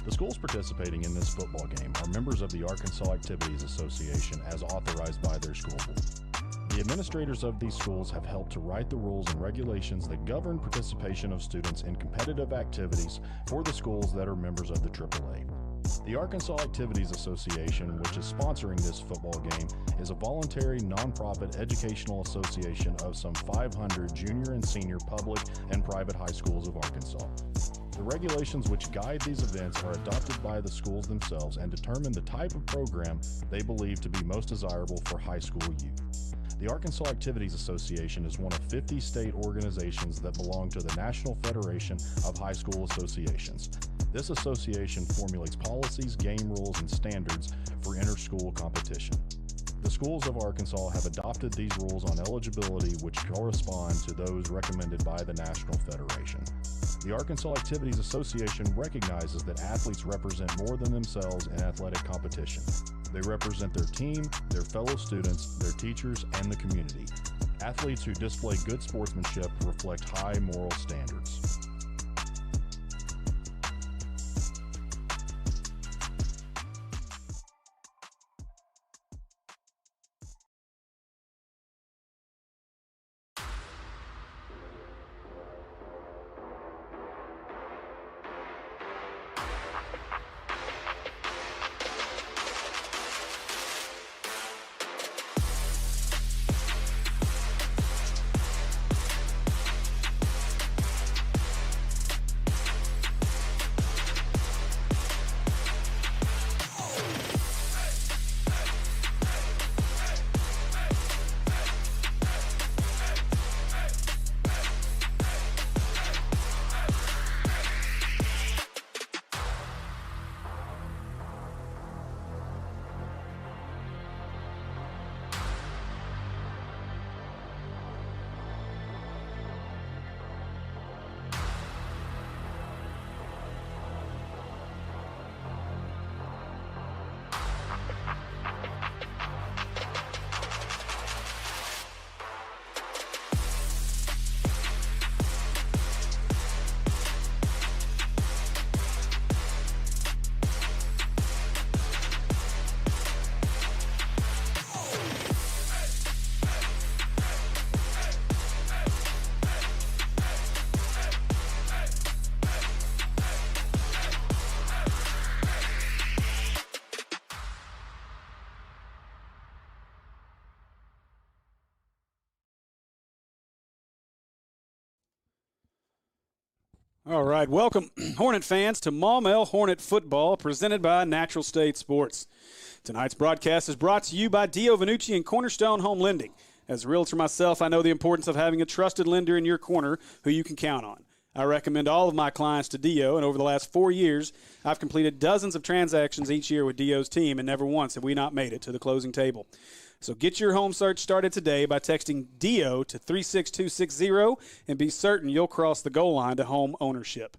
The schools participating in this football game are members of the Arkansas Activities Association as authorized by their school board. The administrators of these schools have helped to write the rules and regulations that govern participation of students in competitive activities for the schools that are members of the AAA. The Arkansas Activities Association, which is sponsoring this football game, is a voluntary nonprofit educational association of some 500 junior and senior public and private high schools of Arkansas. The regulations which guide these events are adopted by the schools themselves and determine the type of program they believe to be most desirable for high school youth. The Arkansas Activities Association is one of 50 state organizations that belong to the National Federation of High School Associations. This association formulates policies, game rules, and standards for inter-school competition. The schools of Arkansas have adopted these rules on eligibility which correspond to those recommended by the National Federation. The Arkansas Activities Association recognizes that athletes represent more than themselves in athletic competition. They represent their team, their fellow students, their teachers, and the community. Athletes who display good sportsmanship reflect high moral standards. All right, welcome, Hornet fans, to Maumelle Hornet football presented by Natural State Sports. Tonight's broadcast is brought to you by Dio Vanucci and Cornerstone Home Lending. As a realtor myself, I know the importance of having a trusted lender in your corner who you can count on. I recommend all of my clients to Dio, and over the last 4 years, I've completed dozens of transactions each year with Dio's team, and never once have we not made it to the closing table. So get your home search started today by texting DIO to 36260 and be certain you'll cross the goal line to home ownership.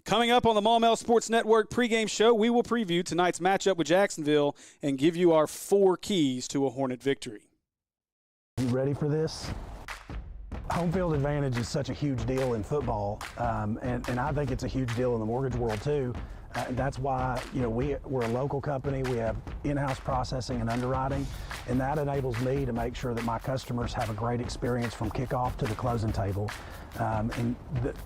Coming up on the Maumelle Sports Network pregame show, we will preview tonight's matchup with Jacksonville and give you our 4 keys to a Hornet victory. You ready for this? Home field advantage is such a huge deal in football, and I think it's a huge deal in the mortgage world too. That's why, we're a local company. We have in-house processing and underwriting, and that enables me to make sure that my customers have a great experience from kickoff to the closing table.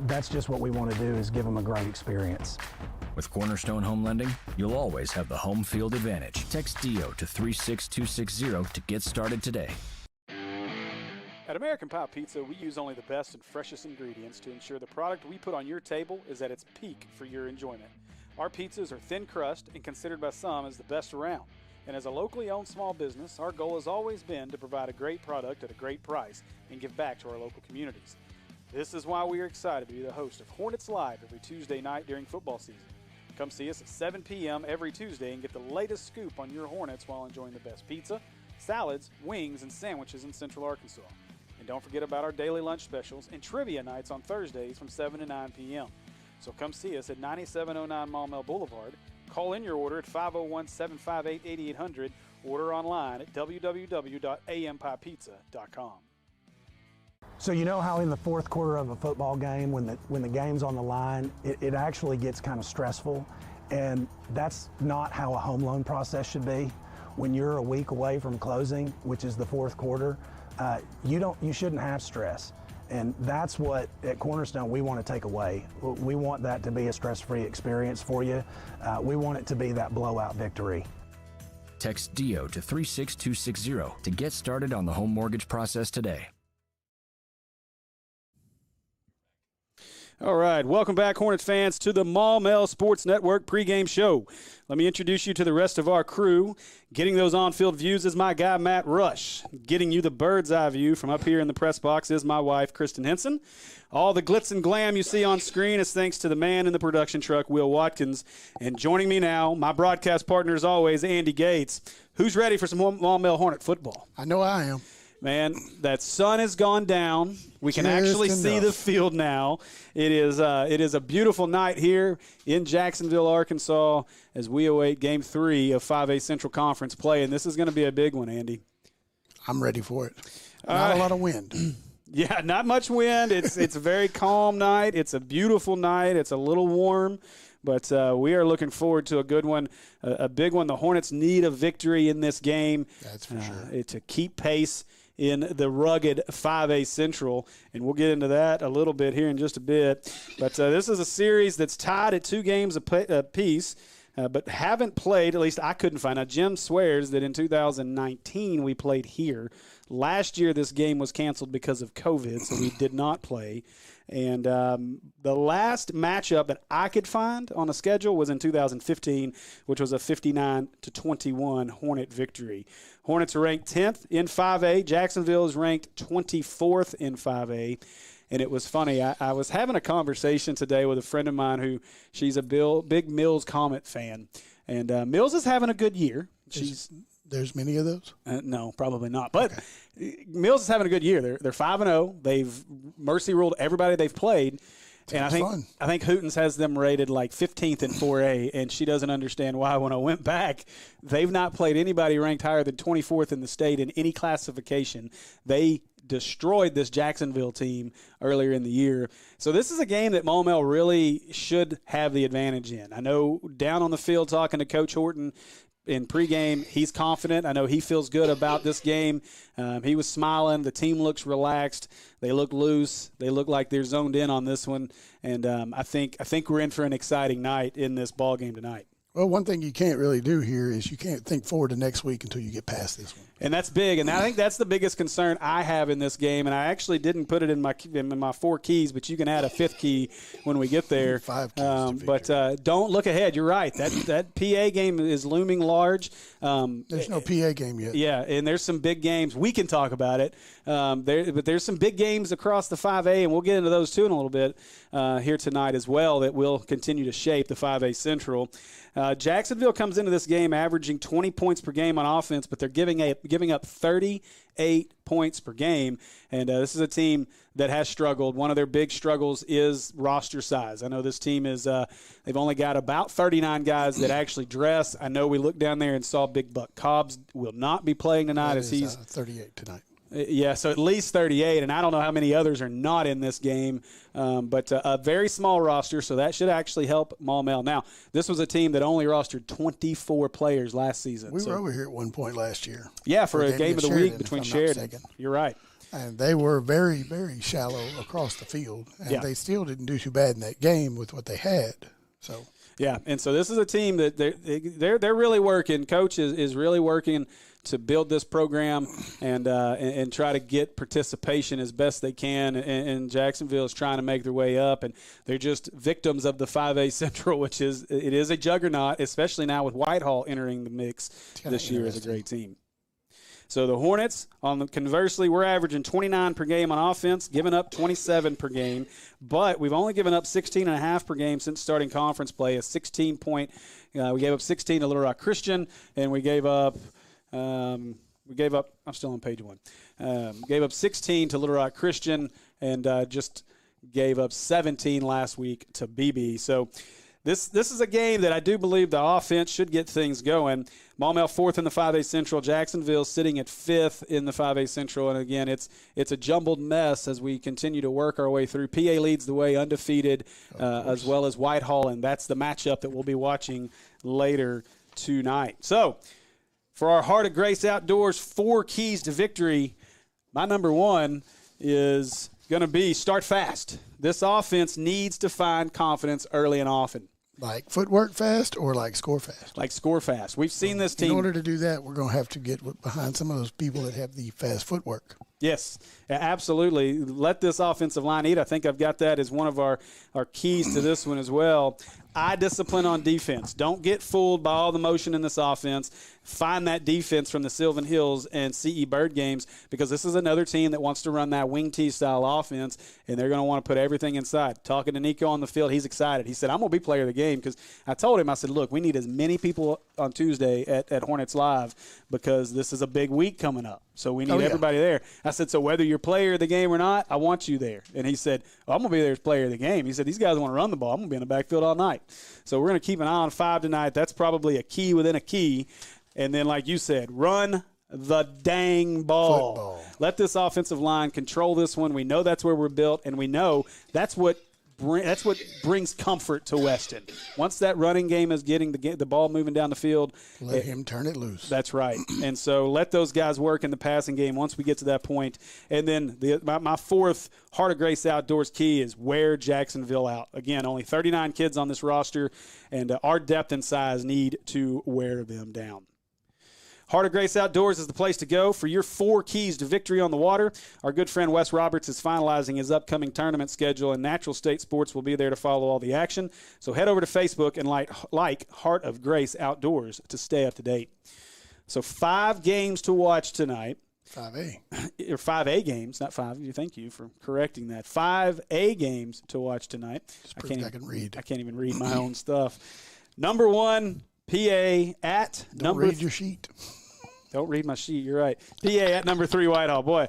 That's just what we want to do, is give them a great experience. With Cornerstone Home Lending, you'll always have the home field advantage. Text DIO to 36260 to get started today. At American Pie Pizza, we use only the best and freshest ingredients to ensure the product we put on your table is at its peak for your enjoyment. Our pizzas are thin crust and considered by some as the best around. And as a locally owned small business, our goal has always been to provide a great product at a great price and give back to our local communities. This is why we are excited to be the host of Hornets Live every Tuesday night during football season. Come see us at 7 p.m. every Tuesday and get the latest scoop on your Hornets while enjoying the best pizza, salads, wings, and sandwiches in Central Arkansas. And don't forget about our daily lunch specials and trivia nights on Thursdays from 7 to 9 p.m. So come see us at 9709 Maumelle Boulevard. Call in your order at 501-758-8800. Order online at www.ampiepizza.com. So you know how in the fourth quarter of a football game, when the game's on the line, it actually gets kind of stressful. And that's not how a home loan process should be. When you're a week away from closing, which is the fourth quarter, you shouldn't have stress. And that's what, at Cornerstone, we want to take away. We want that to be a stress-free experience for you. We want it to be that blowout victory. Text DIO to 36260 to get started on the home mortgage process today. All right, welcome back, Hornets fans, to the Maumelle Sports Network pregame show. Let me introduce you to the rest of our crew. Getting those on-field views is my guy, Matt Rush. Getting you the bird's eye view from up here in the press box is my wife, Kristen Henson. All the glitz and glam you see on screen is thanks to the man in the production truck, Will Watkins. And joining me now, my broadcast partner as always, Andy Gates. Who's ready for some Maumelle Hornet football? I know I am. Man, that sun has gone down. We can actually see the field now. It is a beautiful night here in Jacksonville, Arkansas, as we await Game 3 of 5A Central Conference play, and this is going to be a big one, Andy. I'm ready for it. Not a lot of wind. Yeah, not much wind. It's a very calm night. It's a beautiful night. It's a little warm, but we are looking forward to a good one, a big one. The Hornets need a victory in this game. That's for sure. To keep pace in the rugged 5A Central, and we'll get into that a little bit here in just a bit. But this is a series that's tied at 2 games apiece, but haven't played, at least I couldn't find. Now, Jim swears that in 2019 we played here. Last year this game was canceled because of COVID, so we did not play. And the last matchup that I could find on the schedule was in 2015, which was a 59-21 Hornet victory. Hornets are ranked 10th in 5A. Jacksonville is ranked 24th in 5A. And it was funny. I was having a conversation today with a friend of mine who she's a big Mills Comet fan. And Mills is having a good year. There's many of those? No, probably not. But Mills is having a good year. They're 5-0. They've mercy ruled everybody they've played. And I think Hootens has them rated like 15th in 4A, and she doesn't understand why. When I went back, they've not played anybody ranked higher than 24th in the state in any classification. They destroyed this Jacksonville team earlier in the year. So this is a game that Maumelle really should have the advantage in. I know down on the field talking to Coach Horton in pregame, he's confident. I know he feels good about this game. He was smiling. The team looks relaxed. They look loose. They look like they're zoned in on this one. And I think we're in for an exciting night in this ball game tonight. Well, one thing you can't really do here is you can't think forward to next week until you get past this one. And that's big. And I think that's the biggest concern I have in this game. And I actually didn't put it in my 4 keys, but you can add a 5th key when we get there. 5 keys. But don't look ahead. You're right. That PA game is looming large. There's no PA game yet. Yeah, and there's some big games. We can talk about it. But there's some big games across the 5A, and we'll get into those too in a little bit here tonight as well that will continue to shape the 5A Central. Jacksonville comes into this game averaging 20 points per game on offense, but they're giving up 38 points per game. And this is a team that has struggled. One of their big struggles is roster size. I know this team is they've only got about 39 guys that actually dress. I know we looked down there and saw Big Buck Cobbs will not be playing tonight as he's 38 tonight. Yeah, so at least 38, and I don't know how many others are not in this game, but a very small roster, so that should actually help Maumelle. Now, this was a team that only rostered 24 players last season. We were over here at one point last year. Yeah, for a game of the week between Sheridan. You're right. And they were very, very shallow across the field, and they still didn't do too bad in that game with what they had. So yeah, and so this is a team that they're really working. Coach is really working to build this program and try to get participation as best they can. And Jacksonville is trying to make their way up, and they're just victims of the 5A Central, which is a juggernaut, especially now with Whitehall entering the mix this year as a great team. So the Hornets, conversely, we're averaging 29 per game on offense, giving up 27 per game, but we've only given up 16.5 per game since starting conference play. A 16-point, we gave up 16 to Little Rock Christian, and we gave up. I'm still on page 1. Gave up 16 to Little Rock Christian and just gave up 17 last week to BB. So This is a game that I do believe the offense should get things going. Maumelle 4th in the 5A Central. Jacksonville sitting at 5th in the 5A Central. And, again, it's a jumbled mess as we continue to work our way through. PA leads the way undefeated, as well as Whitehall, and that's the matchup that we'll be watching later tonight. So, for our Heart of Grace Outdoors 4 keys to victory, my number 1 is going to be start fast. This offense needs to find confidence early and often. Like footwork fast or like score fast? Like score fast. We've seen this team. In order to do that, we're going to have to get behind some of those people that have the fast footwork. Yes, absolutely. Let this offensive line eat. I think I've got that as one of our keys to this one as well. Eye discipline on defense. Don't get fooled by all the motion in this offense. Find that defense from the Sylvan Hills and CE Bird games, because this is another team that wants to run that wing T style offense, and they're going to want to put everything inside. Talking to Nico on the field, he's excited. He said, I'm going to be player of the game, because I told him, I said, look, we need as many people on Tuesday at Hornets Live, because this is a big week coming up. So we need everybody there. I said, so whether you're player of the game or not, I want you there. And he said, I'm going to be there as player of the game. He said, these guys want to run the ball. I'm going to be in the backfield all night. So we're going to keep an eye on 5 tonight. That's probably a key within a key. And then, like you said, run the dang ball. Football. Let this offensive line control this one. We know that's where we're built, and we know that's what brings comfort to Weston. Once that running game is getting the ball moving down the field, let him turn it loose. That's right. And so let those guys work in the passing game once we get to that point. And then my 4th Heart of Grace Outdoors key is wear Jacksonville out. Again, only 39 kids on this roster, and our depth and size need to wear them down. Heart of Grace Outdoors is the place to go for your 4 keys to victory on the water. Our good friend Wes Roberts is finalizing his upcoming tournament schedule, and Natural State Sports will be there to follow all the action. So head over to Facebook and like Heart of Grace Outdoors to stay up to date. So 5 games to watch tonight. 5A. Or 5A games, not 5. Thank you for correcting that. 5A games to watch tonight. I can read. I can't even read my own stuff. Number 1, PA at Don't read your sheet. Don't read my sheet. You're right. PA at number 3 Whitehall. Boy,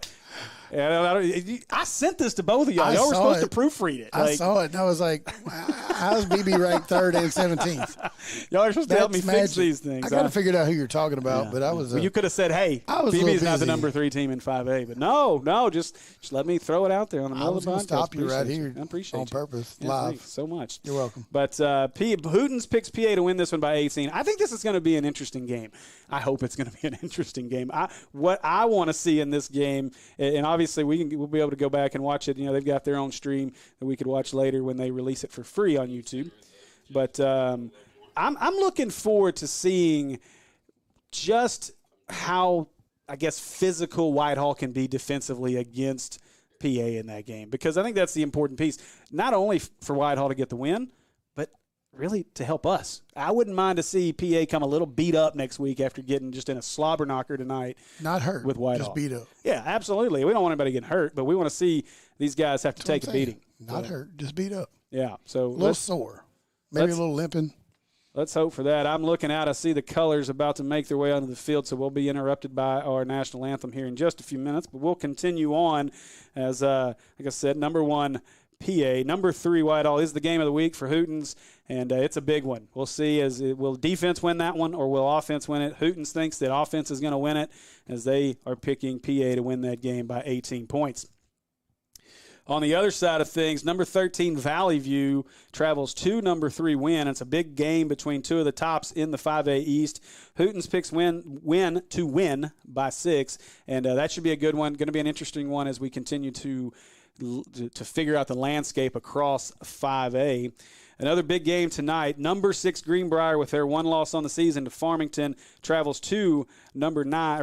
I sent this to both of y'all. Y'all were supposed to proofread it. I saw it, and I was like, how's BB ranked 3rd and 17th? Y'all are supposed to help me fix these things. I got to figure out who you're talking about, but I was. Well, you could have said, hey, BB's not the number 3 team in 5A. But no, just let me throw it out there on the middle of the podcast. Stop you right here I appreciate on you. purpose, Thank live. you so much. You're welcome. But Hootens picks PA to win this one by 18. I think this is going to be an interesting game. I hope it's going to be an interesting game. What I want to see in this game, and obviously we'll be able to go back and watch it. You know, they've got their own stream that we could watch later when they release it for free on YouTube. But I'm looking forward to seeing just how, I guess, physical Whitehall can be defensively against PA in that game, because I think that's the important piece, not only for Whitehall to get the win, but really to help us. I wouldn't mind to see PA come a little beat up next week after getting just in a slobber knocker tonight. Not hurt. With Whitehall. Just beat up. Yeah, absolutely. We don't want anybody getting hurt, but we want to see these guys have to take a beating. Not hurt. Just beat up. Yeah. So a little sore. Maybe a little limping. Let's hope for that. I'm looking out. I see the colors about to make their way onto the field, so we'll be interrupted by our national anthem here in just a few minutes. But we'll continue on as, like I said, number 1 PA. Number 3 Whitehall is the game of the week for Hootens, and it's a big one. We'll see will defense win that one or will offense win it. Hootens thinks that offense is going to win it, as they are picking PA to win that game by 18 points. On the other side of things, number 13 Valley View travels to number 3 Wynn. It's a big game between 2 of the tops in the 5A East. Hootens picks Wynn to win by 6, and that should be a good one. Going to be an interesting one as we continue to figure out the landscape across 5A. Another big game tonight. Number 6 Greenbrier, with their 1 loss on the season to Farmington, travels to number 9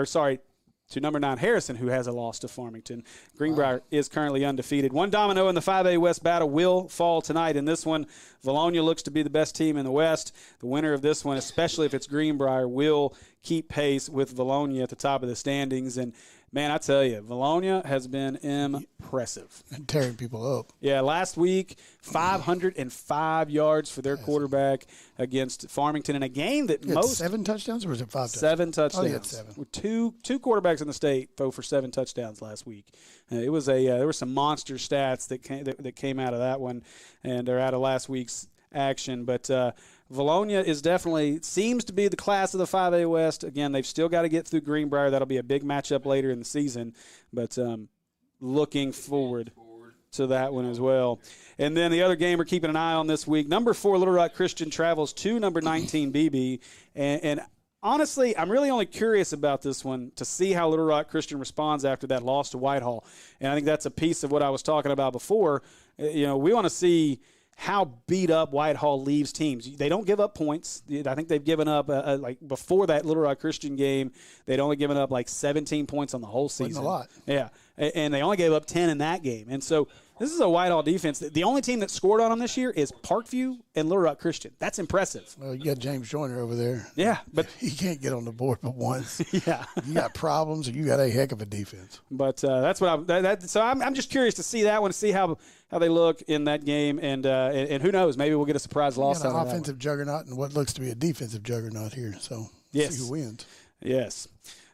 Harrison, who has a loss to Farmington. Greenbrier is currently undefeated. 1 domino in the 5A West battle will fall tonight. In this one, Valonia looks to be the best team in the West. The winner of this one, especially if it's Greenbrier, will keep pace with Valonia at the top of the standings. And man, I tell you, Valonia has been impressive. And tearing people up. Yeah, last week, 505 yards for their quarterback against Farmington in a game that most 7 touchdowns, or was it 5 touchdowns? 7 touchdowns. Oh, he had 7. Two quarterbacks in the state throw for 7 touchdowns last week. It was there were some monster stats that came out of that one, and they're out of last week's action. But Valonia is definitely seems to be the class of the 5A West. Again, they've still got to get through Greenbrier. That'll be a big matchup later in the season. But looking forward to that one as well. And then the other game we're keeping an eye on this week, number 4 Little Rock Christian travels to number 19 BB. And honestly, I'm really only curious about this one to see how Little Rock Christian responds after that loss to Whitehall. And I think that's a piece of what I was talking about before. We want to see how beat up Whitehall leaves teams. They don't give up points. I think they've given up, like before that Little Rock Christian game, they'd only given up like 17 points on the whole season. Wasn't a lot. Yeah, and they only gave up 10 in that game. And so this is a Whitehall defense. The only team that scored on them this year is Parkview and Little Rock Christian. That's impressive. Well, you got James Joyner over there. Yeah, but he can't get on the board but once. Yeah, you got problems, or you got a heck of a defense. But that's what I'm just curious to see that one, see how they look in that game, and who knows, maybe we'll get a surprise loss out of that one. Offensive juggernaut and what looks to be a defensive juggernaut here. So yes. See who wins. Yes.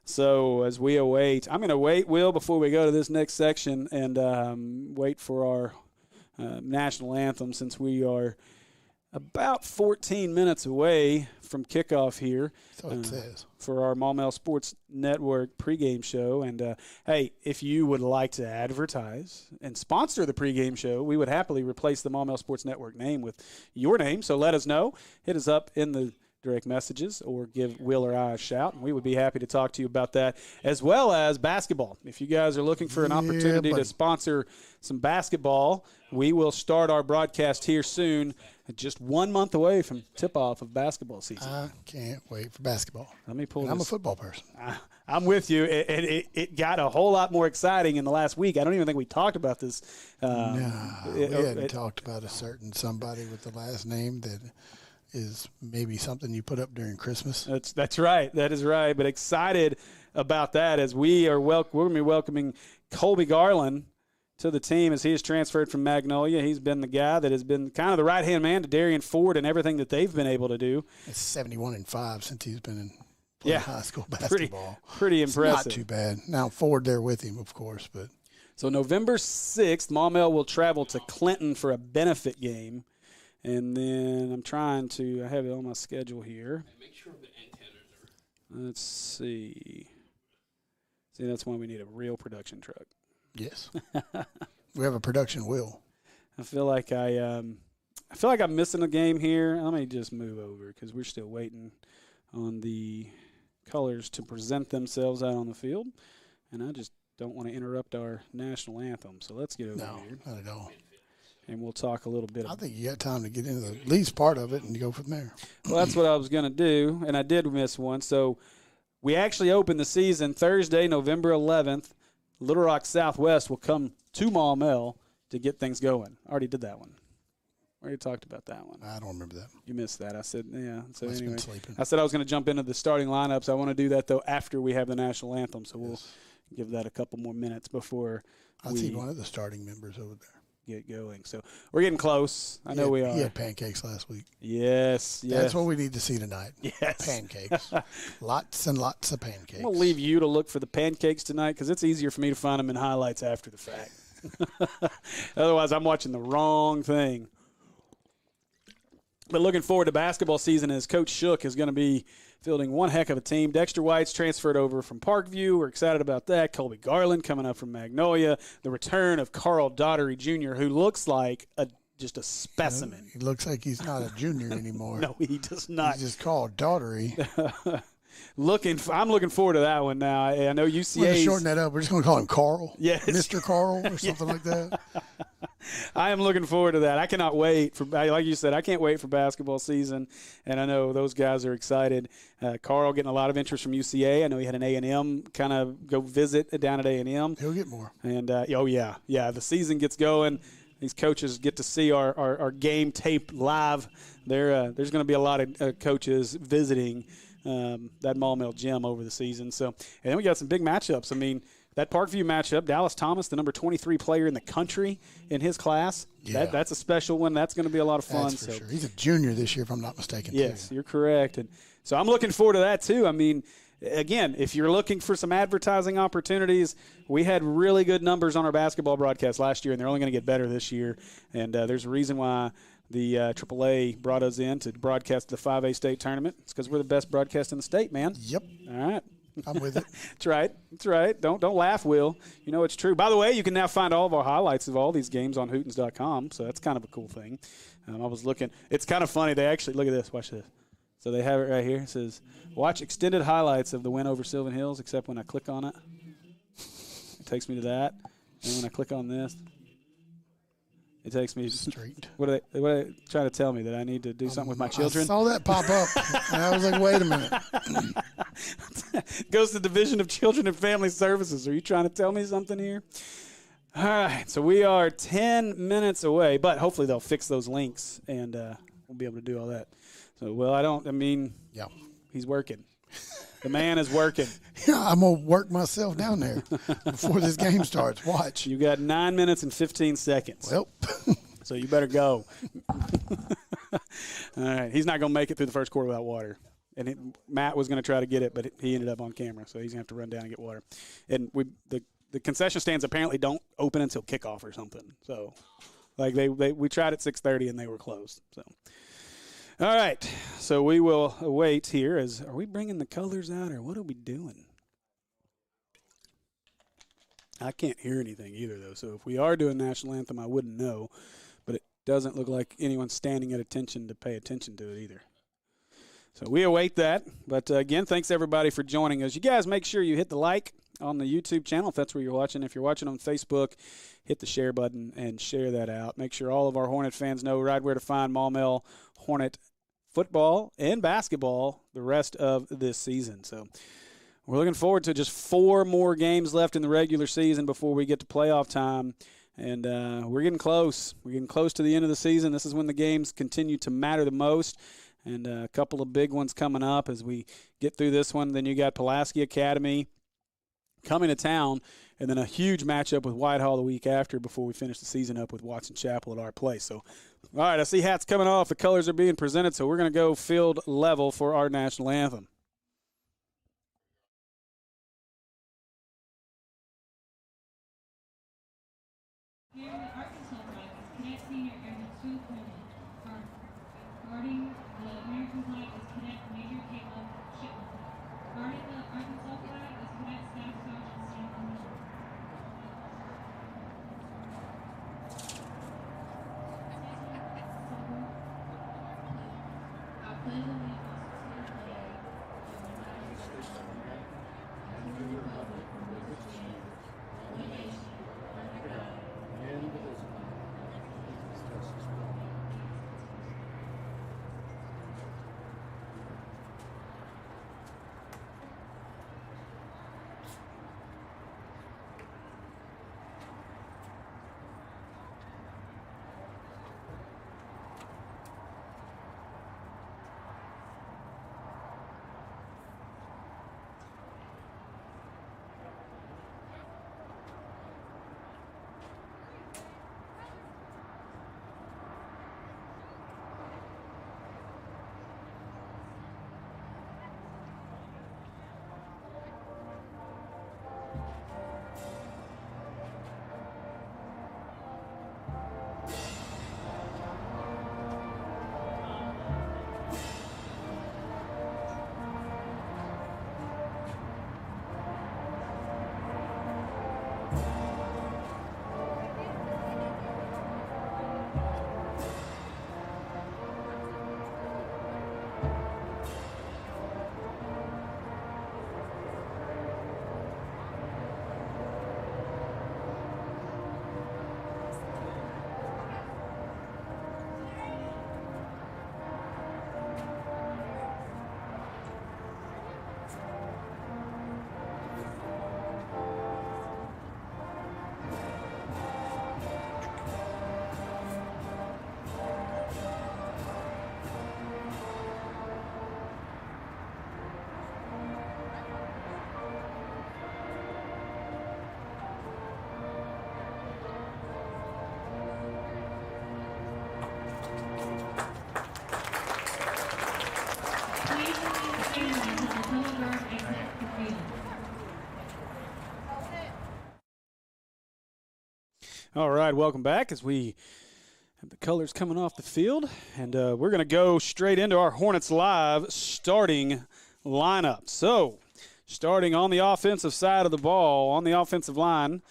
So as we await, I'm going to wait, Will, before we go to this next section and wait for our national anthem, since we are about 14 minutes away from kickoff here. That's what it says. For our Maumelle Sports Network pregame show. And, hey, if you would like to advertise and sponsor the pregame show, we would happily replace the Maumelle Sports Network name with your name. So let us know. Hit us up in the direct messages or give Will or I a shout, and we would be happy to talk to you about that, as well as basketball. If you guys are looking for an opportunity to sponsor some basketball, we will start our broadcast here soon, just 1 month away from tip-off of basketball season. I can't wait for basketball. Let me pull and this. I'm a football person. I'm with you. It got a whole lot more exciting in the last week. I don't even think we talked about this. We hadn't talked about a certain somebody with the last name that is maybe something you put up during Christmas. That's right. That is right. But excited about that as we're going to be welcoming Colby Garland to the team as he has transferred from Magnolia. He's been the guy that has been kind of the right-hand man to Darian Ford and everything that they've been able to do. It's 71-5 since he's been playing high school basketball. Pretty impressive. Not too bad. Now Ford there with him, of course. But so November 6th, Maumelle will travel to Clinton for a benefit game. And then I have it on my schedule here. Make sure the antennas are. Let's see. See, that's why we need a real production truck. Yes. We have a production wheel. I feel like I'm missing a game here. Let me just move over because we're still waiting on the colors to present themselves out on the field. And I just don't want to interrupt our national anthem. So let's get over here. No, not at all. And we'll talk a little bit. I think you got time to get into the least part of it and go from there. Well, that's what I was going to do, and I did miss one. So we actually open the season Thursday, November 11th. Little Rock Southwest will come to Maumelle to get things going. I already did that one. Already talked about that one. I don't remember that. You missed that. I said, yeah. So Must anyway, been sleeping. I said I was going to jump into the starting lineups. I want to do that, though, after we have the national anthem. So we'll give that a couple more minutes before I see one of the starting members over there. Get going. So we're getting close. I know we are. He had pancakes last week. Yes. That's what we need to see tonight. Yes. Pancakes. Lots and lots of pancakes. I'm going to leave you to look for the pancakes tonight because it's easier for me to find them in highlights after the fact. Otherwise, I'm watching the wrong thing. But looking forward to basketball season as Coach Shook is going to be fielding one heck of a team. Dexter White's transferred over from Parkview. We're excited about that. Colby Garland coming up from Magnolia. The return of Carl Daughtery Jr., who looks like just a specimen. He looks like he's not a junior anymore. No, he does not. He's just called Daughtery. I'm looking forward to that one now. I know UCA. We're just shorten that up. We're just going to call him Carl. Yes. Mr. Carl or something like that. I am looking forward to that. I cannot wait for, like you said, I can't wait for basketball season, and I know those guys are excited. Carl getting a lot of interest from UCA. I know he had an A&M kind of go visit down at A&M. He'll get more. And, the season gets going. These coaches get to see our game tape live. There's going to be a lot of coaches visiting that Maumelle gym over the season. So, and then we got some big matchups. I mean, that Parkview matchup, Dallas Thomas, the number 23 player in the country in his class, that's a special one. That's going to be a lot of fun. That's for sure. He's a junior this year, if I'm not mistaken. Yes, you're correct. And so I'm looking forward to that too. I mean, again, if you're looking for some advertising opportunities, we had really good numbers on our basketball broadcast last year, and they're only going to get better this year. And there's a reason why the AAA brought us in to broadcast the 5A state tournament. It's because we're the best broadcast in the state, man. Yep. All right. I'm with it. That's right. That's right. Don't laugh, Will. You know it's true. By the way, you can now find all of our highlights of all these games on Hootens.com, so that's kind of a cool thing. I was looking. It's kind of funny. They actually – look at this. Watch this. So they have it right here. It says, watch extended highlights of the win over Sylvan Hills, except when I click on it, it takes me to that. And when I click on this, it takes me straight. What are they trying to tell me, that I need to do something with my children? I saw that pop up, and I was like, wait a minute. Goes to the Division of Children and Family Services. Are you trying to tell me something here? All right, so we are 10 minutes away, but hopefully they'll fix those links, and we'll be able to do all that. So, yeah, he's working. The man is working. Yeah, I'm going to work myself down there before this game starts. Watch. You got 9 minutes and 15 seconds. Well. So you better go. All right. He's not going to make it through the first quarter without water. And Matt was going to try to get it, but he ended up on camera, so he's going to have to run down and get water. And the concession stands apparently don't open until kickoff or something. So, like, we tried at 6:30 and they were closed. So. All right, so we will wait here. Are we bringing the colors out, or what are we doing? I can't hear anything either, though. So if we are doing national anthem, I wouldn't know. But it doesn't look like anyone's standing at attention to pay attention to it either. So we await that. But, again, thanks, everybody, for joining us. You guys make sure you hit the like on the YouTube channel if that's where you're watching. If you're watching on Facebook, hit the share button and share that out. Make sure all of our Hornet fans know right where to find Maumelle Hornet football and basketball the rest of this season. So we're looking forward to just 4 more games left in the regular season before we get to playoff time. And we're getting close. We're getting close to the end of the season. This is when the games continue to matter the most. And a couple of big ones coming up as we get through this one. Then you got Pulaski Academy coming to town, and then a huge matchup with Whitehall the week after before we finish the season up with Watson Chapel at our place. So, all right, I see hats coming off. The colors are being presented, so we're going to go field level for our national anthem. Here in the Arkansas flag is Cadet Senior Airman Sue Coleman. Guarding the American flag is Cadet Major Caleb Shipman. Guarding the Arkansas flag is Cadet Staff Sergeant Sam Miller. I pledge allegiance to the flag of the Republic for which it stands, one nation, under God, indivisible. All right, welcome back as we The colors coming off the field, and we're going to go straight into our Hornets Live starting lineup. So, starting on the offensive side of the ball, on the offensive line,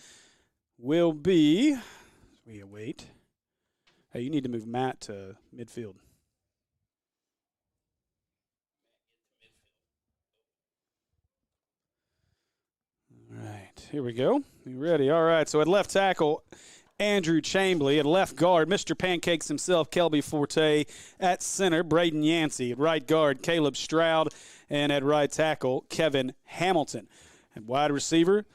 will be, we await. Hey, you need to move Matt to midfield. All right, here we go. You ready? All right, so at left tackle, Andrew Chambly. At left guard, Mr. Pancakes himself, Kelby Forte. At center, Braden Yancey. At right guard, Caleb Stroud. And at right tackle, Kevin Hamilton. At wide receiver,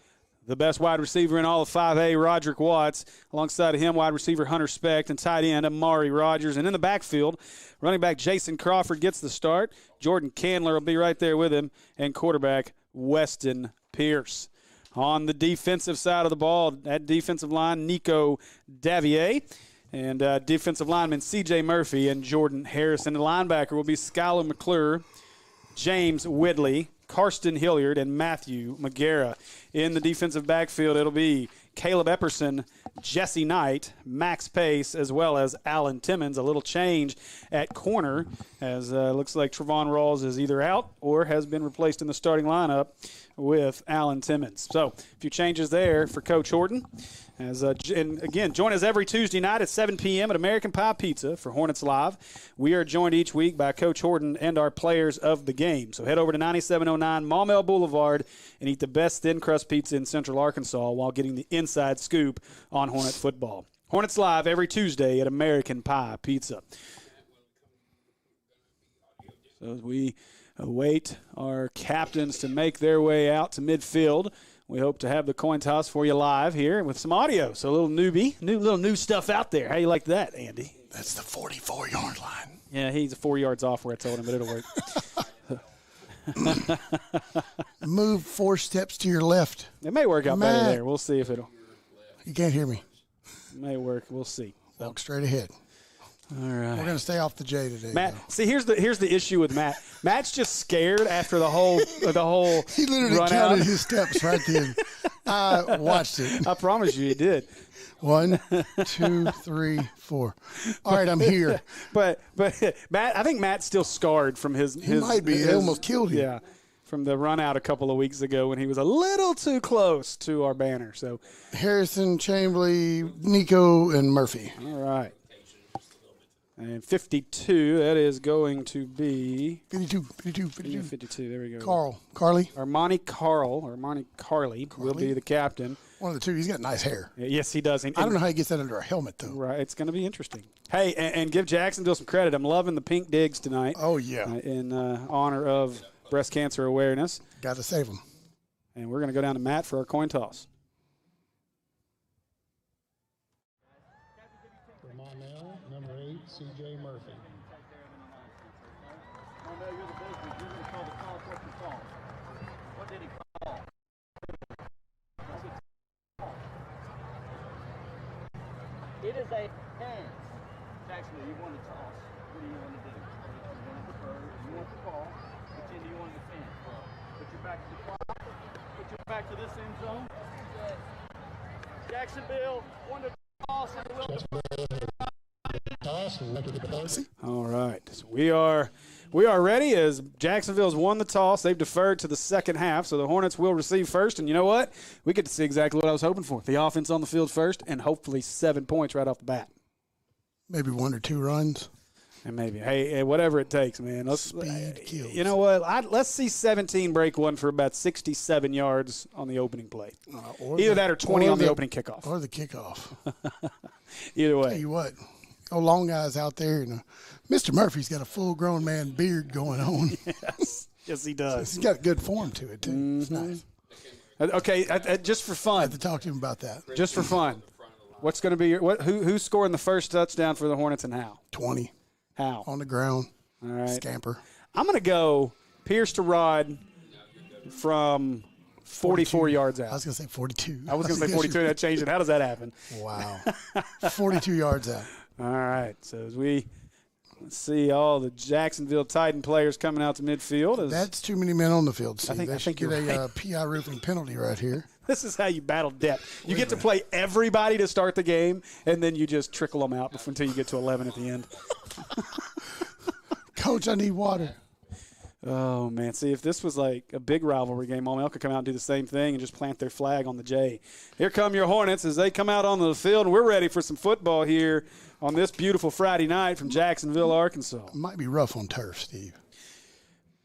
the best wide receiver in all of 5A, Roderick Watts. Alongside of him, wide receiver Hunter Specht. And tight end, Amari Rogers. And in the backfield, running back Jason Crawford gets the start. Jordan Candler will be right there with him. And quarterback Weston Pierce. On the defensive side of the ball, at defensive line, Nico Davier. And defensive lineman C.J. Murphy and Jordan Harrison. The linebacker will be Skylar McClure, James Whitley, Karsten Hilliard, and Matthew McGarrah. In the defensive backfield, it'll be Caleb Epperson, Jesse Knight, Max Pace, as well as Alan Timmons. A little change at corner, as looks like Trevon Rawls is either out or has been replaced in the starting lineup with Alan Timmons. So a few changes there for Coach Horton. And again, join us every Tuesday night at 7 p.m. at American Pie Pizza for Hornets Live. We are joined each week by Coach Horton and our players of the game. So head over to 9709 Maumelle Boulevard and eat the best thin crust pizza in Central Arkansas while getting the inside scoop on Hornet football. Hornets Live every Tuesday at American Pie Pizza. So as we await our captains to make their way out to midfield, we hope to have the coin toss for you live here with some audio. So a little new stuff out there. How you like that, Andy? That's the 44-yard line. Yeah, he's 4 yards off where I told him, but it'll work. Move 4 steps to your left. It may work out better there. We'll see if it'll. You can't hear me. It may work. We'll see. Walk straight ahead. All right. We're going to stay off the J today. Matt, though. see, here's the issue with Matt. Matt's just scared after the whole He literally run counted out. his steps right then. I watched it. I promise you, he did. 1, 2, 3, 4. All right, I'm here. But Matt, I think Matt's still scarred from his. He might be. It almost killed him. Yeah, from the run out a couple of weeks ago when he was a little too close to our banner. So Harrison, Chambly, Nico, and Murphy. all right. And 52, that is going to be 52. There we go. Carly. Armani Carley will be the captain. One of the two. He's got nice hair. Yes, he does. I don't know how he gets that under a helmet, though. Right, it's going to be interesting. Hey, and give Jacksonville some credit. I'm loving the pink digs tonight. Oh, yeah. In honor of breast cancer awareness. Got to save them. And we're going to go down to Matt for our coin toss. For Maumelle, number 8, C.J. Murphy. Maumelle, you're the business. You're going to call the call. What's your call? What did he call? It is a hands. Jacksonville, you want to toss. What do you want to do? You want to defer. You want the ball. Which end do you want to defend? Put your back to the clock. Put your back to this end zone. Jacksonville, want to toss and will defer. All right. So we are ready as Jacksonville's won the toss. They've deferred to the second half, so the Hornets will receive first. And you know what? We get to see exactly what I was hoping for. The offense on the field first and hopefully 7 points right off the bat. Maybe 1 or 2 runs. And maybe, hey, whatever it takes, man. Speed kills. You know what? Let's see 17 break one for about 67 yards on the opening play. Either that or 20 on the opening kickoff. Or the kickoff. Either way. Tell you what. Oh, long guys out there. And, Mr. Murphy's got a full-grown man beard going on. Yes, he does. He's got good form to it, too. Mm-hmm. It's nice. Okay, just for fun. I have to talk to him about that. Just for fun. What's going to be who's scoring the first touchdown for the Hornets and how? 20. How? On the ground. All right. Scamper. I'm going to go Pierce to Rod from 44 yards out. I was going to say 42. I was going to say 42. That changed it. How does that happen? Wow. 42 yards out. All right. So as we see all the Jacksonville Titan players coming out to midfield. That's too many men on the field, Steve. I think get you're a right. PI roofing penalty right here. This is how you battle depth. You get to play everybody to start the game, and then you just trickle them out until you get to 11 at the end. Coach, I need water. Oh, man. See, if this was like a big rivalry game, Maumelle could come out and do the same thing and just plant their flag on the J. Here come your Hornets as they come out on the field, and we're ready for some football here on this beautiful Friday night from Jacksonville, Arkansas. It might be rough on turf, Steve.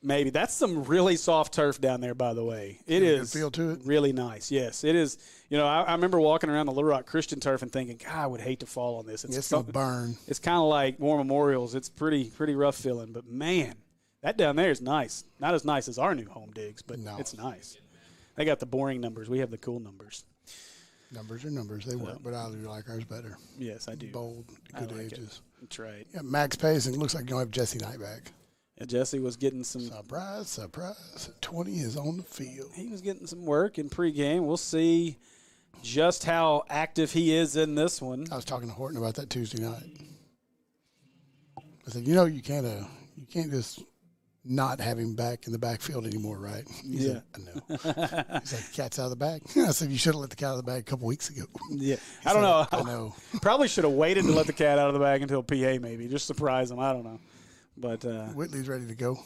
Maybe. That's some really soft turf down there, by the way. It is feel to it? Really nice. Yes, it is. You know, I remember walking around the Little Rock Christian turf and thinking, God, I would hate to fall on this. It's going to burn. It's kind of like War Memorials. It's pretty rough feeling. But, man, that down there is nice. Not as nice as our new home digs, but it's nice. They got the boring numbers. We have the cool numbers. Numbers are numbers. They work, but I do like ours better. Yes, I do. Bold, good edges. That's right. Yeah, max pace, and it looks like you don't have Jesse Knight back. Yeah, Jesse was getting some – Surprise. 20 is on the field. He was getting some work in pregame. We'll see just how active he is in this one. I was talking to Horton about that Tuesday night. I said, you can't just not have him back in the backfield anymore, right? He said, I know. He's like, cat's out of the bag. I said, you should have let the cat out of the bag a couple weeks ago. Yeah. I don't know. I know. Probably should have waited to let the cat out of the bag until PA maybe. Just surprise him. I don't know. But Whitley's ready to go.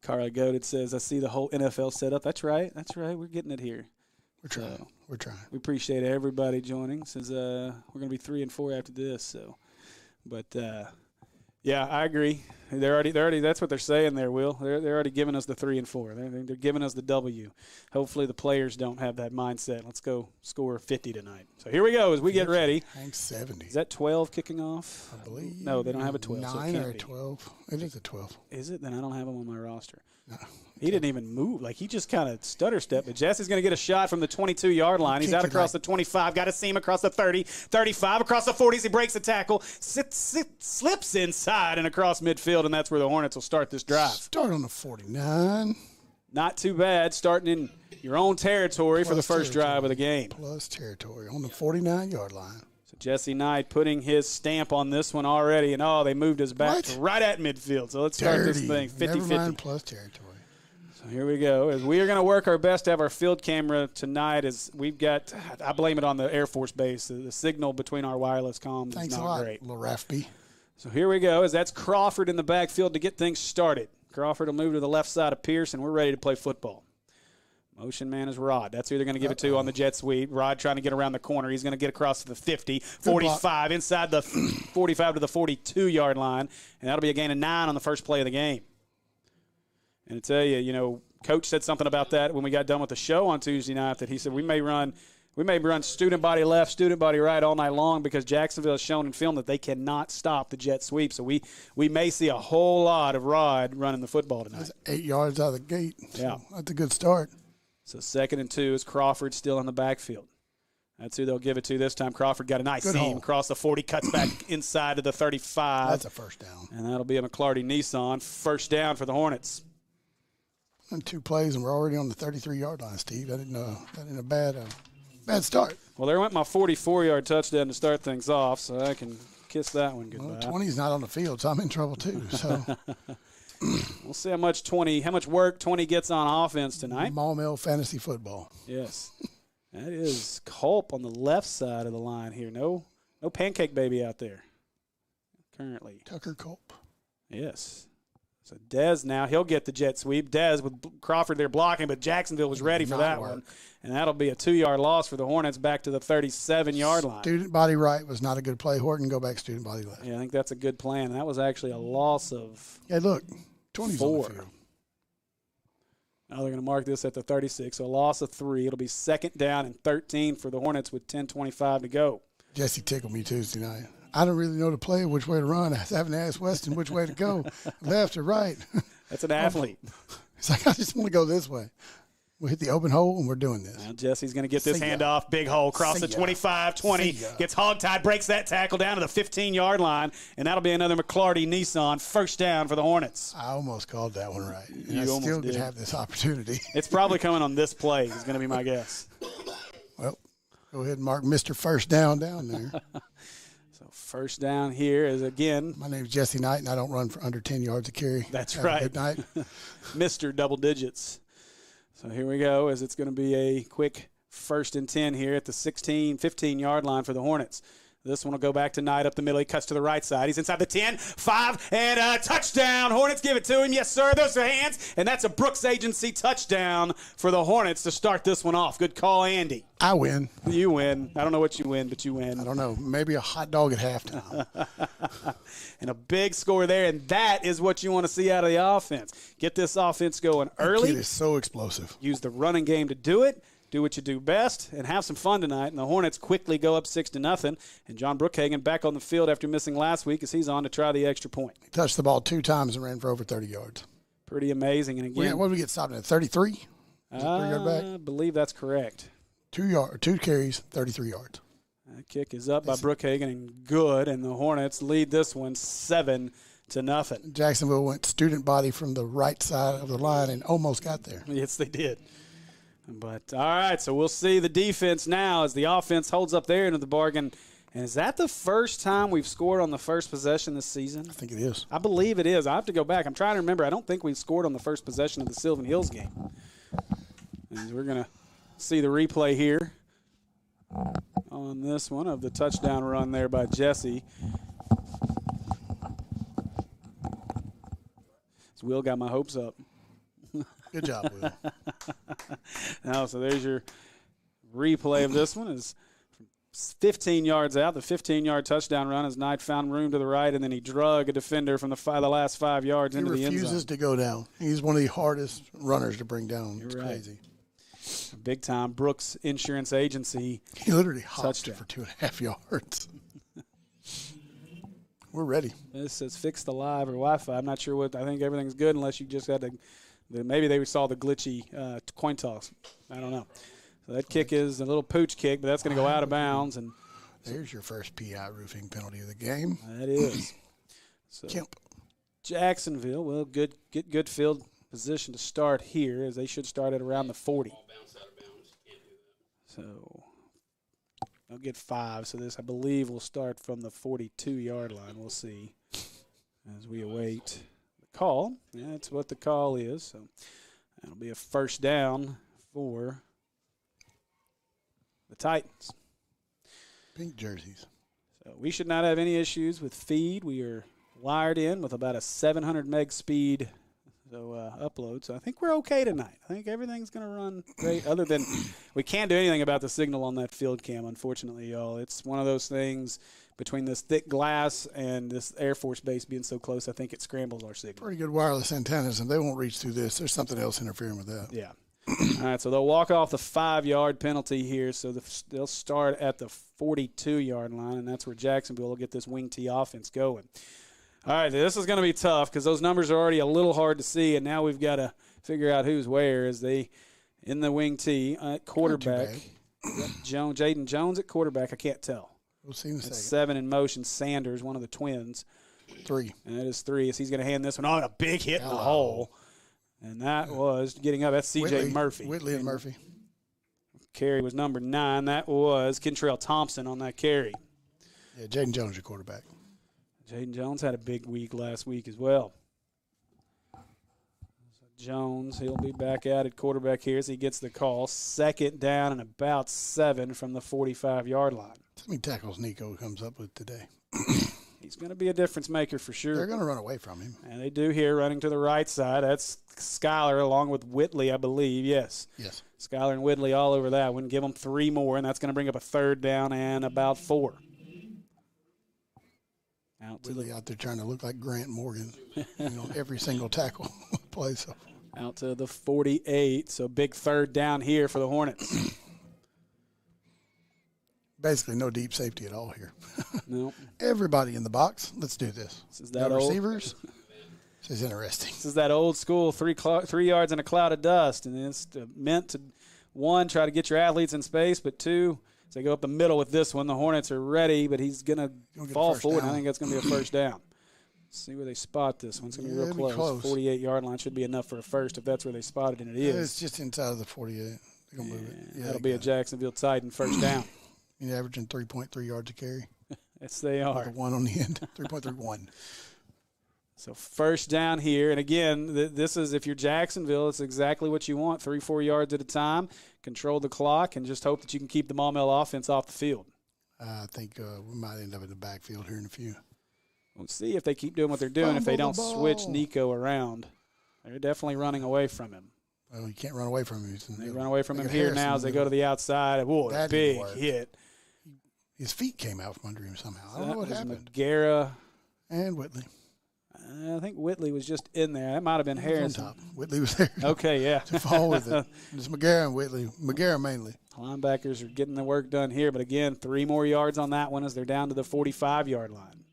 Carla Goaded says, I see the whole NFL set up. That's right. We're getting it here. We're trying. We're trying. We appreciate everybody joining since we're going to be 3-4 after this. So, but yeah, I agree. They're already. That's what they're saying there, Will. They're already giving us the 3-4. They're giving us the W. Hopefully the players don't have that mindset. Let's go score 50 tonight. So here we go as we get ready. Hank's 70. Is that 12 kicking off? I believe. No, they don't have a 12. 9 or 12. It is a 12. Is it? Then I don't have him on my roster. No. He didn't even move. Like, he just kind of stutter stepped. But Jesse's going to get a shot from the 22-yard line. He's out across the 25. Got to see him across the 30, 35, across the 40s. He breaks the tackle, slips inside and across midfield, and that's where the Hornets will start this drive. Start on the 49. Not too bad, starting in your own territory for the first drive of the game. Plus territory on the 49-yard line. So Jesse Knight putting his stamp on this one already, and they moved us back to right at midfield. So let's start this thing 50-50. Never mind plus territory. So here we go. As we are going to work our best to have our field camera tonight, as we've got, I blame it on the Air Force Base. The signal between our wireless comms is not great. Little Raffby. So here we go. As that's Crawford in the backfield to get things started. Crawford will move to the left side of Pierce, and we're ready to play football. Motion man is Rod. That's who they're going to give it to on the jet sweep. Rod trying to get around the corner. He's going to get across to the 50, 45, inside the 45 to the 42-yard line, and that'll be a gain of 9 on the first play of the game. And I tell you, Coach said something about that when we got done with the show on Tuesday night, that he said we may run student body left, student body right all night long because Jacksonville has shown in film that they cannot stop the jet sweep. So we may see a whole lot of Rod running the football tonight. That's 8 yards out of the gate. So yeah. That's a good start. So 2nd and 2 is Crawford still in the backfield. That's who they'll give it to this time. Crawford got a nice seam across the 40, cuts back inside to the 35. That's a first down. And that'll be a McClarty Nissan. First down for the Hornets. And 2 plays, and we're already on the 33-yard line, Steve. That ain't a bad start. Well, there went my 44-yard touchdown to start things off, so I can kiss that one goodbye. Well, 20's not on the field, so I'm in trouble too. So we'll see how much work 20 gets on offense tonight. Maumelle fantasy football. Yes. That is Culp on the left side of the line here. No pancake baby out there currently. Tucker Culp. Yes. So Dez now, he'll get the jet sweep. Dez with Crawford there blocking, but Jacksonville was ready for that one. And that'll be a 2-yard loss for the Hornets back to the 37-yard line. Student body right was not a good play. Horton, go back student body left. Yeah, I think that's a good plan. That was actually a loss of 20's on the field. Now they're going to mark this at the 36, so a loss of 3. It'll be 2nd down and 13 for the Hornets with 10:25 to go. Jesse tickled me Tuesday night. I don't really know the play, which way to run. I was having to ask Weston which way to go, left or right. That's an athlete. It's like, I just want to go this way. We hit the open hole, and we're doing this. Now Jesse's going to get this handoff, big hole, across the 25, 20, gets hogtied, breaks that tackle down to the 15-yard line, and that'll be another McClarty Nissan first down for the Hornets. I almost called that one right. You almost still did. Could have this opportunity. It's probably coming on this play is going to be my guess. Well, go ahead and mark Mr. First Down down there. So first down here is, again. My name's Jesse Knight, and I don't run for under 10 yards a carry. That's have right. a good night. Mr. Double Digits. So here we go, as it's going to be a quick 1st and 10 here at the 15-yard line for the Hornets. This one will go back to Knight up the middle. He cuts to the right side. He's inside the 10, 5, and a touchdown. Hornets give it to him. Yes, sir. Those are hands. And that's a Brooks Agency touchdown for the Hornets to start this one off. Good call, Andy. I win. You win. I don't know what you win, but you win. I don't know. Maybe a hot dog at halftime. And a big score there, and that is what you want to see out of the offense. Get this offense going early. That kid is so explosive. Use the running game to do it. Do what you do best and have some fun tonight. And the Hornets quickly go up 6-0. And John Brookhagen back on the field after missing last week as he's on to try the extra point. He touched the ball 2 times and ran for over 30 yards. Pretty amazing. And again, what did we get stopped at? 33? I believe that's correct. 2 carries, 33 yards. That kick is up by Brookhagen and good. And the Hornets lead this one 7-0. Jacksonville went student body from the right side of the line and almost got there. Yes, they did. But, all right, so we'll see the defense now as the offense holds up there into the bargain. And is that the first time we've scored on the first possession this season? I think it is. I believe it is. I have to go back. I'm trying to remember. I don't think we've scored on the first possession of the Sylvan Hills game. And we're going to see the replay here on this one of the touchdown run there by Jesse. So Will got my hopes up. Good job, Will. Now, so there's your replay of this one. Is 15 yards out, the 15-yard touchdown run as Knight found room to the right, and then he drug a defender from the last 5 yards into the end zone. He refuses to go down. He's one of the hardest runners to bring down. It's crazy. Big time Brooks Insurance Agency. He literally hopped for 2.5 yards. We're ready. This says fix the live or Wi-Fi. I'm not sure what. I think everything's good unless you just had to. Maybe they saw the glitchy coin toss. I don't know. So that kick is a little pooch kick, but that's going to go out of bounds. And there's your first PI roofing penalty of the game. That is. So Kemp. Jacksonville, well, get good field position to start here, as they should start at around the 40. So they'll get 5. So this, I believe, will start from the 42-yard line. We'll see as we await call. Yeah, that's what the call is. So that'll be a first down for the Titans. Pink jerseys. So we should not have any issues with feed. We are wired in with about a 700 meg speed upload. So I think we're okay tonight. I think everything's going to run great, other than we can't do anything about the signal on that field cam, unfortunately, y'all. It's one of those things. Between this thick glass and this Air Force Base being so close, I think it scrambles our signal. Pretty good wireless antennas, and they won't reach through this. There's something else interfering with that. Yeah. All right, so they'll walk off the 5-yard penalty here. So they'll start at the 42-yard line, and that's where Jacksonville will get this wing T offense going. All right, this is going to be tough because those numbers are already a little hard to see, and now we've got figure out who's where as they in the wing tee at quarterback. Jaden Jones at quarterback. I can't tell. We'll see in a second. 7 in motion. Sanders, one of the twins. 3. And that is 3. As he's going to hand this one on a big hit in the hole. And that was getting up. That's C.J. Murphy. Whitley and Murphy. Carry was number 9. That was Kentrell Thompson on that carry. Yeah, Jaden Jones, your quarterback. Jaden Jones had a big week last week as well. So Jones, he'll be back out at quarterback here as he gets the call. 2nd down and about 7 from the 45-yard line. How many tackles Nico comes up with today? He's going to be a difference maker for sure. They're going to run away from him. And they do here, running to the right side. That's Skyler along with Whitley, I believe. Yes. Skyler and Whitley all over that one. Give them 3 more, and that's going to bring up a 3rd down and about 4. Whitley out there trying to look like Grant Morgan, every single tackle play. So out to the 48. So big 3rd down here for the Hornets. Basically no deep safety at all here. Nope. Everybody in the box. Let's do this. This is that no receivers. This is interesting. This is that old school 3 yards in a cloud of dust. And it's meant to, 1, try to get your athletes in space, but 2, as they go up the middle with this one, the Hornets are ready, but he's going to fall forward. I think that's going to be a 1st down. See where they spot this one. It's going to be real close. 48-yard line should be enough for a first if that's where they spot it, and it is. It's just inside of the 48. They're going to move it. Yeah, that'll be a Jacksonville Titan 1st down. You're averaging 3.3 yards a carry. Yes, they are. With a 1 on the end. 3.31. So first down here, and again, this is, if you're Jacksonville, it's exactly what you want, 3-4 yards at a time, control the clock, and just hope that you can keep the Maumelle offense off the field. I think we might end up in the backfield here in a few. We'll see if they keep doing what they're doing, if they don't switch Nico around. They're definitely running away from him. Well, you can't run away from him. They run away from him here now as they go to the outside. Whoa, a big hit. His feet came out from under him somehow. I don't know what happened. McGarrah. And Whitley. I think Whitley was just in there. That might have been Harrison. On top. Whitley was there. Okay, yeah. To fall with it. It's McGarrah and Whitley. McGarrah mainly. Linebackers are getting the work done here, but again, 3 more yards on that one as they're down to the 45-yard line.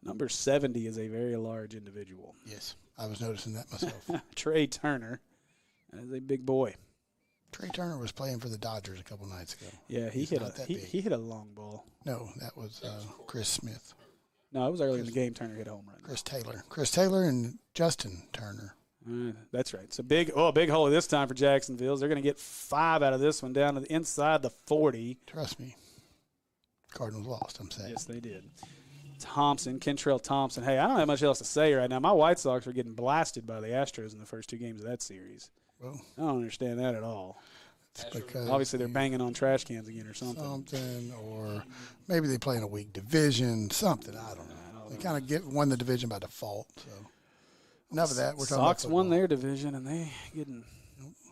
Number 70 is a very large individual. Yes, I was noticing that myself. Trey Turner is a big boy. Trey Turner was playing for the Dodgers a couple nights ago. Yeah, he hit a long ball. No, that was Chris Smith. No, it was earlier in the game. Turner hit a home run. Chris Taylor and Justin Turner. That's right. It's a big hole this time for Jacksonville. They're going to get 5 out of this one down to the inside the 40. Trust me. Cardinals lost, I'm saying. Yes, they did. Kentrell Thompson. Hey, I don't have much else to say right now. My White Sox are getting blasted by the Astros in the first 2 games of that series. Well, I don't understand that at all. It's because obviously they're banging on trash cans again or something. Or maybe they play in a weak division, something. I don't know. They kind of won the division by default. So enough of that. We're talking Sox about won their division, and they getting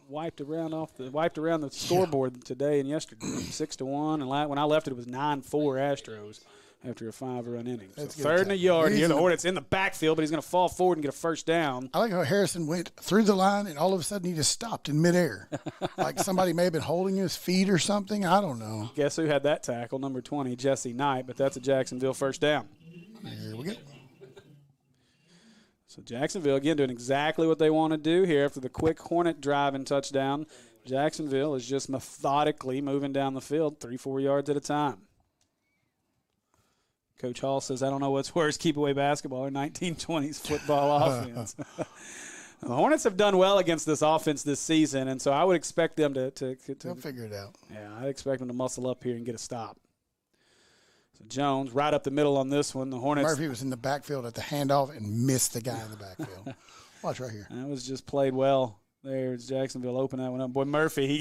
wiped around the scoreboard today and yesterday, 6-1. And when I left it was 9-4 Astros after a 5-run inning. So 3rd and a yard here. The Hornets in the backfield, but he's going to fall forward and get a first down. I like how Harrison went through the line, and all of a sudden he just stopped in midair. Like somebody may have been holding his feet or something. I don't know. Guess who had that tackle? Number 20, Jesse Knight, but that's a Jacksonville first down. Here we go. So Jacksonville, again, doing exactly what they want to do here after the quick Hornet drive and touchdown. Jacksonville is just methodically moving down the field 3-4 yards at a time. Coach Hall says, I don't know what's worse, keep away basketball or 1920s football offense. The Hornets have done well against this offense this season, and so I would expect them to they'll figure it out. Yeah, I expect them to muscle up here and get a stop. So Jones right up the middle on this one. The Hornets. Murphy was in the backfield at the handoff and missed the guy in the backfield. Watch right here. That was just played well. There's Jacksonville open that one up. Boy, Murphy,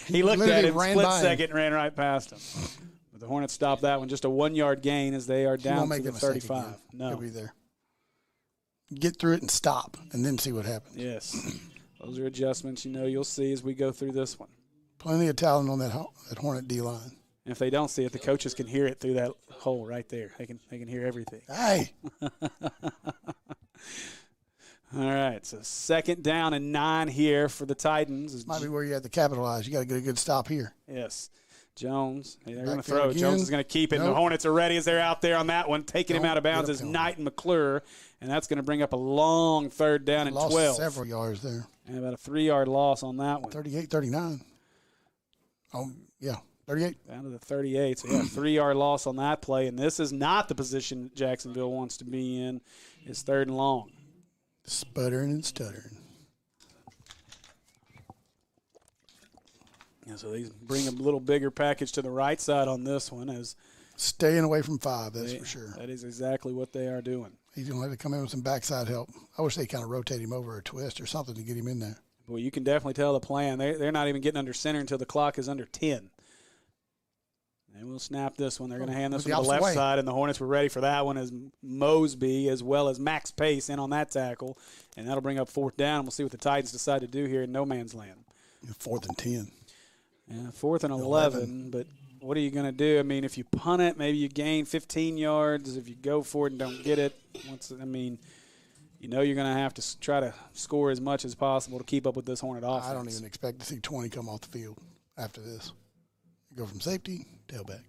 he looked at it, split second, and ran right past him. But the Hornets stopped that one. Just a 1-yard gain as they are down to the 35. No. He'll be there. Get through it and stop, and then see what happens. Yes. Those are adjustments you'll see as we go through this one. Plenty of talent on that Hornet D-line. And if they don't see it, the coaches can hear it through that hole right there. They can hear everything. Hey. All right, so 2nd down and 9 here for the Titans. This might be where you have to capitalize. You got to get a good stop here. Yes. Jones, they're going to throw. Jones is going to keep it. Nope. The Hornets are ready as they're out there on that one. Taking him out of bounds is Knight and McClure, and that's going to bring up a long 3rd down and 12. Lost several yards there. And about a 3-yard loss on that one. 38-39. Oh, yeah. 38. Down to the 38. So, yeah, 3-yard loss on that play. And this is not the position Jacksonville wants to be in. It's 3rd and long. Sputtering and stuttering. Yeah, so they bring a little bigger package to the right side on this one. As staying away from 5, that's for sure. That is exactly what they are doing. He's going to have to come in with some backside help. I wish they kind of rotate him over a twist or something to get him in there. Well, you can definitely tell the plan. They're not even getting under center until the clock is under 10. They will snap this one. They're going to hand this one to the left side, and the Hornets were ready for that one as Mosby as well as Max Pace in on that tackle. And that'll bring up 4th down. We'll see what the Titans decide to do here in no man's land. 4th and 10. Yeah, 4th and 11, but what are you going to do? I mean, if you punt it, maybe you gain 15 yards. If you go for it and don't get it, you're going to have to try to score as much as possible to keep up with this Hornet offense. I don't even expect to see 20 come off the field after this. Go from safety, tailback.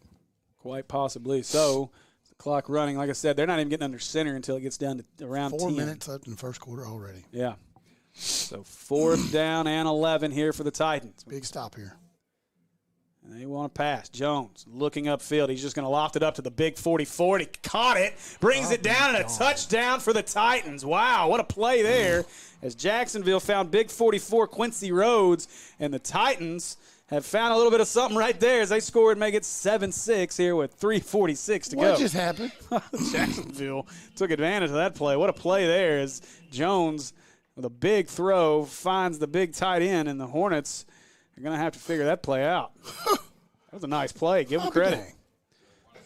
Quite possibly. So, the clock running. Like I said, they're not even getting under center until it gets down to around 4 10. minutes left in the first quarter already. Yeah. So, 4th down and 11 here for the Titans. Big stop here. And they want to pass. Jones looking upfield. He's just going to loft it up to the big 40-40. Caught it. Brings it down, and a touchdown for the Titans. Wow, what a play there. As Jacksonville found big 44 Quincy Rhodes, and the Titans have found a little bit of something right there as they score and make it 7-6 here with 3:46 to go. What just happened? Jacksonville took advantage of that play. What a play there as Jones with a big throw finds the big tight end, and the Hornets are going to have to figure that play out. That was a nice play. Give them credit. Dang.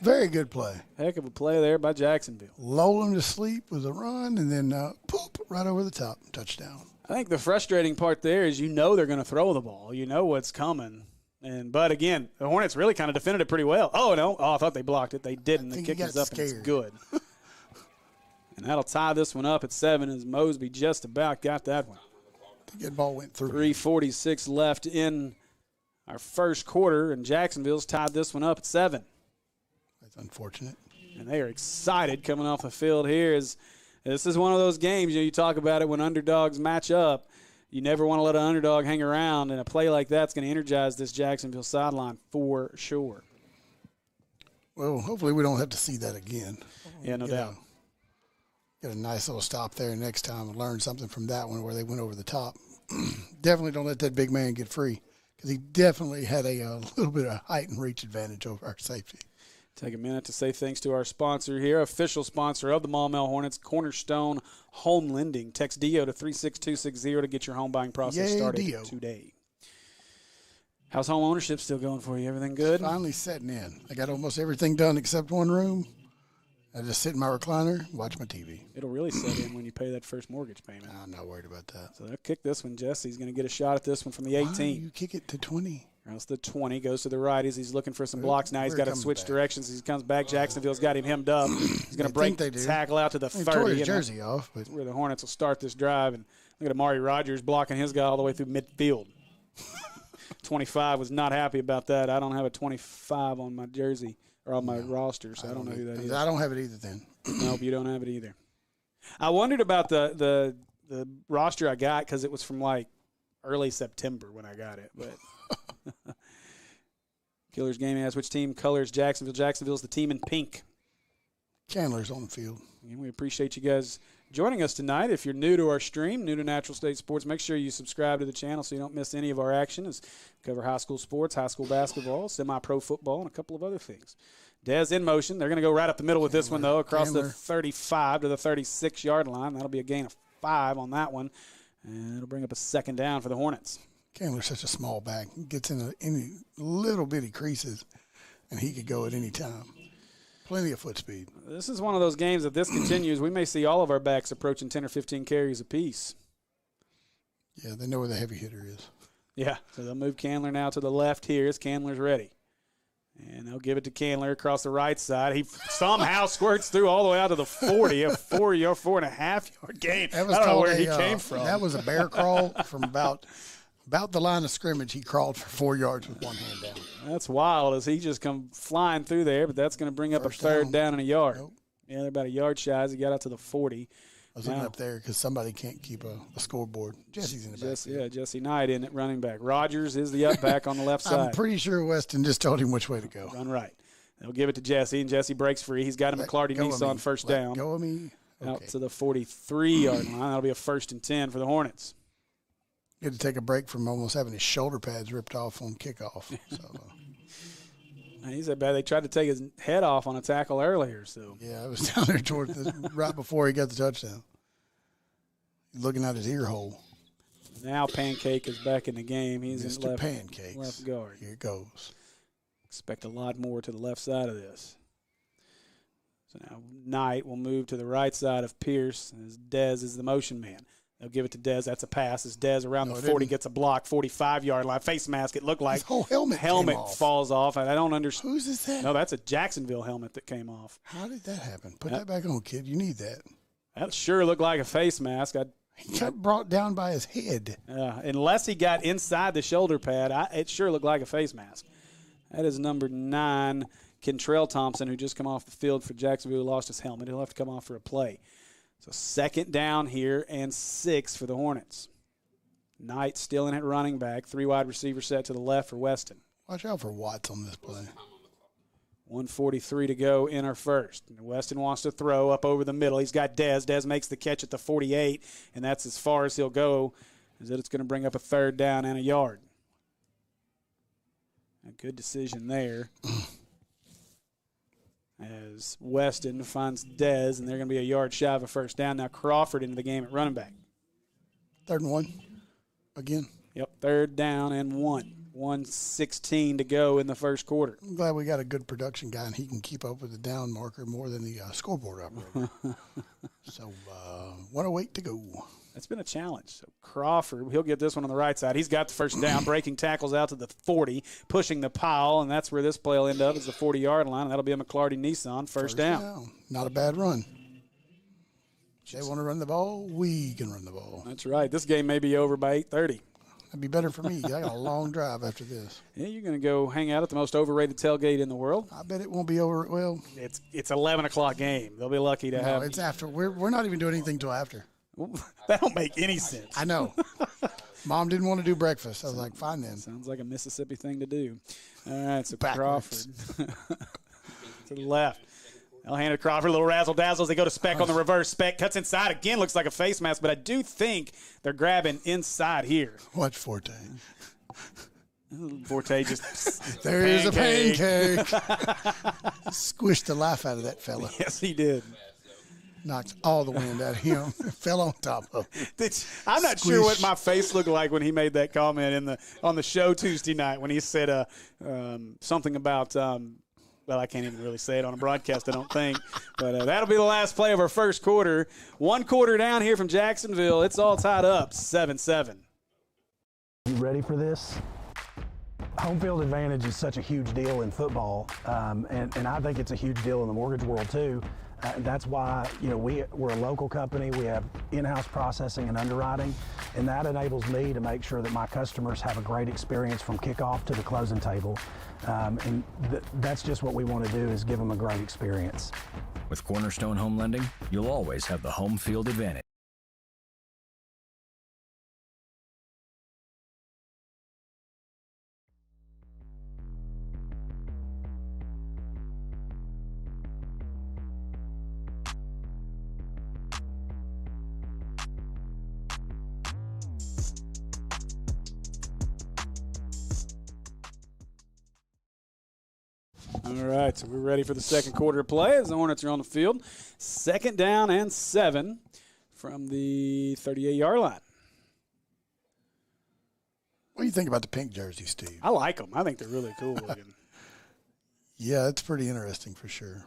Very good play. Heck of a play there by Jacksonville. Lull him to sleep with a run, and then poop, right over the top, touchdown. I think the frustrating part there is they're going to throw the ball. You know what's coming. But again, the Hornets really kind of defended it pretty well. Oh, no. Oh, I thought they blocked it. They didn't. The kick is up, and it's good. And that'll tie this one up at 7 as Mosby just about got that one. The good ball went through. 3:46 left in our first quarter, and Jacksonville's tied this one up at 7. That's unfortunate. And they are excited coming off the field here. This is one of those games, you talk about it when underdogs match up. You never want to let an underdog hang around, and a play like that's going to energize this Jacksonville sideline for sure. Well, hopefully we don't have to see that again. Yeah, no doubt. Get a nice little stop there next time and learn something from that one where they went over the top. Definitely don't let that big man get free because he definitely had a little bit of height and reach advantage over our safety. Take a minute to say thanks to our sponsor here, official sponsor of the Maumelle Hornets, Cornerstone Home Lending. Text DIO to 36260 to get your home buying process started today. How's home ownership still going for you? Everything good? Finally setting in. I got almost everything done except one room. I just sit in my recliner, watch my TV. It'll really set in when you pay that first mortgage payment. I'm not worried about that. So they'll kick this one. Jesse's going to get a shot at this one from the 18. Why you kick it to 20? That's the 20. Goes to the right as he's looking for some blocks. Now he's got to switch directions. He comes back. Jacksonville's got him hemmed up. He's going to break the tackle out to the 30. Tore his jersey off. But where the Hornets will start this drive. And look at Amari Rogers blocking his guy all the way through midfield. 25 was not happy about that. I don't have a 25 on my jersey or on my roster, so I don't know who that is. I don't have it either then. Nope, you don't have it either. I wondered about the roster I got because it was from like early September when I got it. But Killers Gaming asks which team colors Jacksonville. Jacksonville's the team in pink. Chandler's on the field. And we appreciate you guys joining us tonight. If you're new to our stream, new to Natural State Sports, make sure you subscribe to the channel so you don't miss any of our action. As we cover high school sports, high school basketball, semi-pro football, and a couple of other things. Dez in motion. They're going to go right up the middle with this one, though, across the 35 to the 36-yard line. That'll be a gain of 5 on that one. And it'll bring up a second down for the Hornets. Candler's such a small back. He gets in any little bitty creases, and he could go at any time. Plenty of foot speed. This is one of those games that this continues. We may see all of our backs approaching 10 or 15 carries apiece. Yeah, they know where the heavy hitter is. Yeah, so they'll move Candler now to the left here as Candler's ready. And they'll give it to Candler across the right side. He somehow squirts through all the way out to the 40, a 4.5-yard gain. I don't know where he came from. That was a bear crawl from about the line of scrimmage. He crawled for 4 yards with one hand down. That's wild as he just come flying through there, but that's going to bring up a third down and a yard. Nope. Yeah, they're about a yard shy as he got out to the 40. I was looking up there because somebody can't keep a scoreboard. Jesse's in the back. Yeah, Jesse Knight in at running back. Rogers is the up back on the left side. I'm pretty sure Weston just told him which way to go. Run right. They'll give it to Jesse, and Jesse breaks free. He's got him at Clardy Nissan first down. Go of me. Okay. Out to the 43-yard line. That'll be a 1st and 10 for the Hornets. He had to take a break from almost having his shoulder pads ripped off on kickoff. So. He's that bad. They tried to take his head off on a tackle earlier. So yeah, I was down there right before he got the touchdown. He's looking out his ear hole. Now Pancake is back in the game. He's Mr. in Pancakes. left guard. Here it goes. Expect a lot more to the left side of this. So now Knight will move to the right side of Pierce as Dez is the motion man. They'll give it to Dez. That's a pass. As Dez around the 40 gets a block, 45-yard line. Face mask, it looked like. His whole helmet falls off. I don't understand. Whose is that? No, that's a Jacksonville helmet that came off. How did that happen? Put that back on, kid. You need that. That sure looked like a face mask. He got brought down by his head. Unless he got inside the shoulder pad, it sure looked like a face mask. That is number 9, Kentrell Thompson, who just come off the field for Jacksonville, who lost his helmet. He'll have to come off for a play. So 2nd down here and 6 for the Hornets. Knight still in at running back. 3 wide receiver set to the left for Weston. Watch out for Watts on this play. 1:43 to go in our first. And Weston wants to throw up over the middle. He's got Dez. Dez makes the catch at the 48, and that's as far as he'll go, is that it's going to bring up a 3rd down and a yard. A good decision there. As Weston finds Dez, and they're going to be a yard shy of a first down. Now Crawford into the game at running back. 3rd and 1 again. Yep, 3rd down and 1. 1:16 to go in the first quarter. I'm glad we got a good production guy, and he can keep up with the down marker more than the scoreboard operator. So 1:08 to go. That's been a challenge. So Crawford, he'll get this one on the right side. He's got the first down, breaking tackles out to the 40, pushing the pile, and that's where this play will end up is the 40-yard line, and that'll be a McClarty Nissan first down. Not a bad run. They want to run the ball, we can run the ball. That's right. This game may be over by 8:30. That'd be better for me. I got a long drive after this. Yeah, you're going to go hang out at the most overrated tailgate in the world. I bet it won't be over. Well, it's 11 o'clock game. They'll be lucky to have. No, it's after. We're not even doing anything till after. That don't make any sense. I know. Mom didn't want to do breakfast. I was like, fine then. Sounds like a Mississippi thing to do. All right, so Backwards. Crawford to the left. They'll hand it to Crawford, a little razzle-dazzle as they go to Speck on the reverse. Speck cuts inside again, looks like a face mask, but I do think they're grabbing inside here. Watch Forte. Forte just there is a pancake. Squished the life out of that fella. Yes, he did. Knocked all the wind out of him. Fell on top of him. I'm not sure what my face looked like when he made that comment on the show Tuesday night when he said something about well, I can't even really say it on a broadcast, I don't think. But that'll be the last play of our first quarter. 1 quarter down here from Jacksonville. It's all tied up, 7-7. You ready for this? Home field advantage is such a huge deal in football, and I think it's a huge deal in the mortgage world too. That's why we're a local company. We have in-house processing and underwriting, and that enables me to make sure that my customers have a great experience from kickoff to the closing table. That's just what we want to do is give them a great experience. With Cornerstone Home Lending, you'll always have the home field advantage. All right, so we're ready for the second quarter of play as the Hornets are on the field. 2nd down and 7 from the 38-yard line. What do you think about the pink jersey, Steve? I like them. I think they're really cool looking. Yeah, it's pretty interesting for sure.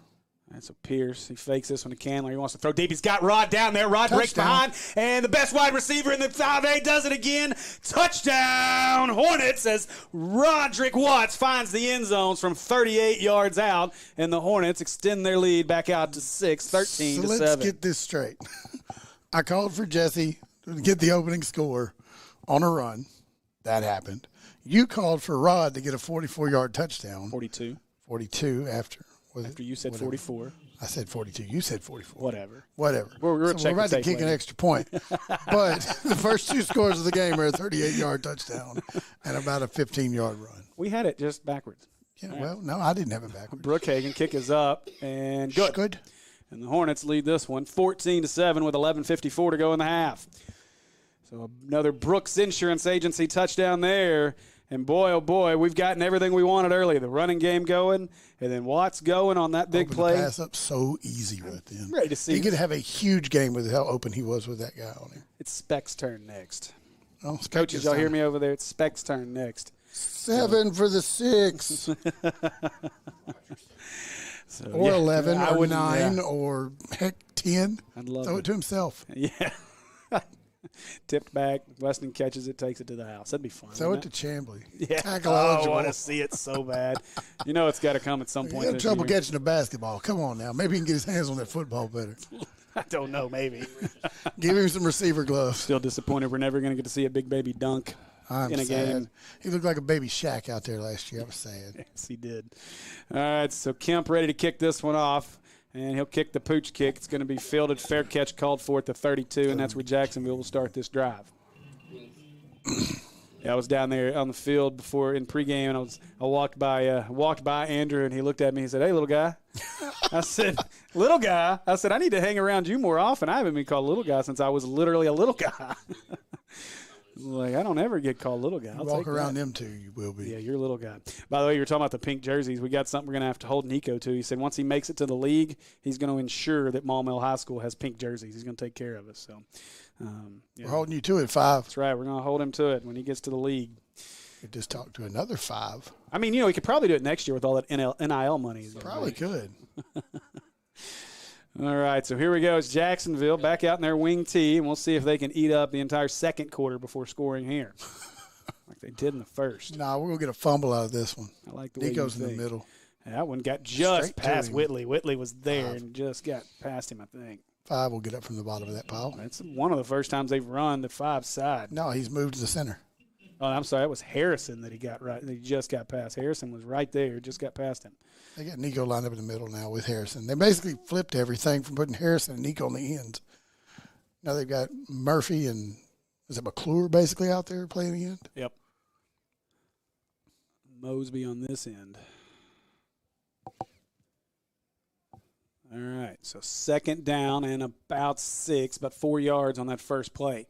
That's a Pierce. He fakes this one to Candler. He wants to throw deep. He's got Rod down there. Rod breaks behind, and the best wide receiver in the 5A does it again. Touchdown, Hornets, as Roderick Watts finds the end zones from 38 yards out, and the Hornets extend their lead back out to 6, 13 to 7. Let's get this straight. I called for Jesse to get the opening score on a run. That happened. You called for Rod to get a 44-yard touchdown. 42. 42 after. After you said 44. I said 42. You said 44. Whatever. We're about to kick an extra point. But the first 2 scores of the game are a 38-yard touchdown and about a 15-yard run. We had it just backwards. Yeah, well, no, I didn't have it backwards. Brookhagen kick is up and good. Good. And the Hornets lead this one 14-7 with 11:54 to go in the half. So another Brooks Insurance Agency touchdown there. And boy, oh boy, we've gotten everything we wanted early. The running game going, and then Watts going on that big play. The pass up so easy right then. I'm ready to see. He could have a huge game with how open he was with that guy on him. It's Speck's turn next. Oh, Coaches, y'all hear me over there? It's Speck's turn next. 7 for the 6. Or 11 or 9 or heck 10. I'd love Throw it to himself. Yeah. Tipped back, Weston catches it, takes it to the house. That'd be fun. Throw it to Chambly. Yeah. Tackle I want to see it so bad. You know it's got to come at some point. He had trouble catching the basketball. Come on now. Maybe he can get his hands on that football better. I don't know, maybe. Give him some receiver gloves. Still disappointed we're never going to get to see a big baby dunk in a game. He looked like a baby Shaq out there last year. I was sad. Yes, he did. All right, so Kemp ready to kick this one off. And he'll kick the pooch kick. It's going to be fielded, fair catch called for at the 32, and that's where Jacksonville will start this drive. Yeah, I was down there on the field before in pregame, and I walked by Andrew, and he looked at me. He said, "Hey, little guy." I said, "Little guy." I said, "I need to hang around you more often. I haven't been called little guy since I was literally a little guy." Like, I don't ever get called little guy. I'll Walk take around that. them two, you will be. Yeah, you're a little guy. By the way, you were talking about the pink jerseys. We got something we're going to have to hold Nico to. He said once he makes it to the league, he's going to ensure that Maumelle High School has pink jerseys. He's going to take care of us. So, We're holding you to it, 5. That's right. We're going to hold him to it when he gets to the league. Could just talk to another 5. I mean, he could probably do it next year with all that NIL money. Probably could. All right, so here we go. It's Jacksonville back out in their wing tee, and we'll see if they can eat up the entire second quarter before scoring here, like they did in the first. Nah, we're going to get a fumble out of this one. I like the way Nico's you in think. the middle. That one got just Straight to past him. Whitley. Whitley was there and just got past him, I think. 5 will get up from the bottom of that pile. That's one of the first times they've run the 5 side. No, he's moved to the center. Oh, I'm sorry. That was Harrison that he got right. That he just got past. Harrison was right there. Just got past him. They got Nico lined up in the middle now with Harrison. They basically flipped everything from putting Harrison and Nico on the ends. Now they've got Murphy and is it McClure basically out there playing the end? Yep. Mosby on this end. All right. So second down and about 6, about 4 yards on that first play.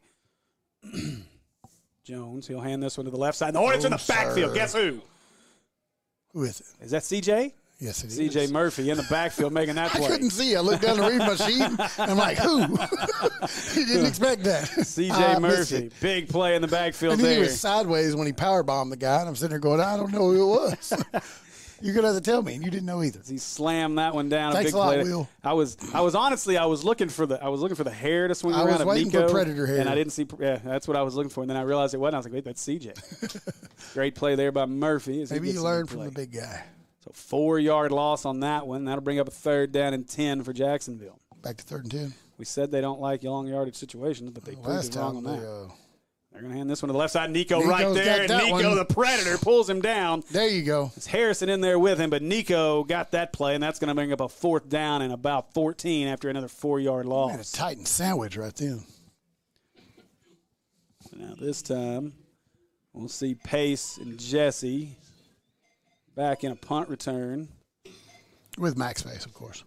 Jones, he'll hand this one to the left side. The Hornets in the backfield. Guess who? Who is it? Is that CJ? Yes, it is. CJ Murphy in the backfield making that play. I couldn't see. I looked down the read machine. And I'm like, who? You didn't expect that. CJ Murphy, big play in the backfield and then there. he was sideways when he powerbombed the guy, and I'm sitting there going, I don't know who it was. You're gonna have to tell me, and you didn't know either. He slammed that one down. Thanks a big a lot, play. Will. I was looking for the hair to swing I around was of waiting Nico, for predator hair. and I didn't see. Yeah, that's what I was looking for, and then I realized it wasn't. I was like, wait, that's CJ. Great play there by Murphy. Maybe you learned from the big guy. So 4-yard loss on that one. That'll bring up a 3rd down and 10 for Jacksonville. Back to 3rd and 10. We said they don't like long yardage situations, but they proved it wrong on that. They're going to hand this one to the left side. Nico's right there, and Nico, the Predator, pulls him down. There you go. It's Harrison in there with him, but Nico got that play, and that's going to bring up a 4th down and about 14 after another 4-yard loss. Man, a Titan sandwich right then. Now this time, we'll see Pace and Jesse back in a punt return. With max space, of course.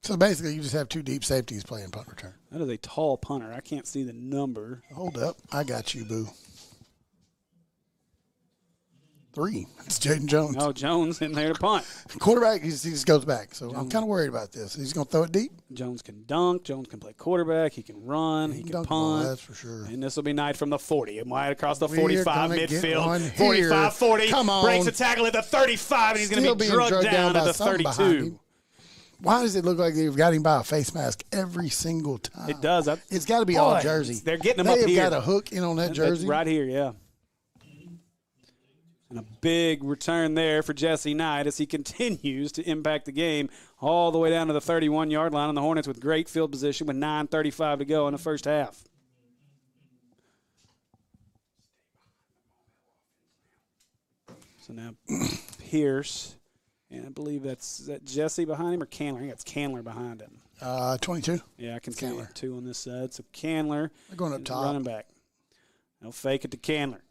So basically, you just have 2 deep safeties playing punt return. That is a tall punter. I can't see the number. Hold up. I got you, boo. 3. It's Jaden Jones. Oh, Jones in there to punt. Quarterback, he just goes back. So I'm kind of worried about this. He's going to throw it deep. Jones can dunk. Jones can play quarterback. He can run. He can dunk punt. the ball, that's for sure. And this will be Knight from the 40. Wide across the We're 45 gonna get one midfield. here. 45-40. Come on. Breaks a tackle at the 35, and he's going to be Still drugged being down by at the something behind 32. him. Why does it look like they've got him by a face mask every single time? It does. It's got to be all jersey. They're getting him they up have here. got a hook in on that jersey. Right here, yeah. And a big return there for Jesse Knight as he continues to impact the game all the way down to the 31-yard line, and the Hornets with great field position with 9:35 to go in the first half. So now Pierce, and I believe is that Jesse behind him or Candler? I think it's Candler behind him. 22. Yeah, I can see Candler. 2 on this side. So Candler, They're going up top. running back. They'll fake it to Candler.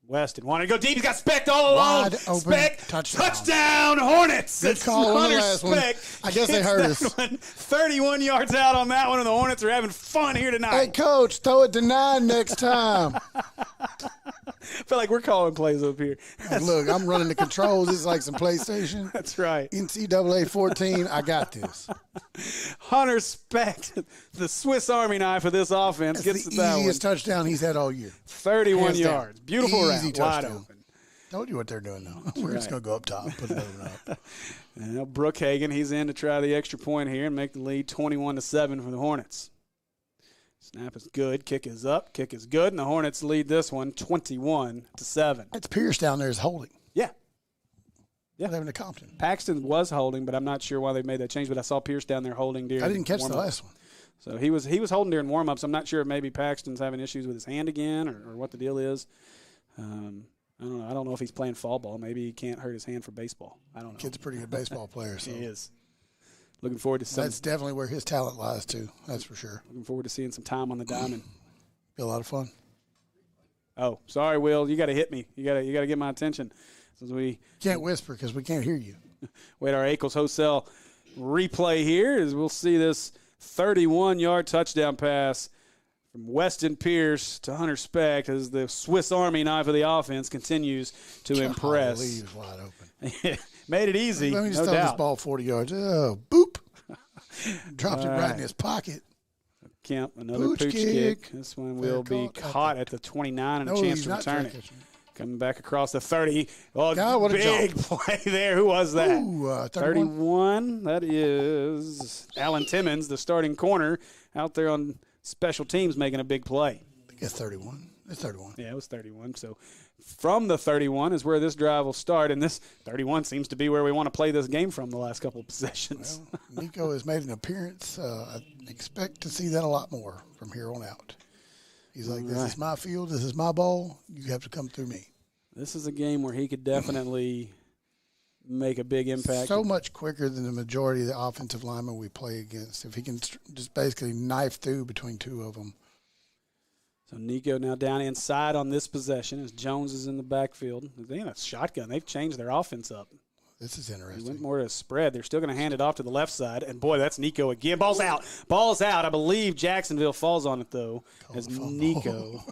Weston wanted to go deep. He's got Speck all alone. Wide open Speck, touchdown. Hornets. Good It's call on the Hunter last one. Speck. I guess they Hits heard that us. one. 31 yards out on that one, and the Hornets are having fun here Hey, tonight. Coach, throw it to 9 next time. I feel like we're calling plays up here. Look, I'm running the controls. It's like some PlayStation. That's right. NCAA 14, I got this. Hunter Speck, the Swiss Army knife of this offense, That's gets the that one. easiest touchdown he's had all year. 31 Hands down. yards. Beautiful Easy route. Wide touchdown. open. Told you what they're doing now. We're just going to go up top, put another one up. And now Brookhagen, he's in to try the extra point here and make the lead 21-7 for the Hornets. Snap is good. Kick is up. Kick is good. And the Hornets lead this one 21-7. It's Pierce down there is holding. Yeah. Yeah. What happened to Compton? Paxton was holding, but I'm not sure why they made that change. But I saw Pierce down there holding during I didn't catch warm-up. the last one. So he was holding during warm-ups. I'm not sure if maybe Paxton's having issues with his hand again or what the deal is. I don't know. I don't know if he's playing fall ball. Maybe he can't hurt his hand for baseball. I don't know. Kid's a pretty good baseball player. So. He is. Looking forward to some. That's definitely where his talent lies, too. That's for sure. Looking forward to seeing some time on the diamond. Be a lot of fun. Oh, sorry, Will. You got to hit me. You got to get my attention. Since we Can't whisper because we can't hear you. wait our Akels Hosell replay here, as we'll see this 31-yard touchdown pass from Weston Pierce to Hunter Specht as the Swiss Army knife of the offense continues to impress. He was wide open. Made it easy, Let me just no throw this doubt. ball 40 yards. Oh, boop. Dropped it right in his pocket. Kemp, another pooch kick. This one will be caught at the 29 and a chance to return it. Coming back across the 30. Oh, God, what a big play there. Who was that? Ooh, 31. That is Alan Timmons, the starting corner, out there on special teams making a big play. I think it's 31. It's 31. Yeah, it was 31. So from the 31 is where this drive will start, and this 31 seems to be where we want to play this game from the last couple of possessions. Well, Nico has made an appearance. I expect to see that a lot more from here on out. He's like, this is my field. This is my ball. You have to come through me. This is a game where he could definitely make a big impact. So much quicker than the majority of the offensive linemen we play against. If he can just basically knife through between two of them. So Nico now down inside on this possession as Jones is in the backfield. They have a shotgun. They've changed their offense up. This is interesting. He went more to a spread. They're still going to hand it off to the left side. And, boy, that's Nico again. Ball's out. Ball's out. I believe Jacksonville falls on it, though, as Nico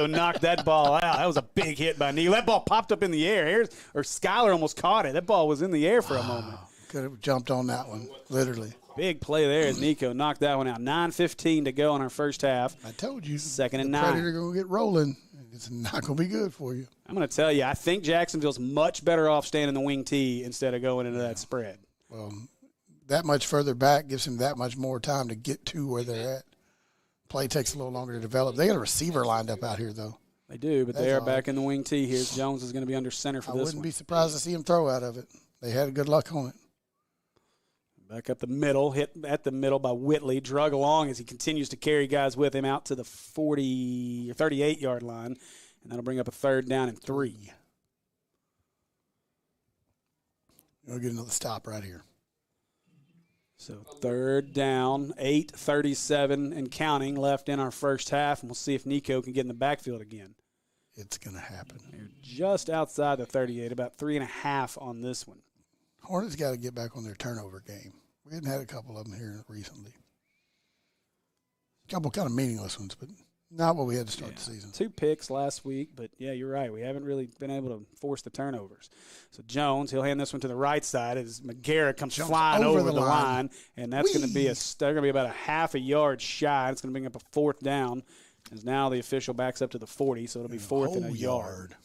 knocked that ball out. That was a big hit by Nico. That ball popped up in the air. Skyler almost caught it. That ball was in the air for a moment. Could have jumped on that one, literally. Big play there as Nico knocked that one out. 9:15 to go in our first half. I told you. Second and 9. Predator going to get rolling. It's not going to be good for you. I'm going to tell you, I think Jacksonville's much better off staying in the wing tee instead of going into that spread. Well, that much further back gives him that much more time to get to where they're at. Play takes a little longer to develop. They got a receiver lined up out here, though. They do, but they are back in the wing tee here. Jones is going to be under center for this one. I wouldn't be surprised to see him throw out of it. They had good luck on it. Back up the middle, hit at the middle by Whitley, drug along as he continues to carry guys with him out to the 40 or 38-yard line, and that'll bring up a 3rd down and 3. We'll get another stop right here. So 3rd down, 8:37 and counting left in our first half, and we'll see if Nico can get in the backfield again. It's going to happen. They're just outside the 38, about 3.5 on this one. Hornets got to get back on their turnover game. We hadn't had a couple of them here recently. A couple kind of meaningless ones, but not what we had to start the season. 2 picks last week, but, yeah, you're right. We haven't really been able to force the turnovers. So Jones, he'll hand this one to the right side as McGarrett comes flying over the line. And that's going to be they're going to be about a half a yard shy. It's going to bring up a 4th down as now the official backs up to the 40, so it'll be 4th and a yard.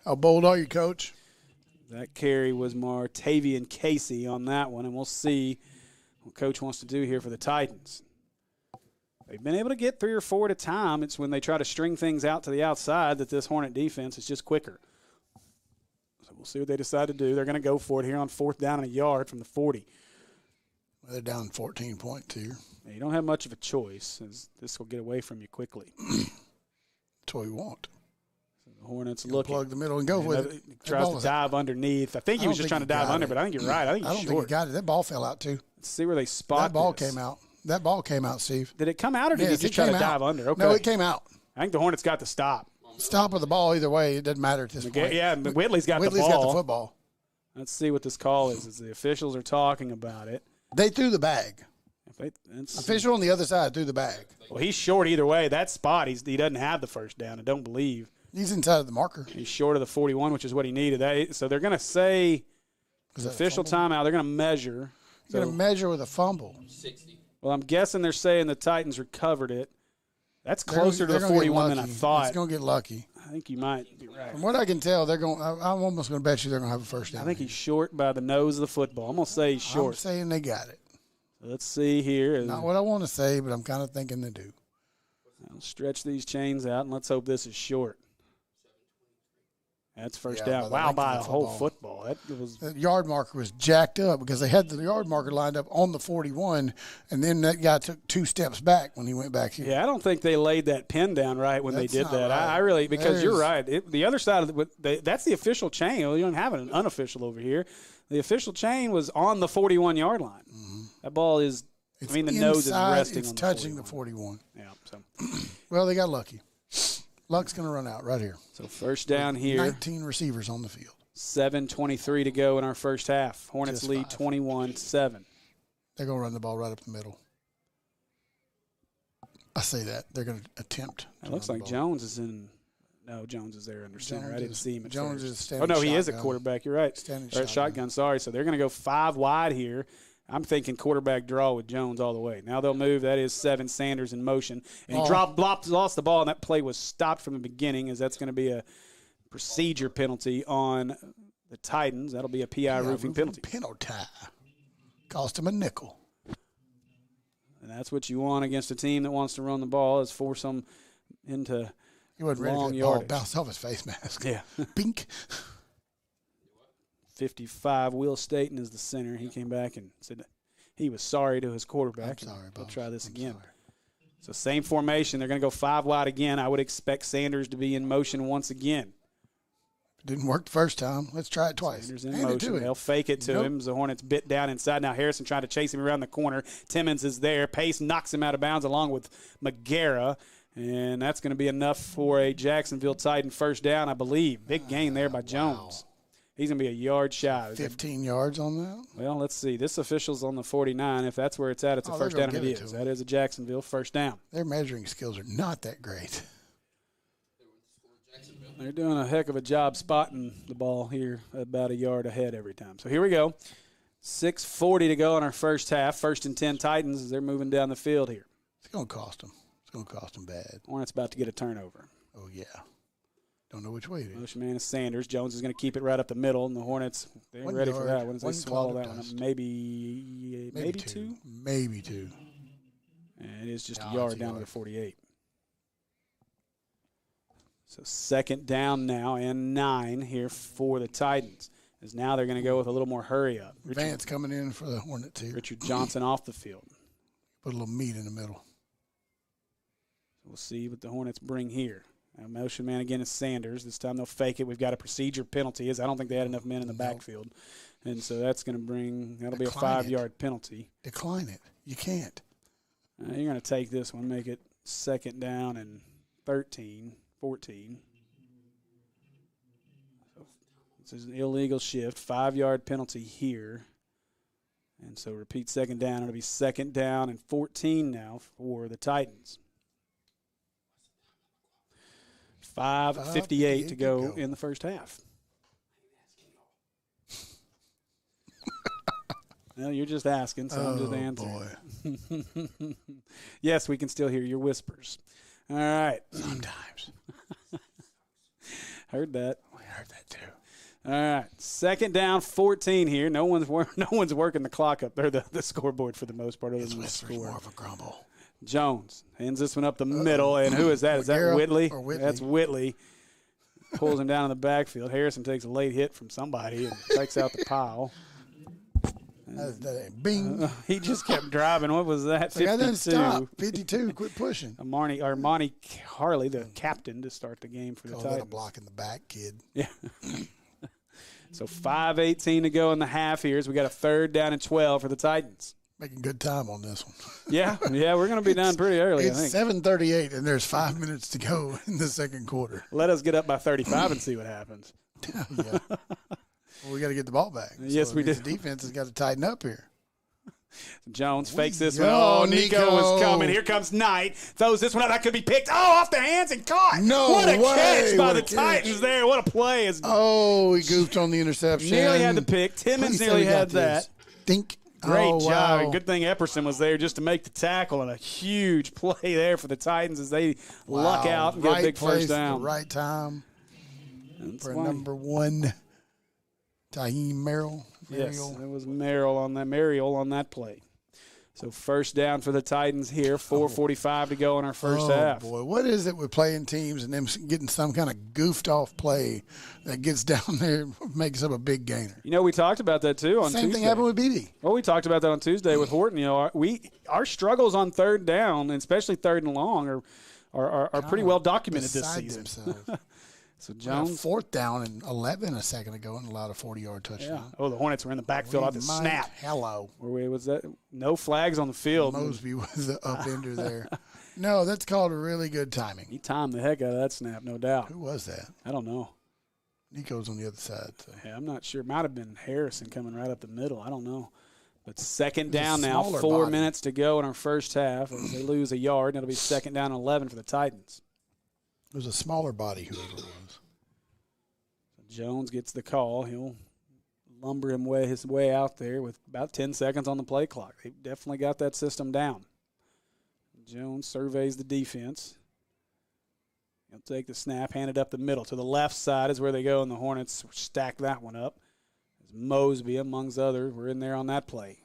How bold are you, Coach? That carry was Martavian Casey on that one, and we'll see what Coach wants to do here for the Titans. They've been able to get 3 or 4 at a time. It's when they try to string things out to the outside that this Hornet defense is just quicker. So we'll see what they decide to do. They're going to go for it here on 4th down and a yard from the 40. Well, they're down 14 points here. Yeah, you don't have much of a choice, as this will get away from you quickly. That's what we want. The Hornets looking. Plug the middle and go with it. Tries to dive underneath. I think he was just trying to dive under, but I think you're right. I think he's short. I don't think he got it. That ball fell out, too. Let's see where they spot that ball came out. That ball came out, Steve. Did it come out, or did he just try to dive under? Okay. No, it came out. I think the Hornets got the stop. Stop with the ball either way. It doesn't matter at this point. Yeah, but Whitley's got the ball. Whitley's got the football. Let's see what this call is. As the officials are talking about it. They threw the bag. Official on the other side threw the bag. Well, he's short either way. That spot, he doesn't have the 1st down, I don't believe. He's inside of the marker. He's short of the 41, which is what he needed. So they're going to say official timeout. They're going to measure. They're going to measure with a fumble. 60. Well, I'm guessing they're saying the Titans recovered it. That's closer to the 41 than I thought. It's going to get lucky. I think you might be right. From what I can tell, they're going. I'm almost going to bet you they're going to have a 1st down. I think he's short by the nose of the football. I'm going to say he's short. I'm saying they got it. Let's see here. Not what I want to say, but I'm kind of thinking they do. I'll stretch these chains out, and let's hope this is short. That's 1st down. Wow, by a whole football. That yard marker was jacked up because they had the yard marker lined up on the 41, and then that guy took 2 steps back when he went back here. Yeah, I don't think they laid that pin down right when they did that. Right. I really, because you're right. The other side of that's the official chain. Well, you don't have an unofficial over here. The official chain was on the 41-yard line. Mm-hmm. That ball is, the nose is resting on the 41. It's touching the 41. Yeah. So. Well, they got lucky. Luck's going to run out right here. So 1st down here. 19 receivers on the field. 7:23 to go in our first half. Hornets lead 21-7. They're going to run the ball right up the middle. I say that. They're going to attempt. It looks like Jones is in. No, Jones is there under center. I didn't see him at Jones first. is standing Oh, no, he shotgun. is a quarterback. You're right. Standing Or shotgun, sorry. So they're going to go 5 wide here. I'm thinking quarterback draw with Jones all the way. Now they'll move. That is 7. Sanders in motion. And he lost the ball, and that play was stopped from the beginning, as that's going to be a procedure penalty on the Titans. That'll be a PI roofing penalty. Cost him a nickel. And that's what you want against a team that wants to run the ball, is force them into He wasn't ready for long that ball. yardage. Bounced off his face mask. Yeah. Bink. 55, Will Staten is the center. He came back and said he was sorry to his quarterback. I'm sorry, We'll boss. try this I'm again. sorry. So same formation. They're going to go 5 wide again. I would expect Sanders to be in motion once again. Didn't work the first time. Let's try it twice. Sanders in Hand it to motion. him. They'll fake it to him. As the Hornets bit down inside. Now Harrison trying to chase him around the corner. Timmons is there. Pace knocks him out of bounds along with McGarrah. And that's going to be enough for a Jacksonville Titan first down, I believe. Big gain there by Jones. He's going to be a yard shy. 15 yards on that? Well, let's see. This official's on the 49. If that's where it's at, it's a first down, and it is. That is a Jacksonville first down. Their measuring skills are not that great. They're doing a heck of a job spotting the ball here about a yard ahead every time. So here we go. 6:40 to go in our first half. 1st and 10 Titans as they're moving down the field here. It's going to cost them. It's going to cost them bad. Hornets about to get a turnover. Oh, yeah. Don't know which way it is. Motion man is Sanders. Jones is going to keep it right up the middle, and the Hornets, they're ready for that. When does they swallow that one up? Maybe two? Maybe 2. And it is just a yard down to the 48. So 2nd down now and 9 here for the Titans. As now they're going to go with a little more hurry up. Vance coming in for the Hornets here. Richard Johnson off the field. Put a little meat in the middle. We'll see what the Hornets bring here. Now, motion man again is Sanders. This time they'll fake it. We've got a procedure penalty. I don't think they had enough men in the backfield. And so that's going to that'll be a 5-yard penalty. Decline it. You can't. You're going to take this one, make it 2nd down and 13, 14. So this is an illegal shift. 5-yard penalty here. And so repeat 2nd down. It'll be 2nd down and 14 now for the Titans. 5:58 to go in the first half. Well, you're just asking, so I'm just answering. Boy. Yes, we can still hear your whispers. All right. Sometimes. Heard that. We heard that too. All right. 2nd down, 14 here. No one's working the clock up there, the scoreboard for the most part. His whisper's more of a grumble. Jones hands this one up the middle, and who is that? Is that Whitley? That's Whitley. Pulls him down in the backfield. Harrison takes a late hit from somebody and takes out the pile. Bing. He just kept driving. What was that? 52. I didn't stop. 52. Quit pushing. Monty Harley, the captain, to start the game for the Titans. A block in the back, kid. Yeah. So 5:18 to go in the half here. So we got a 3rd down and 12 for the Titans. Making good time on this one. Yeah, we're going to be done pretty early, I think. It's 7:38, and there's 5 minutes to go in the 2nd quarter. Let us get up by 35 and see what happens. Yeah. Well, we got to get the ball back. Yes, we do. The defense has got to tighten up here. Jones fakes this one. Oh, Nico is coming. Here comes Knight. Throws this one out. That could be picked. Oh, off the hands and caught. No What a way. catch by What the a catch. Titans there. What a play. He goofed on the interception. Nearly had the pick. Timmons nearly had that. Dink. Great job. Wow. Good thing Epperson was there just to make the tackle, and a huge play there for the Titans as they luck out and get a big first down. At the right time. That's for why. number 1, Taheem Merrill. Yes, it was Merrill on that play. So first down for the Titans here, 4:45 to go in our first half. Oh, boy. What is it with playing teams and them getting some kind of goofed-off play that gets down there and makes up a big gainer? We talked about that, too, on Tuesday. Same thing happened with BD. Well, we talked about that on Tuesday with Horton. Our struggles on 3rd down, and especially 3rd and long, are pretty well documented this season. So Jones, 4th down and 11 a second ago and allowed a 40-yard touchdown. Yeah. Oh, the Hornets were in the backfield at the snap. Hello. Where was that? No flags on the field. Mosby was the upender there. No, that's called really good timing. He timed the heck out of that snap, no doubt. Who was that? I don't know. Nico's on the other side. So. Yeah, I'm not sure. It might have been Harrison coming right up the middle. I don't know. It's second down now, 4 minutes to go in our first half. As they lose a yard, and it'll be second down and 11 for the Titans. It was a smaller body, whoever it was. Jones gets the call. He'll lumber his way out there with about 10 seconds on the play clock. They definitely got that system down. Jones surveys the defense. He'll take the snap, hand it up the middle. To the left side is where they go, and the Hornets stack that one up. As Mosby, amongst others, were in there on that play.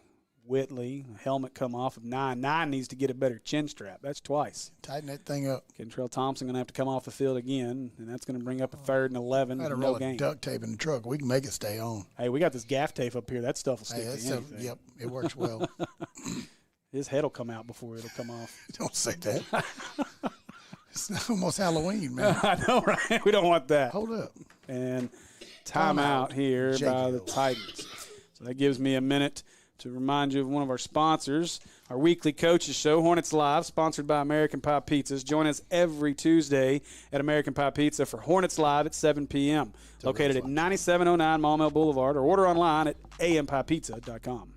Whitley, helmet come off of 9. 9 needs to get a better chin strap. That's twice. Tighten that thing up. Kentrell Thompson going to have to come off the field again, and that's going to bring up a 3rd and 11. I had a roll of duct tape in the truck. We can make it stay on. Hey, we got this gaff tape up here. That stuff will stick to anything. Yep, it works well. His head will come out before it'll come off. Don't say that. It's almost Halloween, man. I know, right? We don't want that. Hold up. And timeout here by the Titans. So that gives me a minute to remind you of one of our sponsors, our weekly coaches show, Hornets Live, sponsored by American Pie Pizzas. Join us every Tuesday at American Pie Pizza for Hornets Live at 7 p.m. Located at 9709 Maumelle Boulevard, or order online at ampiepizza.com.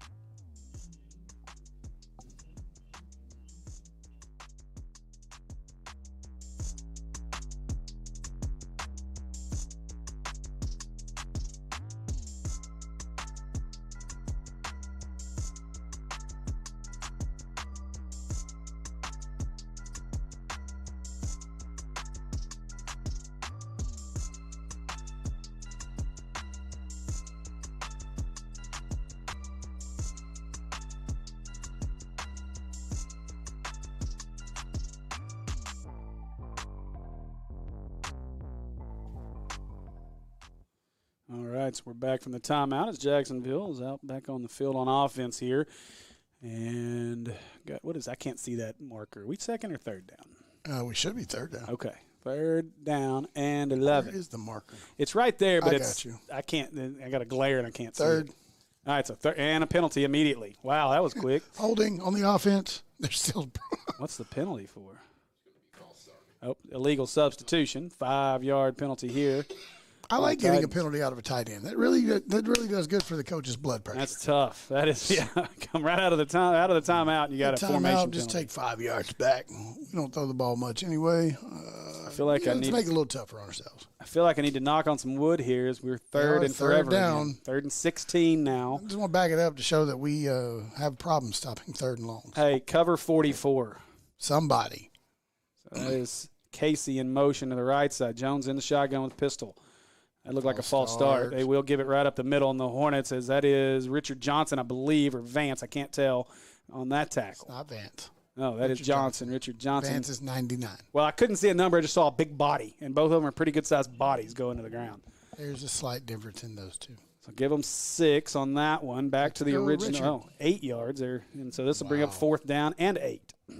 All right, so we're back from the timeout as Jacksonville is out back on the field on offense here. And I can't see that marker. Are we second or third down? We should be third down. Okay. 3rd down and 11. Where is the marker? It's right there, but I got a glare and I can't see third. it. All right, so and a penalty immediately. Wow, that was quick. Holding on the offense. They're still. What's the penalty for? Oh, illegal substitution. 5-yard penalty here. I like getting a penalty out of a tight end. That really does good for the coach's blood pressure. That's tough. That is, yeah. Come right out of the timeout, and you got a formation. Just take 5 yards back. We don't throw the ball much anyway. I feel like let's make it a little tougher on ourselves. I feel like I need to knock on some wood here as we're third and forever down. Again. 3rd and 16 now. I just want to back it up to show that we have problems stopping 3rd and longs. Hey, cover 44. Somebody. So that is Casey in motion to the right side. Jones in the shotgun with pistol. That looked like a false start. They will give it right up the middle, and the Hornets, as that is Richard Johnson, I believe, or Vance, I can't tell, on that tackle. It's not Vance. No, that is Johnson, Richard Johnson. Vance is 99. Well, I couldn't see a number. I just saw a big body, and both of them are pretty good-sized bodies going to the ground. There's a slight difference in those two. So give them 6 on that one. Back to the original. 8 yards there. And so this will bring up 4th down and 8. Yeah,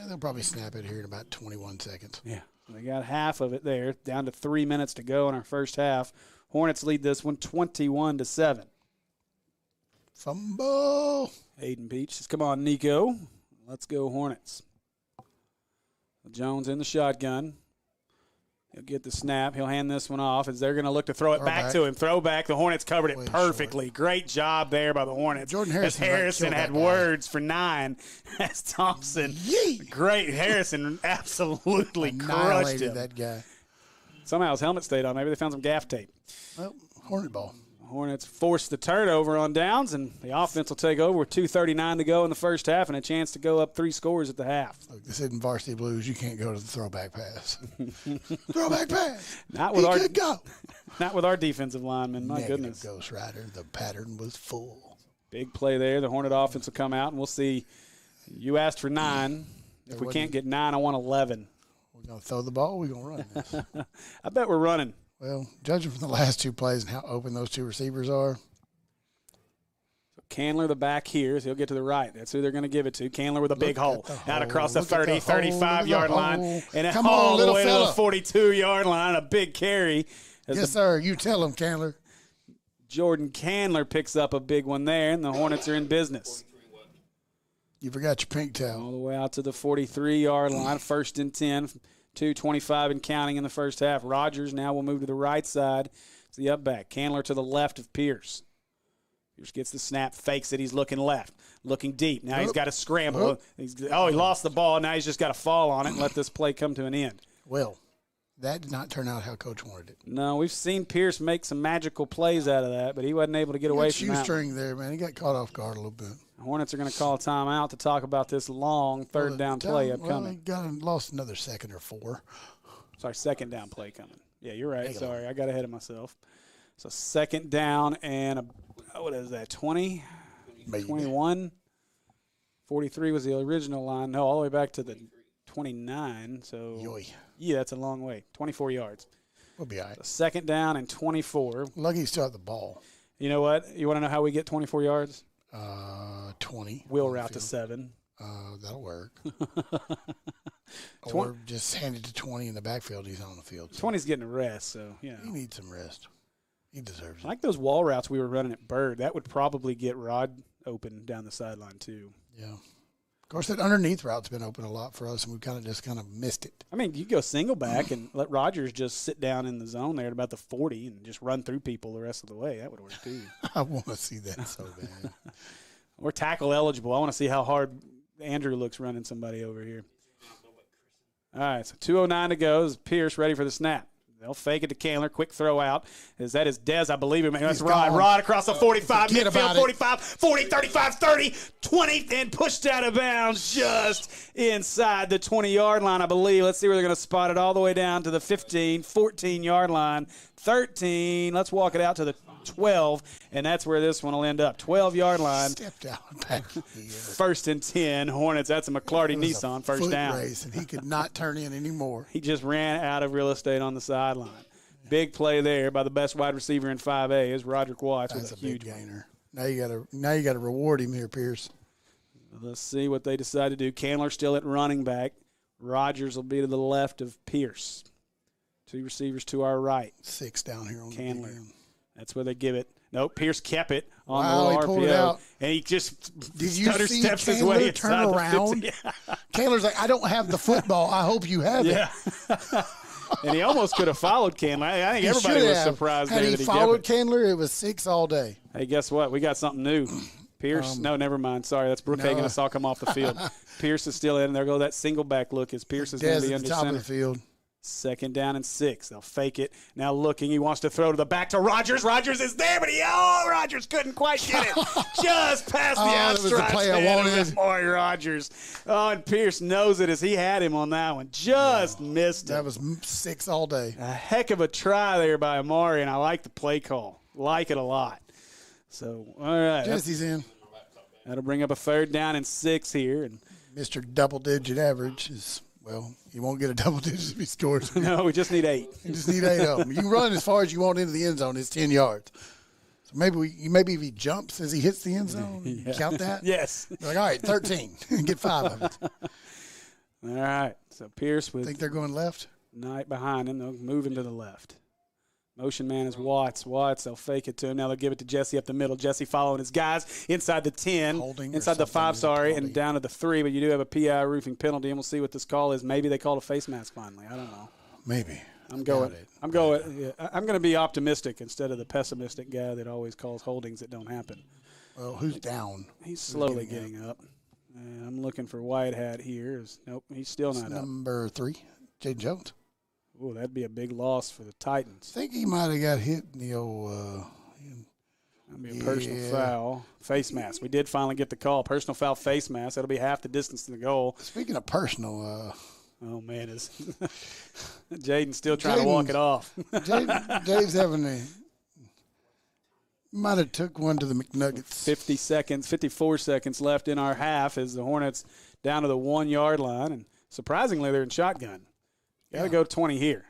they'll probably snap it here in about 21 seconds. Yeah. They got half of it there, down to 3 minutes to go in our first half. Hornets lead this one 21-7. Fumble. Hayden Peach says, come on, Nico. Let's go Hornets. Jones in the shotgun. He'll get the snap. He'll hand this one off as they're going to look to throw it back to him. Throw back. The Hornets covered it perfectly. Short. Great job there by the Hornets. Jordan Harrison, had words for 9 as Thompson. Great. Harrison absolutely crushed him. That guy. Somehow his helmet stayed on. Maybe they found some gaff tape. Well, Hornet ball. Hornets forced the turnover on downs, and the offense will take over with 2:39 to go in the first half and a chance to go up 3 scores at the half. Look, this isn't Varsity Blues. You can't go to the throwback pass. Throwback pass. Not with go. Not with our defensive linemen. My goodness. Ghost Rider. The pattern was full. Big play there. The Hornet offense will come out, and we'll see. You asked for 9. If we can't get 9, I want 11. We're going to throw the ball. We're going to run this. I bet we're running. Well, judging from the last 2 plays and how open those 2 receivers are. So Candler, the back here, so he'll get to the right. That's who they're going to give it to. Candler with a big hole. Out across the 30, 35-yard line. And all the way to the 42-yard line. A big carry. Yes, sir. You tell him, Candler. Jordan Candler picks up a big one there, and the Hornets are in business. You forgot your pink towel. All the way out to the 43-yard line. 1st and 10. 2:25 and counting in the first half. Rogers now will move to the right side. It's the up back. Candler to the left of Pierce. Pierce gets the snap, fakes it. He's looking left, looking deep. Now he's got to scramble. He lost the ball. Now he's just got to fall on it and let this play come to an end. Well, that did not turn out how Coach wanted it. No, we've seen Pierce make some magical plays out of that, but he wasn't able to get away from that. Shoestring there, man. He got caught off guard a little bit. The Hornets are going to call a timeout to talk about this long third down play upcoming. Well, lost another second or 4. Sorry, second down play coming. Yeah, you're right. Sorry, I got ahead of myself. So second down and what is that, 20? Maybe. 21? 43 was the original line. No, all the way back to the 29. So, yeah, that's a long way. 24 yards. We'll be all right. So second down and 24. Lucky you still have the ball. You know what? You want to know how we get 24 yards? 20. Wheel route to 7. That'll work. Or just hand it to 20 in the backfield. He's on the field. 20's getting a rest, so, you know. He needs some rest. He deserves it. I like those wall routes we were running at Bird. That would probably get Rod open down the sideline, too. Yeah. Of course, that underneath route's been open a lot for us, and we've kind of missed it. I mean, you go single back and let Rodgers just sit down in the zone there at about the 40 and just run through people the rest of the way. That would work, too. I want to see that so bad. We're tackle eligible. I want to see how hard Andrew looks running somebody over here. All right, so 2:09 to go. Is Pierce ready for the snap? They'll fake it to Candler. Quick throw out. That is Dez, I believe. That's Rod. Rod across the 45, midfield, 45, 40, 35, 30, 20, and pushed out of bounds just inside the 20-yard line, I believe. Let's see where they're going to spot it all the way down to the 15, 14-yard line, 13. Let's walk it out to the 12, and that's where this one will end up. 12-yard line. Stepped out back here. 1st and 10, Hornets. That's a McClarty Nissan first down. Race, and he could not turn in anymore. He just ran out of real estate on the sideline. Big play there by the best wide receiver in 5A is Roderick Watts. That's with a huge big gainer. Now you got to reward him here, Pierce. Let's see what they decide to do. Candler still at running back. Rogers will be to the left of Pierce. 2 receivers to our right. 6 down here on Candler. the DM. That's where they give it. Nope, Pierce kept it on he the pulled it RPO, out. and he just Did you see steps his way Candler turn around? Candler's like, I don't have the football. I hope you have it. And he almost could have followed Candler. I think everybody was surprised Had there he that he followed kept it. Candler, it was 6 all day. Hey, guess what? We got something new. Pierce, no, never mind. Sorry, that's Brookhagen. I saw come off the field. Pierce is still in. There go that single back look as Pierce is going to be under top center. Of the field. 2nd down and 6. They'll fake it. Now looking. He wants to throw to the back to Rogers. Rogers is there, but Rogers couldn't quite get it. Just past the outstretched hand of Amari Rogers. Oh, and Pierce knows it as he had him on that one. Just missed it. That was 6 all day. A heck of a try there by Amari, and I like the play call. Like it a lot. So, all right. Jesse's in. That'll bring up a 3rd down and 6 here. And Mr. Double-digit average is – well, you won't get a double digit if he scores. No, we just need 8. You just need 8 of them. You can run as far as you want into the end zone. It's 10 yards. So maybe if he jumps as he hits the end zone, count that? Yes. You're like, all right, 13. Get 5 of it. All right. So Pierce with. Think they're going left? Knight behind him. They'll move him to the left. Motion man is Watts. They'll fake it to him. Now they'll give it to Jesse up the middle. Jesse following his guys inside the 10, inside the 5, and down to the 3. But you do have a PI roofing penalty, and we'll see what this call is. Maybe they called a face mask finally. I don't know. Maybe. I'm going to be optimistic instead of the pessimistic guy that always calls holdings that don't happen. Well, who's down? He's slowly getting up. And I'm looking for White Hat here. Nope, he's still not up. Number 3, Jaden Jones. Oh, that'd be a big loss for the Titans. I think he might have got hit in the old that'd be a personal foul. Face mask. We did finally get the call. Personal foul, face mask. That'll be half the distance to the goal. Speaking of personal. Oh, man. Jaden's still trying to walk it off. Dave's having might have took one to the McNuggets. 54 seconds left in our half as the Hornets down to the 1-yard line. And surprisingly, they're in shotgun. Got to go 20 here.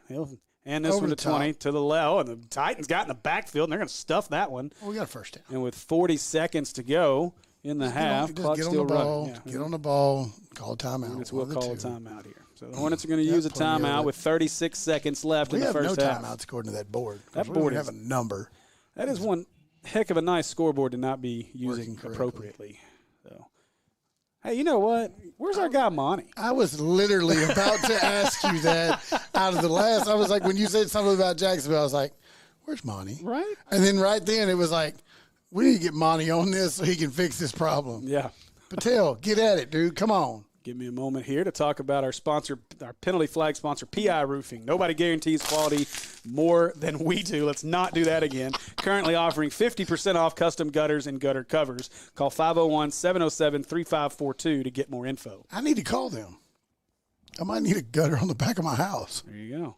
And this Over one to the 20 top. to the left. Oh, and the Titans got in the backfield, and they're going to stuff that one. Well, we got a first down. And with 40 seconds to go in the half, clock's still running. Get on the ball, call a timeout. We'll call a timeout here. So the Hornets are going to use a timeout with 36 seconds left in the first half. We have no timeouts according to that board. That board have a number. That is one heck of a nice scoreboard to not be using appropriately. So, hey, you know what? Where's our guy Monty? I was literally about to ask you that out of the last. I was like, when you said something about Jacksonville, I was like, where's Monty? Right. And then right then it was like, We need to get Monty on this so he can fix this problem. Yeah. Patel, get at it, dude. Come on. Give me a moment here to talk about our sponsor, our penalty flag sponsor, PI Roofing. Nobody guarantees quality more than we do. Let's not do that again. Currently offering 50% off custom gutters and gutter covers. Call 501-707-3542 to get more info. I need to call them. I might need a gutter on the back of my house. There you go.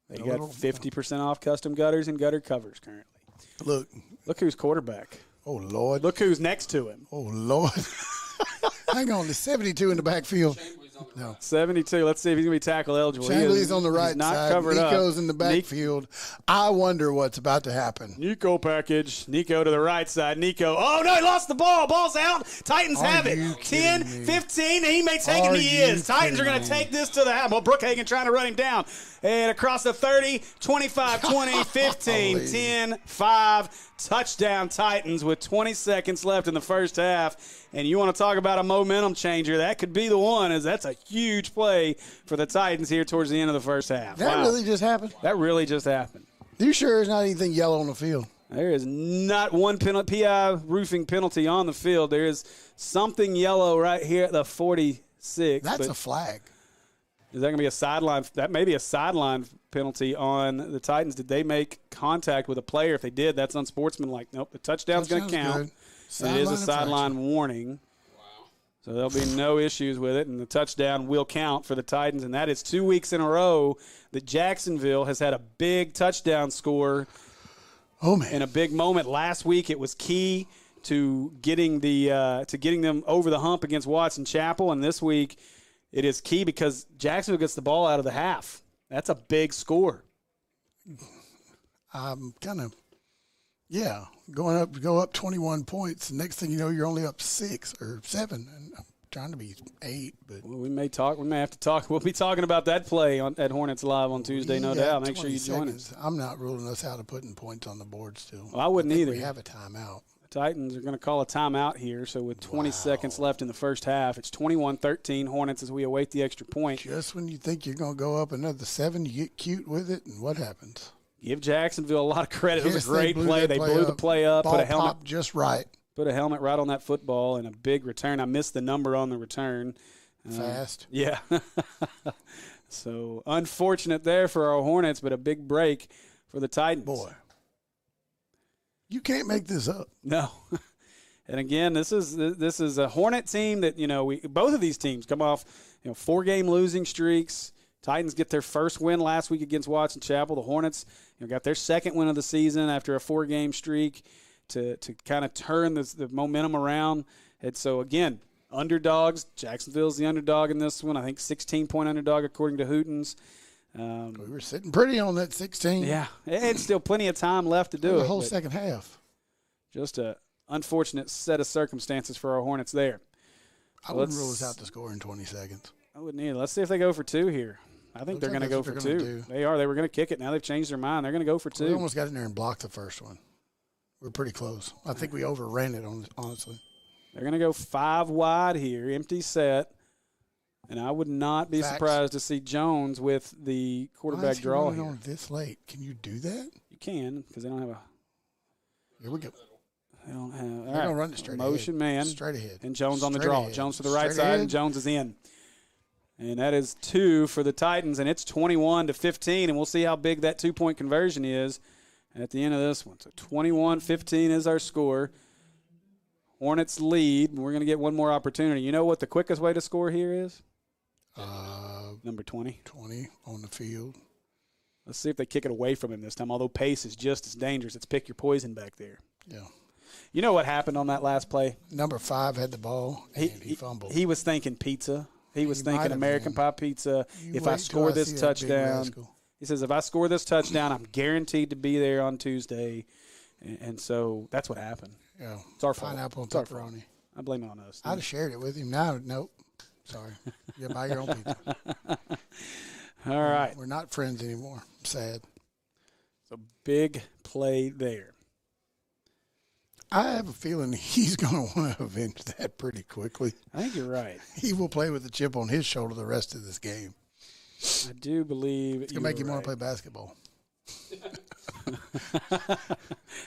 They got 50% off custom gutters and gutter covers currently. Look who's quarterback. Oh, Lord. Look who's next to him. Oh, Lord. Hang on. There's 72 in the backfield. No. 72. Let's see if he's going to be tackle eligible. Changley's on the right not side. Covered Nico's up. in the backfield. I wonder what's about to happen. Nico package. Nico to the right side. Nico. Oh, no, he lost the ball. Ball's out. Titans have it. 10, 15. He may take it. He is. Titans are going to take this to the house. Well, Brookhagen trying to run him down. And across the 30, 25, 20, 15, 10, 5. Touchdown Titans with 20 seconds left in the first half. And you want to talk about a momentum changer, that could be the one, as that's a huge play for the Titans here towards the end of the first half. That really just happened? That really just happened. You sure there's not anything yellow on the field? There is not one PI roofing penalty on the field. There is something yellow right here at the 46. That's a flag. Is that going to be a sideline? That may be a sideline penalty on the Titans. Did they make contact with a player? If they did, that's unsportsmanlike. Nope, the touchdown's going to count. It is a sideline warning. Wow. So there'll be no issues with it, and the touchdown will count for the Titans. And that is 2 weeks in a row that Jacksonville has had a big touchdown score. Oh, man. In a big moment. Last week it was key to getting them over the hump against Watson Chapel, and this week it is key because Jacksonville gets the ball out of the half. That's a big score. I'm kind of, go up 21 points. Next thing you know, you're only up 6 or 7. And I'm trying to be 8. But well, we may have to talk. We'll be talking about that play at Hornets Live on Tuesday, no doubt. Make sure you join us. I'm not ruling us out of putting points on the board still. Well, I wouldn't either. We have a timeout. Titans are going to call a timeout here, so with 20 seconds left in the first half, it's 21-13 Hornets as we await the extra point. Just when you think you're going to go up another 7, you get cute with it, and what happens? Give Jacksonville a lot of credit. It was a great play. They blew the play up. Ball put a helmet popped just right. Put a helmet right on that football and a big return. I missed the number on the return. Fast. Yeah. So unfortunate there for our Hornets, but a big break for the Titans. Boy. You can't make this up. No. And again, this is a Hornet team that, both of these teams come off, 4-game losing streaks. Titans get their first win last week against Watson Chapel. The Hornets, got their second win of the season after a 4-game streak to kind of turn the momentum around. And so again, underdogs. Jacksonville's the underdog in this one. I think 16-point underdog according to Hootens. We were sitting pretty on that 16. Yeah, it's still plenty of time left to do it. The whole second half. Just a unfortunate set of circumstances for our Hornets there. I wouldn't rule us out to score in 20 seconds. I wouldn't either. Let's see if they go for 2 here. I think they're going to go for 2. They are. They were going to kick it. Now they've changed their mind. They're going to go for 2. We almost got in there and blocked the first one. We're pretty close. I think we overran it, honestly. They're going to go 5 wide here, empty set. And I would not be surprised to see Jones with the quarterback draw here. On this late? Can you do that? You can, because they don't have a. Here we go. They don't have. They're going to run it straight motion ahead. man. Straight ahead. And Jones on the draw. Jones to the right side, and Jones is in. And that is 2 for the Titans, and it's 21-15, and we'll see how big that 2-point conversion is at the end of this one. So 21-15 is our score. Hornets lead. We're going to get one more opportunity. You know what the quickest way to score here is? Number 20. 20 on the field. Let's see if they kick it away from him this time, although pace is just as dangerous. It's pick your poison back there. Yeah. You know what happened on that last play? Number 5 had the ball, and he fumbled. He was thinking pizza. He was thinking American Pie Pizza. If I score this touchdown, he says, if I score this touchdown, I'm guaranteed to be there on Tuesday. And so that's what happened. Yeah. It's our fault. Pineapple and pepperoni. I blame it on us. I'd have shared it with him. Now, nope. Sorry. You buy your own pizza. All right. We're not friends anymore. Sad. So big play there. I have a feeling he's going to want to avenge that pretty quickly. I think you're right. He will play with a chip on his shoulder the rest of this game. I do believe it's going to make him want to play basketball.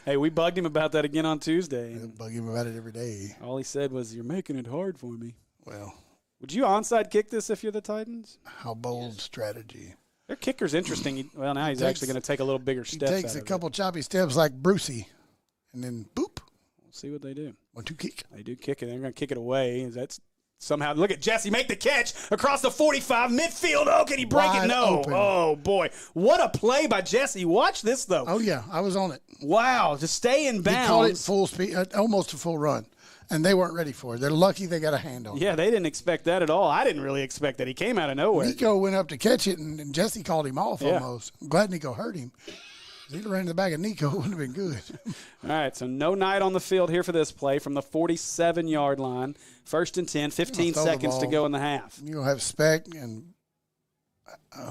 Hey, we bugged him about that again on Tuesday. I bug him about it every day. All he said was, "You're making it hard for me." Well, would you onside kick this if you're the Titans? How bold strategy. Their kicker's interesting. Well, now he's actually going to take a little bigger steps. He takes a couple choppy steps like Brucey, and then boop. We'll see what they do. 1-2 kick. They do kick it. They're going to kick it away. That's somehow. Look at Jesse make the catch across the 45 midfield. Oh, can he break Wide it? No. open. Oh boy, what a play by Jesse. Watch this though. Oh yeah, I was on it. Wow, to stay in bounds. He called it full speed, almost a full run, and they weren't ready for it. They're lucky they got a hand on it. Yeah, they didn't expect that at all. I didn't really expect that. He came out of nowhere. Nico went up to catch it, and Jesse called him off almost. I'm glad Nico hurt him. If he'd ran to the back of Nico, it would have been good. All right, so no Knight on the field here for this play from the 47-yard line. 1st and 10, 15 seconds to go in the half. You're going to have Speck and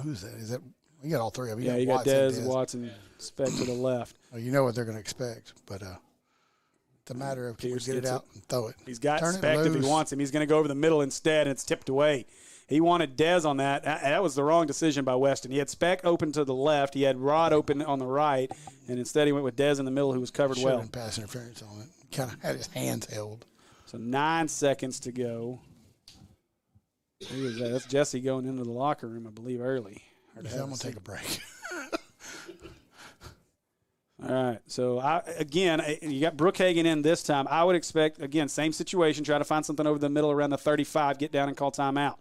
who's that? Is that – you got all three of them. Yeah, you got Dez, Watson, Speck to the left. Well, you know what they're going to expect, but it's a matter of can we get it out and throw it. He's got Speck if he wants him. He's going to go over the middle instead, and it's tipped away. He wanted Dez on that. That was the wrong decision by Weston. He had Speck open to the left. He had Rod open on the right, and instead he went with Dez in the middle, who was covered well. Should have been pass interference on it. Kind of had his hands held. So 9 seconds to go. Who is that? That's Jesse going into the locker room, I believe, early. I'm going to take a break. All right. So, again, you got Brookhagen in this time. I would expect, again, same situation, try to find something over the middle around the 35, get down and call timeout.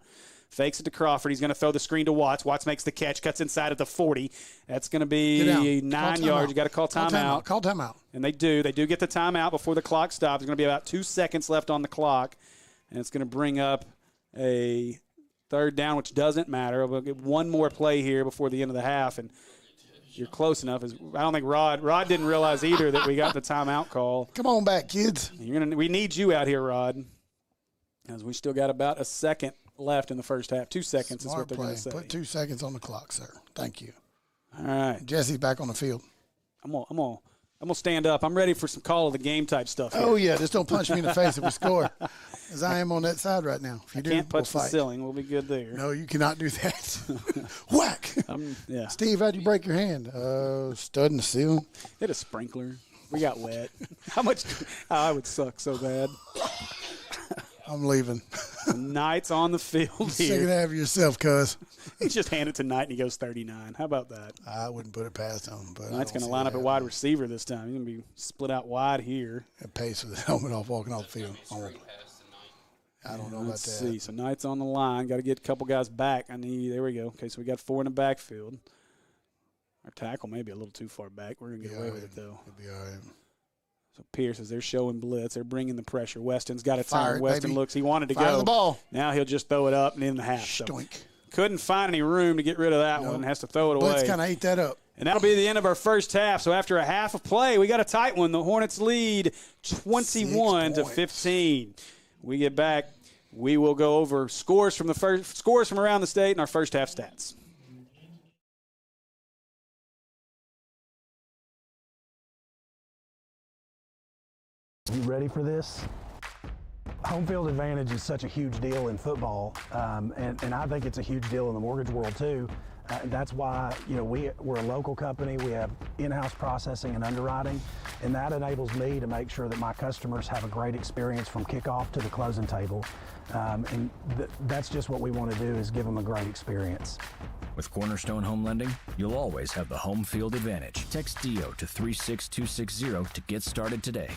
Fakes it to Crawford. He's going to throw the screen to Watts. Watts makes the catch, cuts inside at the 40. That's going to be 9 yards. You got to call timeout. Call timeout. And they do. They do get the timeout before the clock stops. There's going to be about 2 seconds left on the clock. And it's going to bring up a third down, which doesn't matter. We'll get one more play here before the end of the half. And you're close enough. I don't think Rod didn't realize either that we got the timeout call. Come on back, kids. We need you out here, Rod. As we still got about a second left in the first half. 2 seconds is what they're going to say. Put 2 seconds on the clock, sir. Thank you. All right. Jesse's back on the field. I'm gonna stand up. I'm ready for some call of the game type stuff here. Oh, yeah. Just don't punch me in the face if we score. As I am on that side right now. If you can't punch the ceiling. We'll be good there. No, you cannot do that. Whack. Yeah. Steve, how'd you break your hand? Stud in the ceiling. Hit a sprinkler. We got wet. How much? I would suck so bad. I'm leaving. Knight's on the field here. Second half of yourself, cuz. He just handed to Knight and he goes 39. How about that? I wouldn't put it past him. But Knight's going to line up at wide receiver this time. He's going to be split out wide here. And pace with his helmet off, walking off the field. I don't know about that. Let's see. So Knight's on the line. Got to get a couple guys back. There we go. Okay, so we got 4 in the backfield. Our tackle may be a little too far back. We're going to get away with it, though. It'll be all right. So Pierce, as they're showing blitz, they're bringing the pressure. Weston's got a turn. It, Weston baby. looks. He wanted to Fire go. the ball. Now he'll just throw it up and in the half. Stoink. So couldn't find any room to get rid of that one. Has to throw it away. Blitz kind of ate that up. And that'll be the end of our first half. So after a half of play, we got a tight one. The Hornets lead 21-15. We get back. We will go over scores from around the state and our first half stats. You ready for this? Home field advantage is such a huge deal in football, and I think it's a huge deal in the mortgage world too. That's why we're a local company. We have in-house processing and underwriting, and that enables me to make sure that my customers have a great experience from kickoff to the closing table. That's just what we want to do, is give them a great experience. With Cornerstone Home Lending, you'll always have the home field advantage. Text DO to 36260 to get started today.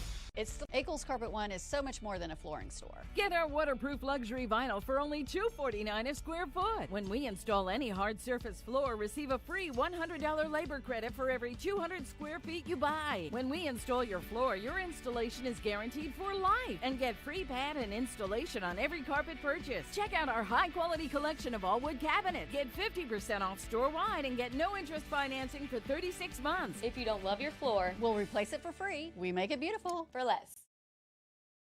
Eccles Carpet One is so much more than a flooring store. Get our waterproof luxury vinyl for only $2.49 a square foot. When we install any hard surface floor, receive a free $100 labor credit for every 200 square feet you buy. When we install your floor, your installation is guaranteed for life. And get free pad and installation on every carpet purchase. Check out our high-quality collection of all wood cabinets. Get 50% off store-wide and get no interest financing for 36 months. If you don't love your floor, we'll replace it for free. We make it beautiful for less.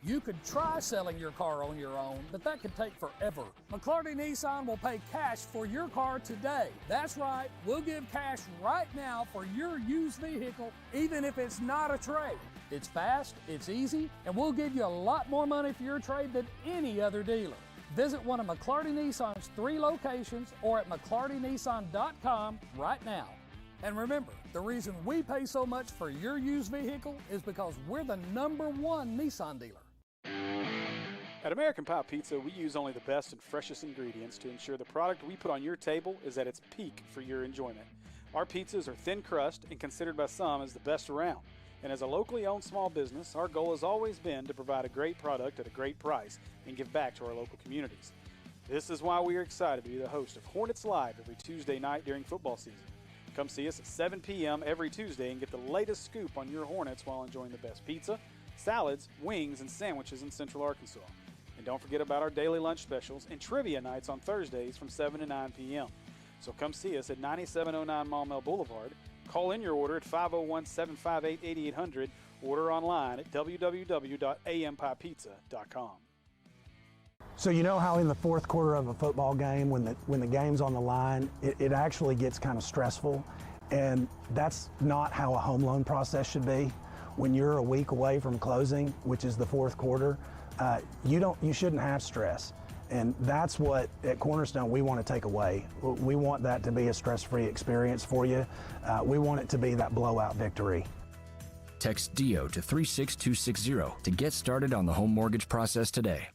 You could try selling your car on your own, but that could take forever. McClarty Nissan will pay cash for your car today. That's right, we'll give cash right now for your used vehicle, even if it's not a trade. It's fast, it's easy, and we'll give you a lot more money for your trade than any other dealer. Visit one of McClarty Nissan's 3 locations or at McClartyNissan.com right now. And remember, the reason we pay so much for your used vehicle is because we're the #1 Nissan dealer. At American Pie Pizza, we use only the best and freshest ingredients to ensure the product we put on your table is at its peak for your enjoyment. Our pizzas are thin crust and considered by some as the best around. And as a locally owned small business, our goal has always been to provide a great product at a great price and give back to our local communities. This is why we are excited to be the host of Hornets Live every Tuesday night during football season. Come see us at 7 p.m. every Tuesday and get the latest scoop on your Hornets while enjoying the best pizza, salads, wings, and sandwiches in Central Arkansas. And don't forget about our daily lunch specials and trivia nights on Thursdays from 7 to 9 p.m. So come see us at 9709 Maumelle Boulevard. Call in your order at 501-758-8800. Order online at www.ampiepizza.com. So you know how in the fourth quarter of a football game, when the game's on the line, it actually gets kind of stressful, and that's not how a home loan process should be. When you're a week away from closing, which is the fourth quarter, you shouldn't have stress, and that's what at Cornerstone we want to take away. We want that to be a stress-free experience for you. We want it to be that blowout victory. Text DIO to 36260 to get started on the home mortgage process today.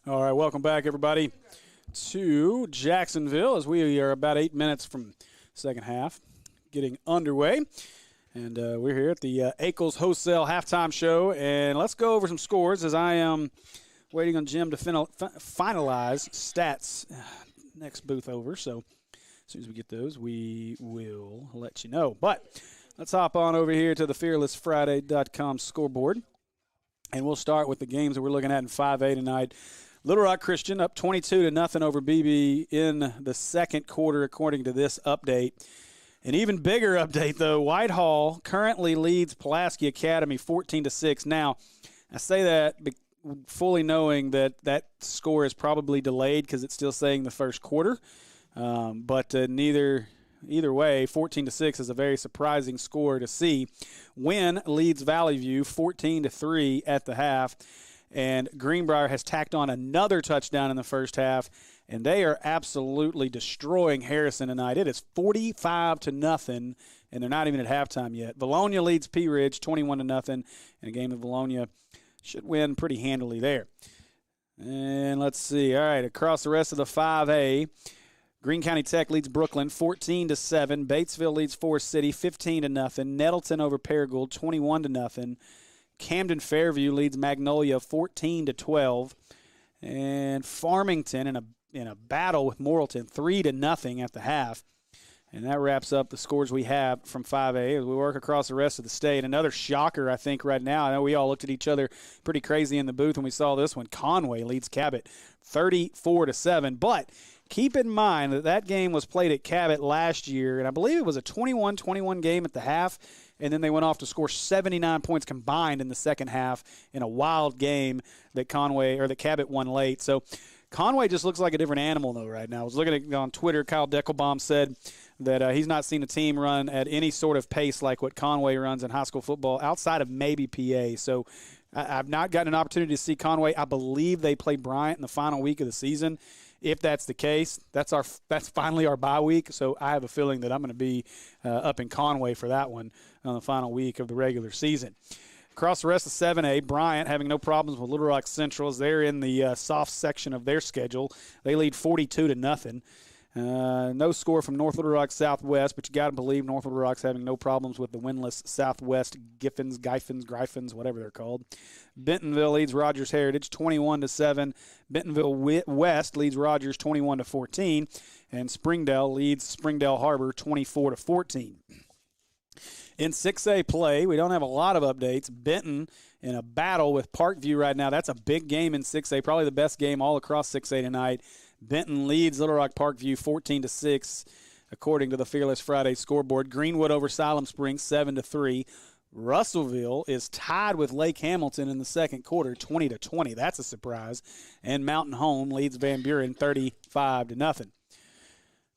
All right, welcome back, everybody, to Jacksonville as we are about 8 minutes from second half getting underway. And we're here at the Ackles Wholesale Halftime Show. And let's go over some scores as I am waiting on Jim to finalize stats next booth over. So as soon as we get those, we will let you know. But let's hop on over here to the FearlessFriday.com scoreboard. And we'll start with the games that we're looking at in 5A tonight. Little Rock Christian up 22-0 over BB in the second quarter, according to this update. An even bigger update, though. Whitehall currently leads Pulaski Academy 14-6. Now, I say that fully knowing that that score is probably delayed because it's still saying the first quarter. But either way, 14-6 is a very surprising score to see. Wynn leads Valley View 14-3 at the half. And Greenbrier has tacked on another touchdown in the first half, and they are absolutely destroying Harrison tonight. It is 45-0, and they're not even at halftime yet. Valonia leads Pea Ridge 21-0 in a game that Valonia should win pretty handily there. And let's see. All right, across the rest of the 5A, Greene County Tech leads Brooklyn 14-7. Batesville leads Forest City 15-0. Nettleton over Paragould 21-0. Camden Fairview leads Magnolia 14-12, and Farmington in a battle with Morrilton 3-0 at the half. And that wraps up the scores we have from 5A as we work across the rest of the state. Another shocker, I think, right now. I know we all looked at each other pretty crazy in the booth when we saw this one. Conway leads Cabot 34-7, but keep in mind that game was played at Cabot last year, and I believe it was a 21-21 game at the half. And then they went off to score 79 points combined in the second half in a wild game that Cabot won late. So Conway just looks like a different animal, though, right now. I was looking at on Twitter, Kyle Deckelbaum said that he's not seen a team run at any sort of pace like what Conway runs in high school football outside of maybe PA. So I've not gotten an opportunity to see Conway. I believe they play Bryant in the final week of the season. If that's the case, that's finally our bye week. So I have a feeling that I'm going to be up in Conway for that one on the final week of the regular season. Across the rest of 7A, Bryant having no problems with Little Rock Central as they're in the soft section of their schedule. They lead 42-0. No score from North Little Rock Southwest, but you got to believe North Little Rock's having no problems with the winless Southwest Gryphons, whatever they're called. Bentonville leads Rogers Heritage 21-7. Bentonville West leads Rogers 21-14, and Springdale leads Springdale Harbor 24-14. In 6A play, we don't have a lot of updates. Benton in a battle with Parkview right now. That's a big game in 6A, probably the best game all across 6A tonight. Benton leads Little Rock Parkview 14-6, according to the Fearless Friday scoreboard. Greenwood over Siloam Springs 7-3. Russellville is tied with Lake Hamilton in the second quarter, 20-20. That's a surprise. And Mountain Home leads Van Buren 35-0.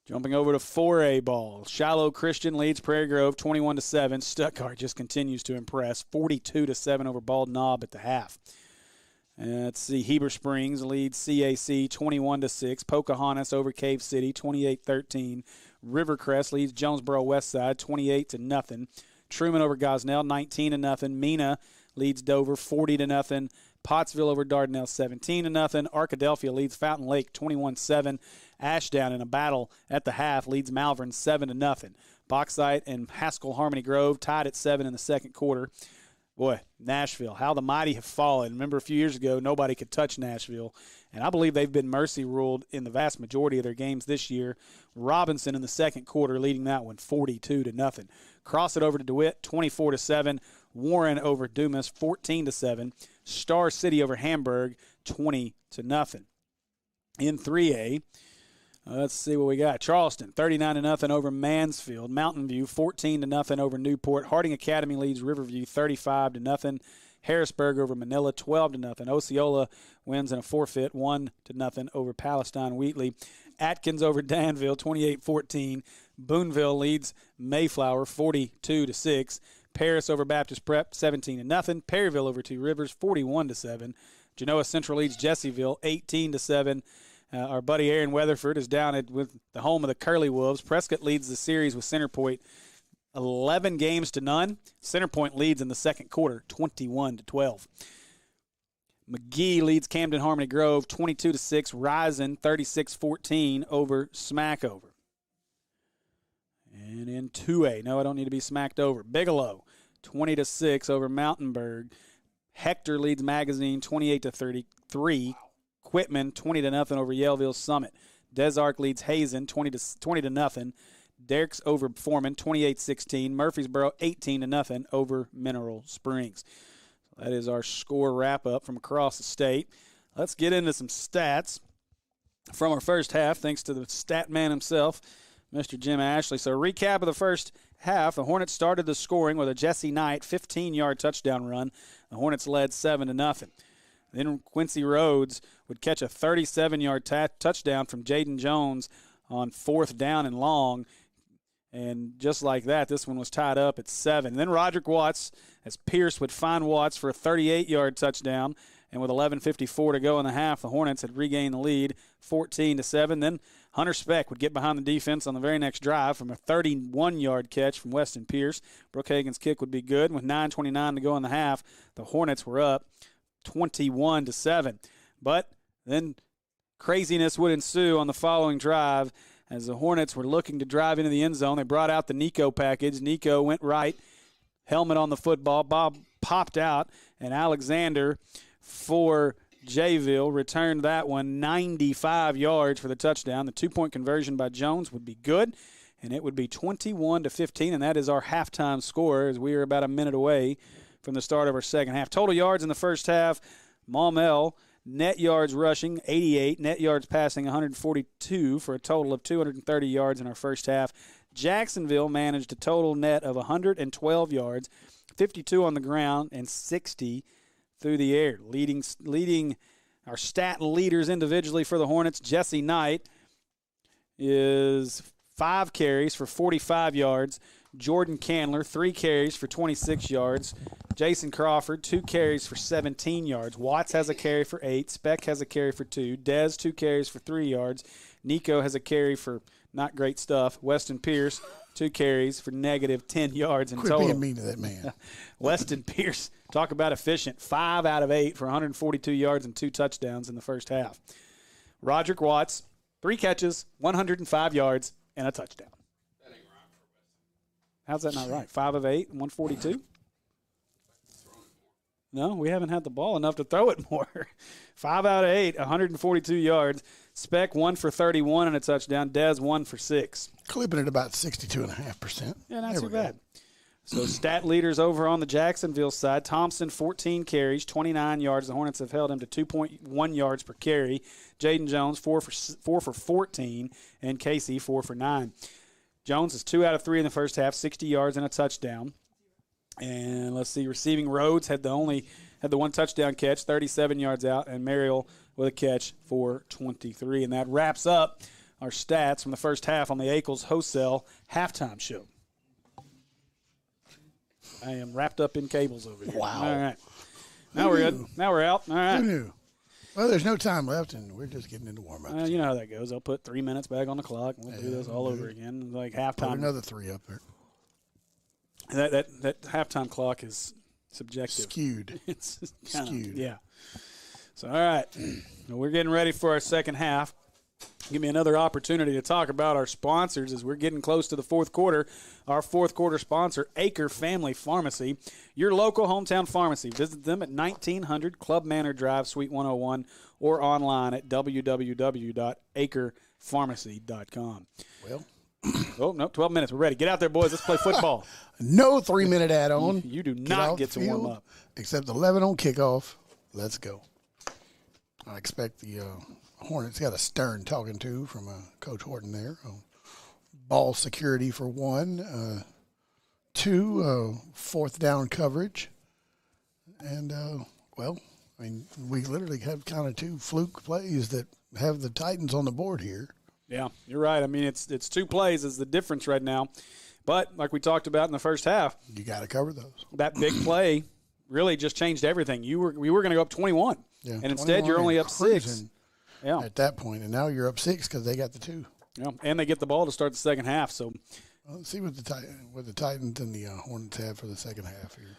Jumping over to 4A ball, Shiloh Christian leads Prairie Grove 21-7. Stuttgart just continues to impress, 42-7 over Bald Knob at the half. Let's see, Heber Springs leads CAC 21-6. Pocahontas over Cave City 28-13. Rivercrest leads Jonesboro Westside 28-0. Truman over Gosnell 19-0. Mena leads Dover 40-0. Pottsville over Dardanelle 17-0. Arkadelphia leads Fountain Lake 21-7. Ashdown in a battle at the half leads Malvern 7-0. Bauxite and Haskell Harmony Grove tied at 7 in the second quarter. Boy, Nashville, how the mighty have fallen. Remember a few years ago, nobody could touch Nashville. And I believe they've been mercy ruled in the vast majority of their games this year. Robinson in the second quarter leading that one 42-0. Cross it over to DeWitt 24-7. Warren over Dumas 14-7. Star City over Hamburg 20-0. In 3A, let's see what we got. Charleston 39-0 over Mansfield. Mountain View 14-0 over Newport. Harding Academy leads Riverview 35-0. Harrisburg over Manila 12-0. Osceola wins in a forfeit 1-0 over Palestine Wheatley. Atkins over Danville 28-14. Boonville leads Mayflower 42-6. Paris over Baptist Prep 17-0. Perryville over Two Rivers 41-7. Genoa Central leads Jessieville 18-7. Our buddy Aaron Weatherford is down with the home of the Curly Wolves. Prescott leads the series with Centerpoint 11-0. Centerpoint leads in the second quarter 21-12. McGee leads Camden Harmony Grove 22-6. Rising 36-14 over Smackover. And in 2A, no, I don't need to be smacked over. Bigelow 20-6 over Mountainburg. Hector leads Magazine 28-33. Wow. Quitman 20-0 over Yellville Summit. Des Arc leads Hazen 20-0. Derrick's over Foreman 28-16. Murfreesboro 18-0 over Mineral Springs. So that is our score wrap-up from across the state. Let's get into some stats from our first half, thanks to the stat man himself, Mr. Jim Ashley. So a recap of the first half. The Hornets started the scoring with a Jesse Knight 15-yard touchdown run. The Hornets led 7-0. Then Quincy Rhodes would catch a 37-yard touchdown from Jaden Jones on 4th down and long. And just like that, this one was tied up at 7. Then Roderick Watts, as Pierce would find Watts for a 38-yard touchdown. And with 11:54 to go in the half, the Hornets had regained the lead 14-7. Then Hunter Speck would get behind the defense on the very next drive from a 31-yard catch from Weston Pierce. Brookhaven's kick would be good. With 9:29 to go in the half, the Hornets were up 21-7. But then craziness would ensue on the following drive as the Hornets were looking to drive into the end zone. They brought out the Nico package. Nico went right, helmet on the football. Bob popped out, and Alexander for Jayville returned that one 95 yards for the touchdown. The 2-point conversion by Jones would be good, and it would be 21-15, and that is our halftime score as we are about a minute away from the start of our second half. Total yards in the first half, Maumelle, net yards rushing 88, net yards passing 142 for a total of 230 yards in our first half. Jacksonville managed a total net of 112 yards, 52 on the ground, and 60 through the air. Leading our stat leaders individually for the Hornets, Jesse Knight is 5 carries for 45 yards. Jordan Candler, 3 carries for 26 yards. Jason Crawford, 2 carries for 17 yards. Watts has a carry for 8. Speck has a carry for 2. Dez, 2 carries for 3 yards. Nico has a carry for not great stuff. Weston Pierce, 2 carries for negative 10 yards in total. Quit being mean to that man. Weston Pierce, talk about efficient, 5 out of 8 for 142 yards and 2 touchdowns in the first half. Roderick Watts, 3 catches, 105 yards, and a touchdown. That ain't right for Weston. How's that not right? 5 of 8, 142? No, we haven't had the ball enough to throw it more. 5 out of 8, 142 yards. Speck 1 for 31 and a touchdown. Dez 1 for 6. Clipping at about 62.5%. Yeah, not too bad. So stat leaders over on the Jacksonville side. Thompson, 14 carries, 29 yards. The Hornets have held him to 2.1 yards per carry. Jaden Jones, 4 for 14, and Casey, 4 for 9. Jones is 2 out of 3 in the first half, 60 yards and a touchdown. And let's see, receiving Rhodes had the 1 touchdown catch, 37 yards out, and Mariel with a catch for 23. And that wraps up our stats from the first half on the Ackles Wholesale halftime show. I am wrapped up in cables over here. Wow. All right. Now we're good. Now we're out. All right. Who knew? Well, there's no time left, and we're just getting into warm-ups. You know how that goes. I'll put 3 minutes back on the clock, and we'll do this all over again. Like halftime. Put another 3 up there. That halftime clock is subjective. Skewed. It's skewed. Yeah. So, all right. We're getting ready for our second half. Give me another opportunity to talk about our sponsors as we're getting close to the fourth quarter. Our fourth quarter sponsor, Acre Family Pharmacy, your local hometown pharmacy. Visit them at 1900 Club Manor Drive, Suite 101, or online at www.acrepharmacy.com. Well. Oh, no, 12 minutes. We're ready. Get out there, boys. Let's play football. No 3-minute add-on. You do not get to warm up. Except 11 on kickoff. Let's go. I expect the Hornets got a stern talking to from Coach Horton there. Ball security for 1. 2, 4th down coverage. And, we literally have kind of 2 fluke plays that have the Titans on the board here. Yeah, you're right. I mean, it's 2 plays is the difference right now. But like we talked about in the first half, you got to cover those. That big play really just changed everything. We were going to go up 21, and instead you're only up 6. Yeah, at that point, and now you're up 6 because they got the 2. Yeah, and they get the ball to start the second half. So let's see what the Titans and the Hornets have for the second half here.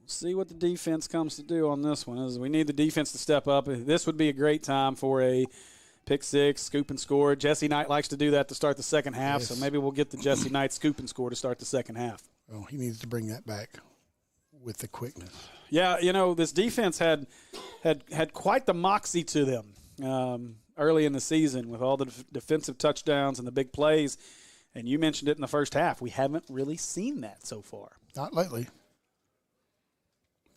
See what the defense comes to do on this one. We need the defense to step up. This would be a great time for a pick six, scoop and score. Jesse Knight likes to do that to start the second half, so maybe we'll get the Jesse Knight scoop and score to start the second half. Well, he needs to bring that back with the quickness. Yeah, this defense had quite the moxie to them early in the season with all the defensive touchdowns and the big plays. And you mentioned it in the first half. We haven't really seen that so far. Not lately.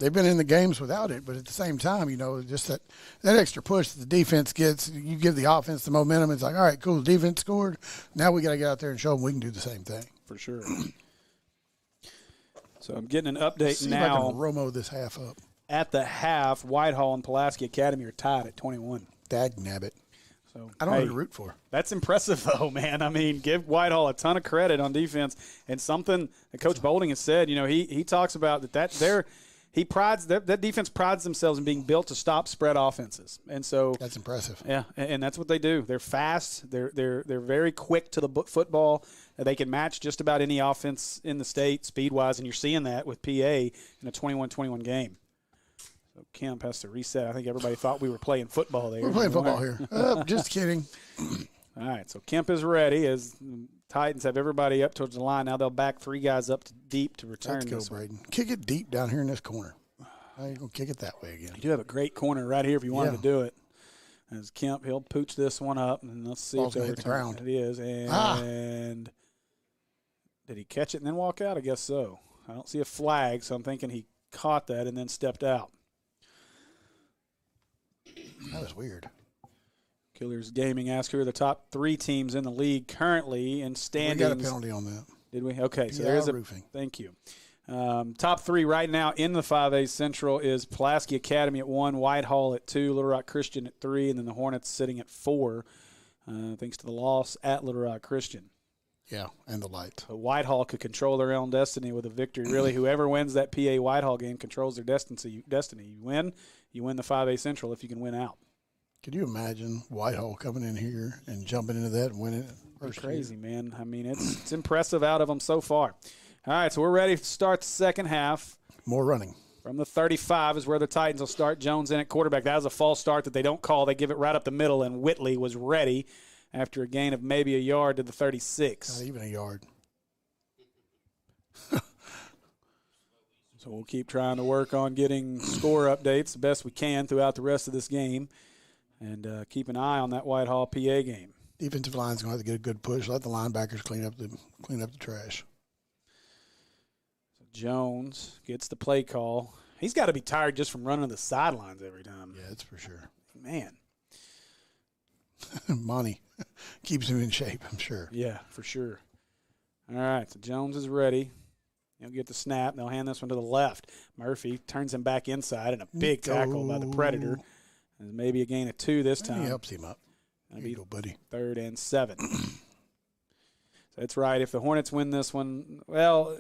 They've been in the games without it, but at the same time, just that extra push that the defense gets, you give the offense the momentum. It's like, all right, cool, the defense scored. Now we got to get out there and show them we can do the same thing. For sure. So I'm getting an update See now. If I can Romo this half up. At the half, Whitehall and Pulaski Academy are tied at 21. Dag-nabbit. So I don't know who to root for. That's impressive, though, man. I mean, give Whitehall a ton of credit on defense. And something that Coach Bolding has said, he talks about that defense prides themselves in being built to stop spread offenses. And so that's impressive. Yeah, and that's what they do. They're fast. They're very quick to the football. They can match just about any offense in the state speed-wise, and you're seeing that with PA in a 21-21 game. So Kemp has to reset. I think everybody thought we were playing football there. We're playing football here. Just kidding. All right, so Kemp is ready as Titans have everybody up towards the line. Now they'll back three guys up to deep to return. Let's go, Braden. Kick it deep down here in this corner. Now you're going to kick it that way again. You do have a great corner right here if you wanted to do it. As Kemp, he'll pooch this one up, and let's see if they return. It is, and did he catch it and then walk out? I guess so. I don't see a flag, so I'm thinking he caught that and then stepped out. That was weird. Killers Gaming asked who are the top three teams in the league currently in standings. We got a penalty on that. Did we? Okay, so there's roofing. Thank you. Top three right now in the 5A Central is Pulaski Academy at 1, Whitehall at 2, Little Rock Christian at 3, and then the Hornets sitting at 4, thanks to the loss at Little Rock Christian. Yeah, and the light. So Whitehall could control their own destiny with a victory. Really, whoever wins that PA Whitehall game controls their destiny. You win the 5A Central if you can win out. Could you imagine Whitehall coming in here and jumping into that and winning it? It's crazy, man. I mean, it's impressive out of them so far. All right, so we're ready to start the second half. More running. From the 35 is where the Titans will start. Jones in at quarterback. That was a false start that they don't call. They give it right up the middle, and Whitley was ready after a gain of maybe a yard to the 36. Not even a yard. So we'll keep trying to work on getting score updates the best we can throughout the rest of this game and keep an eye on that Whitehall PA game. Defensive line's going to have to get a good push. Let the linebackers clean up the trash. So Jones gets the play call. He's got to be tired just from running the sidelines every time. Yeah, that's for sure. Man. Monty keeps him in shape, I'm sure. Yeah, for sure. All right, so Jones is ready. He'll get the snap. They'll hand this one to the left. Murphy turns him back inside, and a big tackle by the Predator. And maybe a gain of 2 this time. He helps him up. There you go, buddy. 3rd and 7. So that's right. If the Hornets win this one, well,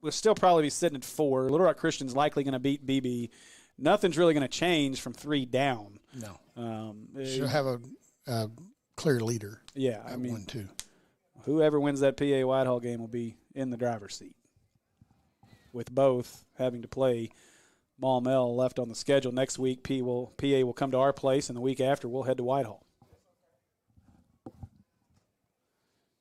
we'll still probably be sitting at 4. Little Rock Christian's likely going to beat BB. Nothing's really going to change from 3 down. No. Should have a clear leader. Yeah, I mean, 1-2. Whoever wins that PA Whitehall game will be in the driver's seat, with both having to play Maumelle left on the schedule. Next week, PA will come to our place, and the week after, we'll head to Whitehall.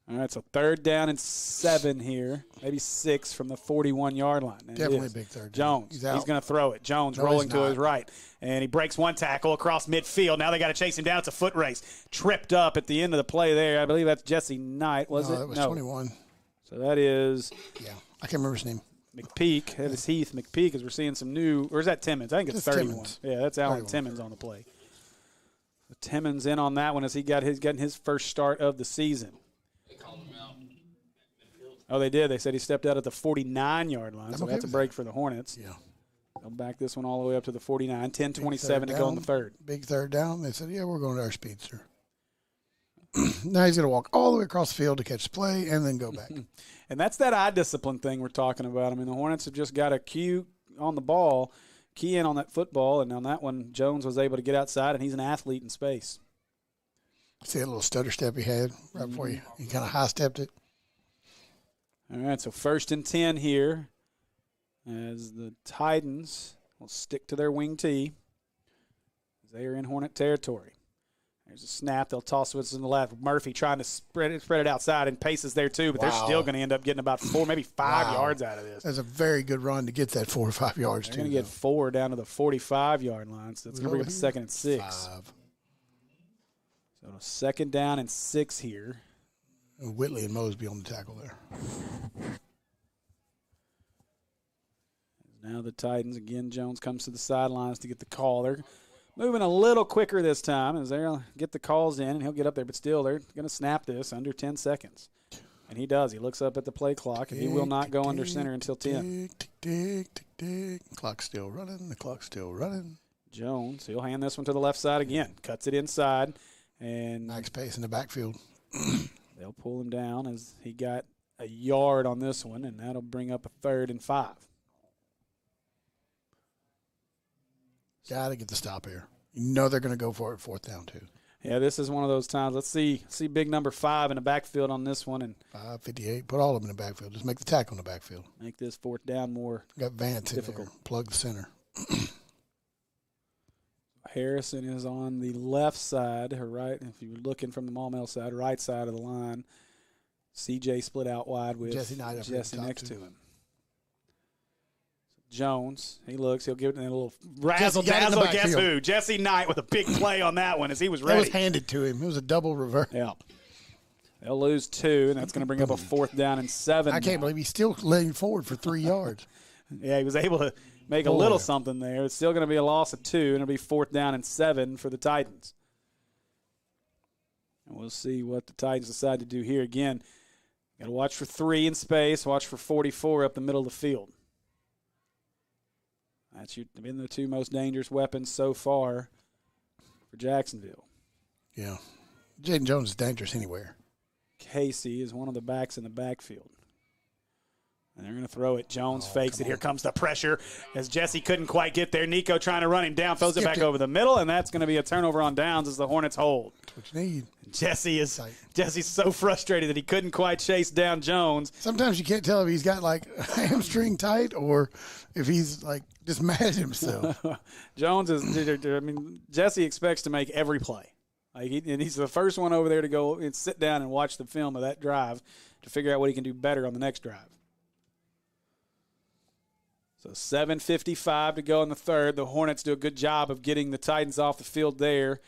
All right, so 3rd down and 7 here, maybe 6 from the 41-yard line. And definitely a big 3rd down. Jones, he's going to throw it. Jones rolling to his right, and he breaks one tackle across midfield. Now they got to chase him down. It's a foot race. Tripped up at the end of the play there. I believe that's Jesse Knight, was it? That was 21. So that is I can't remember his name. McPeak. That is Heath McPeak, as we're seeing some new – or is that Timmons? I think it's 31. Timmons. Yeah, that's Alan Timmons on the play. So Timmons in on that one as he getting his first start of the season. They called him out at midfield. Oh, they did. They said he stepped out at the 49-yard line, so that's a break for the Hornets. Yeah. They'll back this one all the way up to the 49. 10:27 to go in the 3rd. Big 3rd down. They said, we're going to our speedster. Now he's going to walk all the way across the field to catch the play and then go back. And that's that eye discipline thing we're talking about. I mean, the Hornets have just got a cue on the ball, key in on that football, and on that one, Jones was able to get outside, and he's an athlete in space. See that little stutter step he had right before he kind of high-stepped it? All right, so 1st and 10 here. as the Titans will stick to their wing tee as they are in Hornet territory. There's a snap. They'll toss it in the left. Murphy trying to spread it outside, and Pace is there too, but they're still going to end up getting about 4, maybe 5 yards out of this. That's a very good run to get that 4 or 5 yards, They're going to get 4 down to the 45-yard line, so that's going to bring up a 2nd and 6. 5. So 2nd down and 6 here. And Whitley and Mosby on the tackle there. Now the Titans, again, Jones comes to the sidelines to get the call. They're moving a little quicker this time as they'll get the calls in, and he'll get up there. But still, they're going to snap this under 10 seconds. And he does. He looks up at the play clock, and he will not go under center until 10. Tick. Clock's still running. The clock's still running. Jones, he'll hand this one to the left side again. Cuts it inside. And Max Pace in the backfield. They'll pull him down as he got a yard on this one, and that'll bring up a 3rd and 5. Got to get the stop here. You know they're going to go for it 4th down, too. Yeah, this is one of those times. Let's see big number 5 in the backfield on this one. And 5:58. Put all of them in the backfield. Just make the tackle in the backfield. Make this 4th down more Got Vance difficult. in there. Plug the center. Harrison is on the left side, or right, if you're looking from the Maumelle side, right side of the line. CJ split out wide with Jesse Knight Jesse next to him. Jones, he looks, he'll give it a little razzle-dazzle. Guess who? Jesse Knight with a big play on that one as he was ready. It was handed to him. It was a double reverse. Yeah. They'll lose 2, and that's going to bring up a 4th down and 7. I can't believe he's still laying forward for 3 yards. Yeah, he was able to make a little something there. It's still going to be a loss of 2, and it'll be 4th down and 7 for the Titans. And we'll see what the Titans decide to do here. Again, got to watch for 3 in space, watch for 44 up the middle of the field. That's been the 2 most dangerous weapons so far for Jacksonville. Yeah. Jaden Jones is dangerous anywhere. Casey is one of the backs in the backfield. And they're going to throw it. Jones fakes it. Here comes the pressure as Jesse couldn't quite get there. Nico trying to run him down, throws it back over the middle, and that's going to be a turnover on downs as the Hornets hold. That's what you need. Jesse's so frustrated that he couldn't quite chase down Jones. Sometimes you can't tell if he's got like a hamstring tight or if he's like just mad at himself. Jones Jesse expects to make every play. And he's the first one over there to go and sit down and watch the film of that drive to figure out what he can do better on the next drive. So 7:55 to go in the 3rd. The Hornets do a good job of getting the Titans off the field there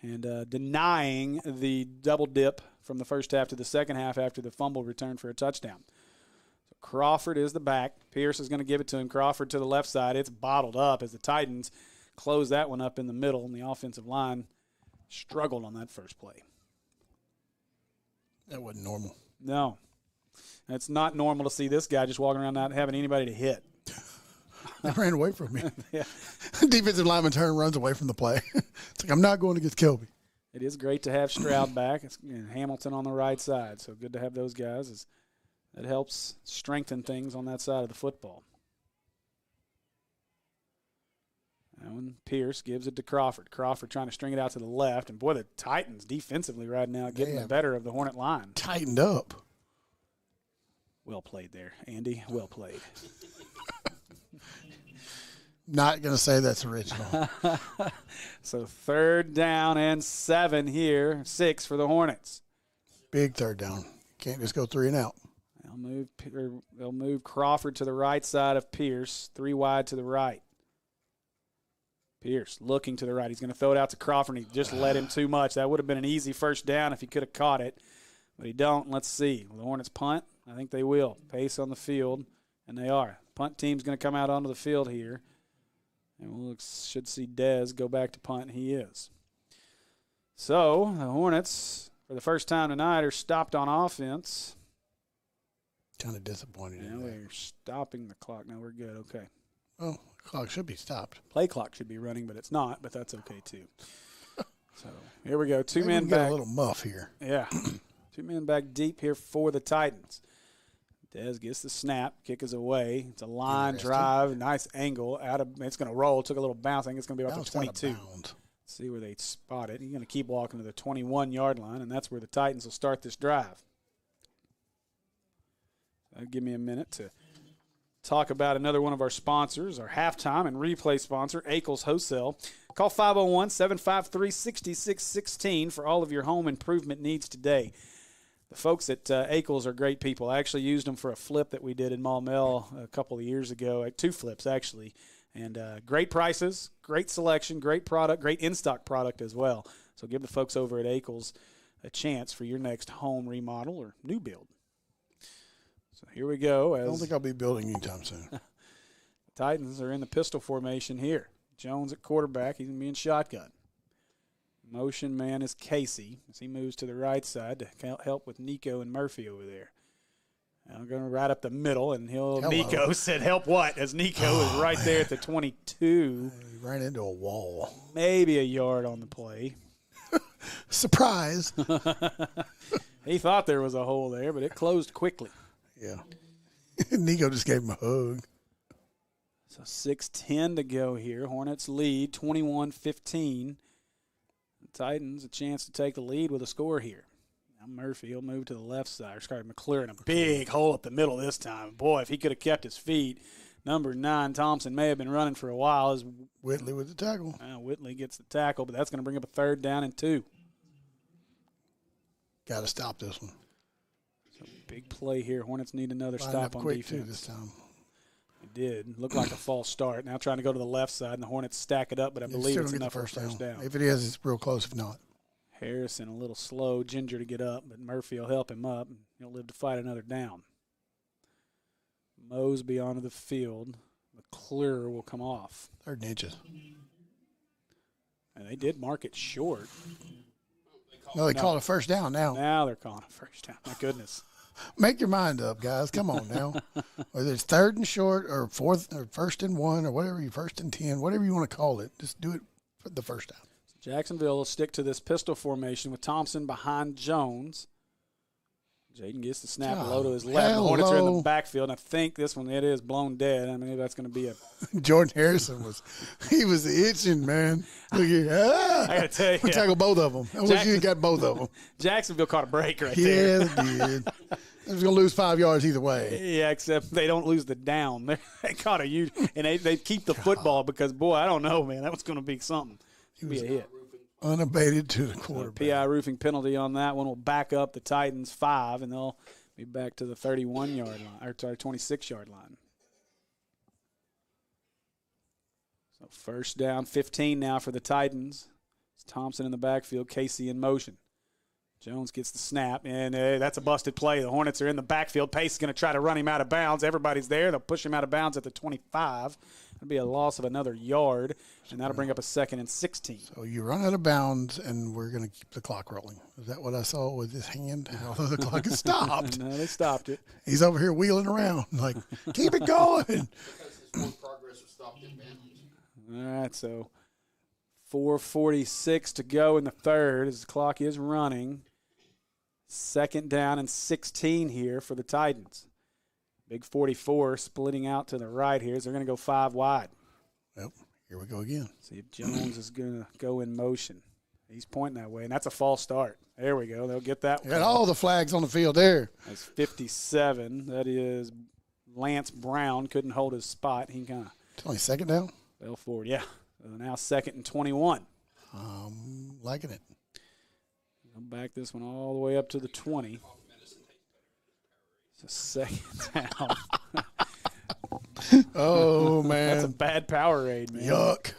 and denying the double dip from the first half to the second half after the fumble return for a touchdown. So Crawford is the back. Pierce is going to give it to him. Crawford to the left side. It's bottled up as the Titans close that one up in the middle, and the offensive line struggled on that first play. That wasn't normal. No. It's not normal to see this guy just walking around not having anybody to hit. They ran away from me. Yeah. Defensive lineman turns and runs away from the play. It's like, I'm not going against Kilby. It is great to have Stroud back. It's Hamilton on the right side, so good to have those guys. It helps strengthen things on that side of the football. And Pierce gives it to Crawford. Crawford trying to string it out to the left. And, boy, the Titans defensively right now getting the better of the Hornet line. Tightened up. Well played there, Andy. Well played. Not going to say that's original. So 3rd down and 7 here. 6 for the Hornets. Big 3rd down. Can't just go 3 and out. They'll move Crawford to the right side of Pierce. 3 wide to the right. Pierce looking to the right. He's going to throw it out to Crawford, and he just let him too much. That would have been an easy 1st down if he could have caught it. But he don't. Let's see. Will the Hornets punt? I think they will. Pace on the field, and they are. Punt team's going to come out onto the field here. And we should see Dez go back to punt. He is. So the Hornets, for the first time tonight, are stopped on offense. Kind of disappointed in that. We're stopping the clock. Now we're good. Okay. Well, the clock should be stopped. Play clock should be running, but it's not. But that's okay too. So here we go. Two Maybe men we back. got a little muff here. Yeah. 2 men back deep here for the Titans. Dez gets the snap. Kick is away. It's a line drive. Nice angle. It's going to roll. Took a little bounce. I think it's going to be about the 22. Let's see where they spot it. He's going to keep walking to the 21-yard line, and that's where the Titans will start this drive. That'll give me a minute to talk about another one of our sponsors, our halftime and replay sponsor, Akel's Wholesale. Call 501-753-6616 for all of your home improvement needs today. The folks at Akel's are great people. I actually used them for a flip that we did in Maumelle a couple of years ago, 2 flips actually. And great prices, great selection, great product, great in-stock product as well. So give the folks over at Akel's a chance for your next home remodel or new build. So here we go. I don't think I'll be building anytime soon. The Titans are in the pistol formation here. Jones at quarterback. He's going to be in shotgun. Motion man is Casey as he moves to the right side to help with Nico and Murphy over there. I'm going to right up the middle, and Nico said, help what? As Nico is right there at the 22. He ran into a wall. Maybe a yard on the play. Surprise. He thought there was a hole there, but it closed quickly. Yeah. Nico just gave him a hug. So 6:10 to go here. Hornets lead 21-15. The Titans a chance to take the lead with a score here. Now Murphy, he'll move to the left side. McClure, a big hole up the middle this time. Boy, if he could have kept his feet, number 9, Thompson, may have been running for a while. As Whitley with the tackle. Whitley gets the tackle, but that's going to bring up a 3rd down and 2. Got to stop this one. So big play here. Hornets need another stop on quick defense. too this time. It did. Looked like a false start. Now trying to go to the left side, and the Hornets stack it up, but I believe it's enough for a first down. If it is, it's real close. If not. Harrison a little slow, Ginger to get up, but Murphy will help him up, and he'll live to fight another down. Mosby onto the field. McClure will come off. 3rd and inches. And they did mark it short. No, they call it a first down now. Now they're calling a first down. My goodness. Make your mind up, guys. Come on now. Whether it's 3rd and short or 4th or 1st and 1 or whatever, 1st and 10, whatever you want to call it, just do it for the first down. Jacksonville will stick to this pistol formation with Thompson behind Jones. Jaden gets the snap low to his left. The Hornets are in the backfield, and I think this one, it is blown dead. I mean, that's going to be a – Jordan Harrison was itching, man. Look here. I got to tell you. We tackled both of them. I wish you got both of them. Jacksonville caught a break right there. Yeah, they did. They was going to lose 5 yards either way. Yeah, except they don't lose the down. They caught a huge – and they keep the football because, boy, I don't know, man. That was going to be something. It be a hit. Unabated to the quarterback. PI roofing penalty on that one will back up the Titans 5, and they'll be back to the 31-yard line, or 26-yard line. So first down, 15 now for the Titans. It's Thompson in the backfield, Casey in motion. Jones gets the snap, and that's a busted play. The Hornets are in the backfield. Pace is going to try to run him out of bounds. Everybody's there. They'll push him out of bounds at the 25. It'll be a loss of another yard, and that'll bring up a 2nd and 16. So you run out of bounds, and we're going to keep the clock rolling. Is that what I saw with his hand? Although the clock has stopped. No, they stopped it. He's over here wheeling around like, keep it going. Because his more progress was stopped in bounds. All right, so 4:46 to go in the 3rd as the clock is running. 2nd down and 16 here for the Titans. Big 44 splitting out to the right here. So they're going to go 5 wide. Yep, here we go again. See if Jones is going to go in motion. He's pointing that way, and that's a false start. There we go. They'll get that one. Got all the flags on the field there. That's 57. That is Lance Brown. Couldn't hold his spot. He kind of. It's only 2nd down? Fell forward, yeah. So now 2nd and 21. Liking it. I'll back this one all the way up to the 20. It's a 2nd down. Oh, man. That's a bad Powerade, man. Yuck.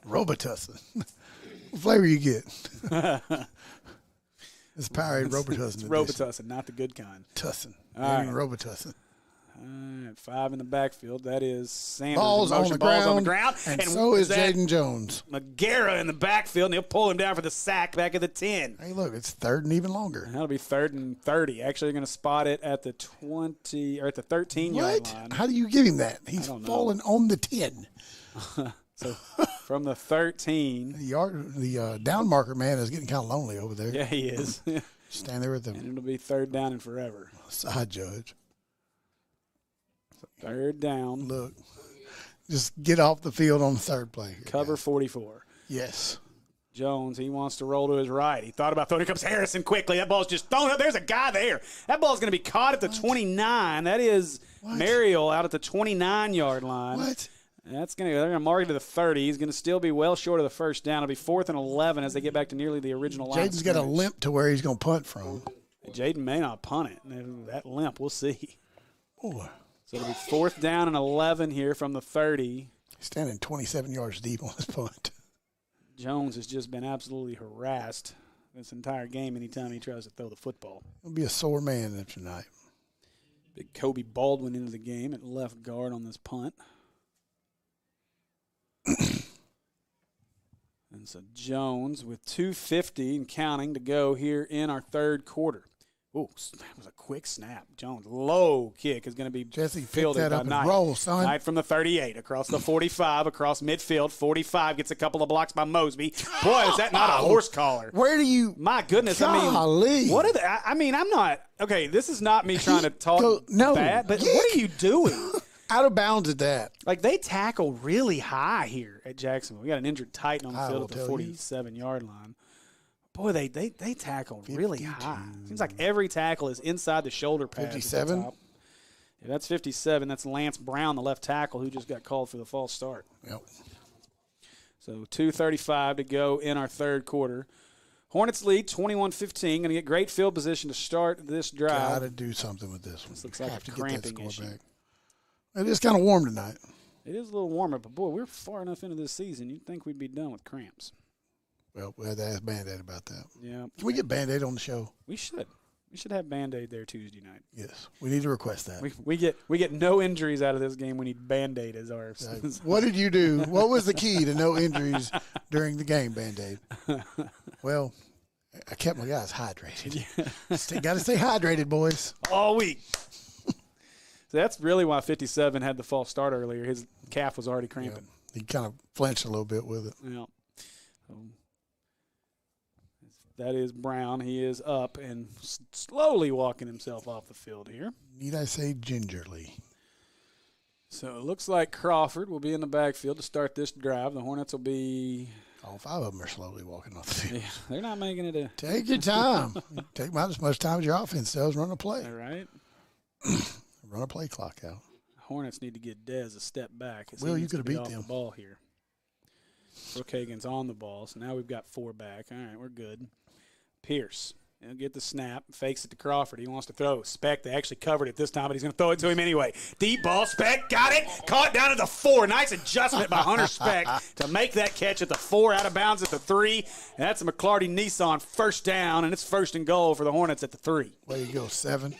Robitussin. What flavor you get? It's Powerade Robitussin. It's Robitussin, not the good kind. Tussin. All right. Robitussin. All right, 5 in the backfield. That is Sanders. Balls on the ground. And so is Jaden Jones. McGarrah in the backfield, and he'll pull him down for the sack back at the 10. Hey, look, it's 3rd and even longer. That'll be 3rd and 30. Actually, you're going to spot it at the 20 or at the 13-yard line. How do you give him that? He's falling on the 10. So from the 13. The down marker man is getting kind of lonely over there. Yeah, he is. Stand there with them. And it'll be 3rd down and forever. Side judge. 3rd down. Look, just get off the field on the 3rd play. Cover 44. Yes. Jones, he wants to roll to his right. He thought about throwing. Here comes Harrison quickly. That ball's just thrown up. There's a guy there. That ball's going to be caught at the 29. That is Mariel out at the 29-yard line. What? They're gonna mark it to the 30. He's gonna still be well short of the first down. It'll be 4th and 11 as they get back to nearly the original line. Jaden's got a limp to where he's gonna punt from. Jaden may not punt it. That limp, we'll see. Boy. So it'll be 4th down and 11 here from the 30. He's standing 27 yards deep on this punt. Jones has just been absolutely harassed this entire game anytime he tries to throw the football. He'll be a sore man tonight. Big Kobe Baldwin into the game at left guard on this punt. And so Jones with 2:50 and counting to go here in our third quarter. Ooh, that was a quick snap. Jones, low kick is going to be fielded by Knight. Roll, son. Knight from the 38, across the 45, across midfield. 45 gets a couple of blocks by Mosby. Boy, is that not a horse collar. Where do you? My goodness. Golly. I mean, what are they? I'm not. Okay, this is not me trying to talk bad, but what are you doing? Out of bounds at that. Like, they tackle really high here at Jacksonville. We got an injured Titan on the field at the 47-yard line. Boy, they tackle 52. Really high. Seems like every tackle is inside the shoulder pad. 57? Yeah, that's 57. That's Lance Brown, the left tackle, who just got called for the false start. Yep. So 2:35 to go in our third quarter. Hornets lead 21-15. Going to get great field position to start this drive. Got to do something with this one. This looks like a cramping issue. Back. It is kind of warm tonight. It is a little warmer, but, boy, we're far enough into this season, you'd think we'd be done with cramps. Well, we had to ask Band-Aid about that. Yeah. Can we get Band-Aid on the show? We should. We should have Band-Aid there Tuesday night. Yes. We need to request that. We get no injuries out of this game. We need Band-Aid as our. What did you do? What was the key to no injuries during the game, Band-Aid? Well, I kept my guys hydrated. Yeah. Got to stay hydrated, boys. All week. So that's really why 57 had the false start earlier. His calf was already cramping. Yeah. He kind of flinched a little bit with it. Yeah. That is Brown. He is up and slowly walking himself off the field here. Need I say gingerly? So it looks like Crawford will be in the backfield to start this drive. The Hornets will be. All 5 of them are slowly walking off the field. Yeah, they're not making it. Take your time. Take about as much time as your offense does. Run a play. All right. Run a play clock out. Hornets need to get Dez a step back. Will, you could have beat them. The ball here. Brookhagen's on the ball, so now we've got 4 back. All right, we're good. Pierce, he'll get the snap, fakes it to Crawford. He wants to throw. Speck, they actually covered it this time, but he's going to throw it to him anyway. Deep ball, Speck, got it, caught down at the 4. Nice adjustment by Hunter Speck to make that catch at the 4, out of bounds at the 3. And that's a McClarty Nissan first down, and it's 1st and goal for the Hornets at the 3. Way to go, 7.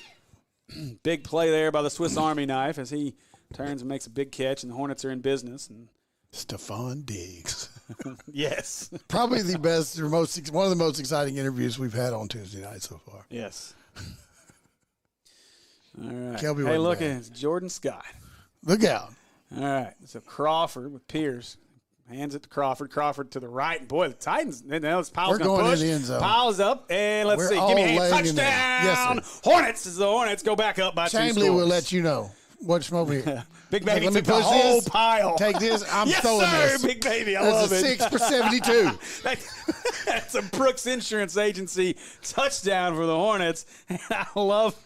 Big play there by the Swiss Army knife as he turns and makes a big catch, and the Hornets are in business. And Stephon Diggs. Yes. Probably the best or one of the most exciting interviews we've had on Tuesday night so far. Yes. All right. Kelby hey, look, it's Jordan Scott. Look out. All right. So Crawford with Pierce. Hands it to Crawford. Crawford to the right. And boy, the Titans, now this Pyle's going to push. In the end zone. Pyle's up. And let's see. Give me a hand. Touchdown. Yes, Hornets as the Hornets go back up by 2 scores. Chambly will let you know. Watch him over here. Big Baby took the whole pile. Take this. I'm yes, throwing sir, this. Big Baby. I love it. That's a 6 for 72. That's a Brooks Insurance Agency touchdown for the Hornets. And I love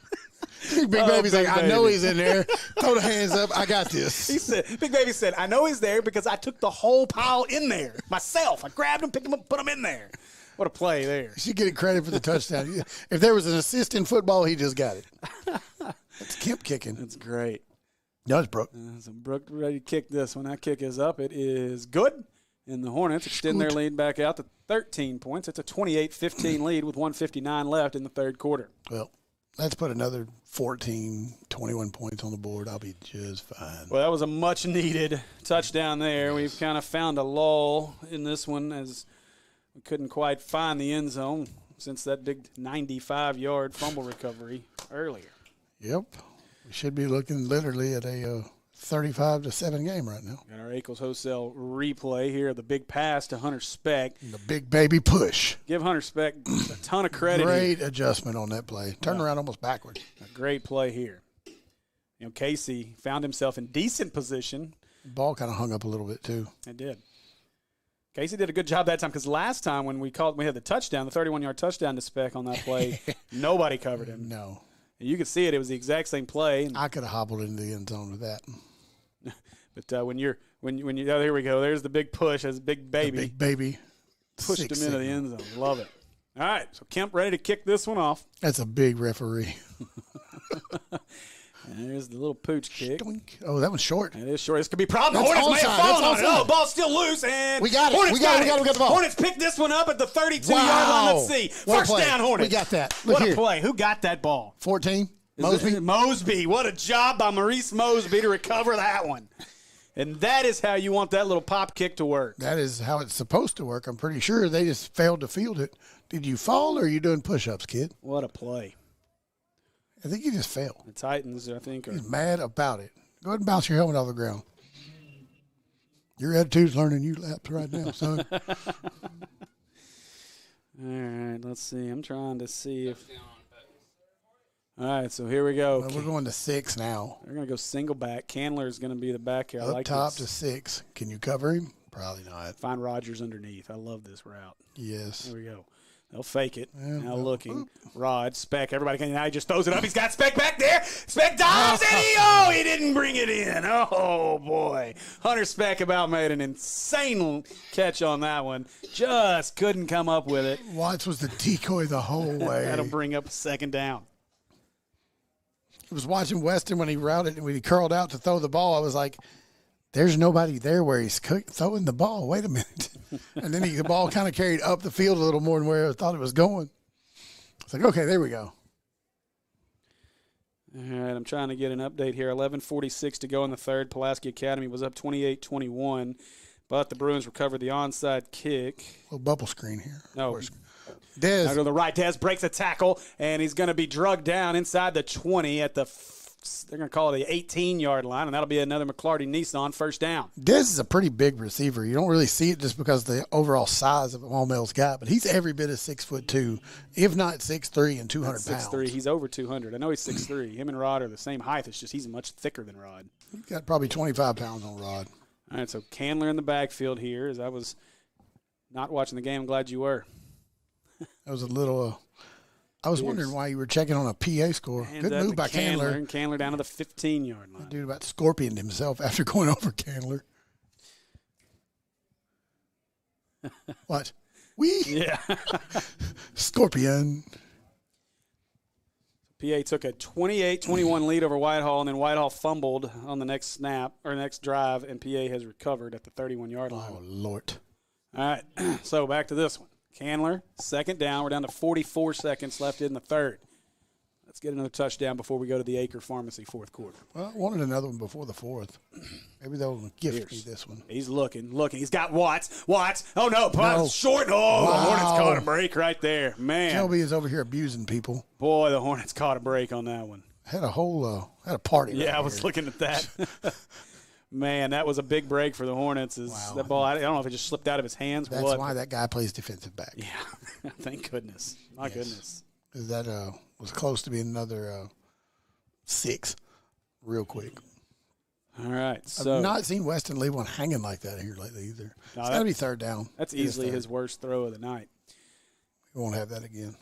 Big Baby's like, I know he's in there. Throw the hands up. I got this. Big Baby said, I know he's there because I took the whole pile in there myself. I grabbed him, picked him up, put him in there. What a play there. You should get credit for the touchdown. If there was an assist in football, he just got it. That's Kemp kicking. That's great. No, it's Brooke. So Brooke ready to kick this one. That kick is up. It is good. And the Hornets extend their lead back out to 13 points. It's a 28-15 lead with 1:59 left in the third quarter. Well, let's put another 14, 21 points on the board. I'll be just fine. Well, that was a much-needed touchdown there. We've kind of found a lull in this one as we couldn't quite find the end zone since that big 95-yard fumble recovery earlier. Yep. We should be looking literally at a 35-7 game right now. Got our Akles Wholesale replay here. The big pass to Hunter Speck. The Big Baby push. Give Hunter Speck a ton of credit. Great adjustment on that play. Turn around almost backwards. A great play here. You know, Casey found himself in decent position. The ball kind of hung up a little bit too. It did. Casey did a good job that time because last time when we had the touchdown, the 31-yard touchdown to Speck on that play, nobody covered him. No. And you could see it. It was the exact same play. And I could have hobbled into the end zone with that. But when you oh, here we go. There's the big push as big baby. The big baby. Pushed him into the end zone. Love it. All right, so Kemp ready to kick this one off. That's a big referee. And there's the little pooch kick. Oh, that one's short. It is short. This could be a problem. That's Hornets may have onside. fallen on it. That's Oh, onside. ball's still loose, and We got it. Hornets We got the ball. Hornets picked this one up at the 32-yard Wow. line. Let's see. What a First play. down, Hornets. We got that. Look What here. a play. Who got that ball? 14. Mosby. Mosby. What a job by Maurice Mosby to recover that one. And that is how you want that little pop kick to work. That is how it's supposed to work. I'm pretty sure they just failed to field it. Did you fall or are you doing push-ups, kid? What a play. I think you just fell. The Titans, I think, are He's mad about it. Go ahead and bounce your helmet off the ground. Your attitude's learning you laps right now, son. All right, let's see. I'm trying to see if. All right, so here we go. Well, we're going to 6 now. They're going to go single back. Candler is going to be the back here. I Up like top this. to 6. Can you cover him? Probably not. Find Rodgers underneath. I love this route. Yes. There we go. They'll fake it. Yeah, now well, looking. Rod, Speck, everybody can. Now he just throws it up. He's got Speck back there. Speck dives, and he didn't bring it in. Oh, boy. Hunter Speck about made an insane catch on that one. Just couldn't come up with it. Watts was the decoy the whole way. That'll bring up a second down. I was watching Weston when he curled out to throw the ball. I was like, there's nobody there where he's throwing the ball. Wait a minute. And then the ball kind of carried up the field a little more than where I thought it was going. It's like, okay, there we go. All right, I'm trying to get an update here. 11:46 to go in the third. Pulaski Academy was up 28-21, but the Bruins recovered the onside kick. Little bubble screen here. No. Dez. Now to the right. Dez breaks a tackle, and he's going to be drugged down inside the 20 at the they're going to call it the 18-yard line, and that'll be another McClarty Nissan first down. Dez is a pretty big receiver. You don't really see it just because of the overall size of Maumelle's got, but he's every bit of 6'2", if not 6'3" and 200 pounds. 6'3", he's over 200. I know he's 6'3". Him and Rod are the same height. It's just he's much thicker than Rod. He's got probably 25 pounds on Rod. All right, so Candler in the backfield here. As I was not watching the game, I'm glad you were. That was a little I was wondering why you were checking on a PA score. Good move by Candler. And Candler down to the 15-yard line. That dude about scorpioned himself after going over Candler. What? Yeah. Scorpion. PA took a 28-21 lead over Whitehall, and then Whitehall fumbled on the next snap or next drive, and PA has recovered at the 31-yard line. Oh, Lord. All right, so back to this one. Candler, second down. We're down to 44 seconds left in the third. Let's get another touchdown before we go to the Acre Pharmacy fourth quarter. Well, I wanted another one before the fourth. Maybe they'll gift me this one. He's looking. He's got Watts. Oh, no. Short. Oh, wow. The Hornets caught a break right there. Man. Shelby is over here abusing people. Boy, the Hornets caught a break on that one. Had a party. Yeah, right I was here. looking at that. Man, that was a big break for the Hornets. Wow. That ball, I don't know if it just slipped out of his hands. That's why that guy plays defensive back. Yeah, thank goodness. My goodness. That was close to being another 6 real quick. All right. So I've not seen Weston leave one hanging like that here lately either. No, It's got to be third down. That's easily his worst throw of the night. We won't have that again.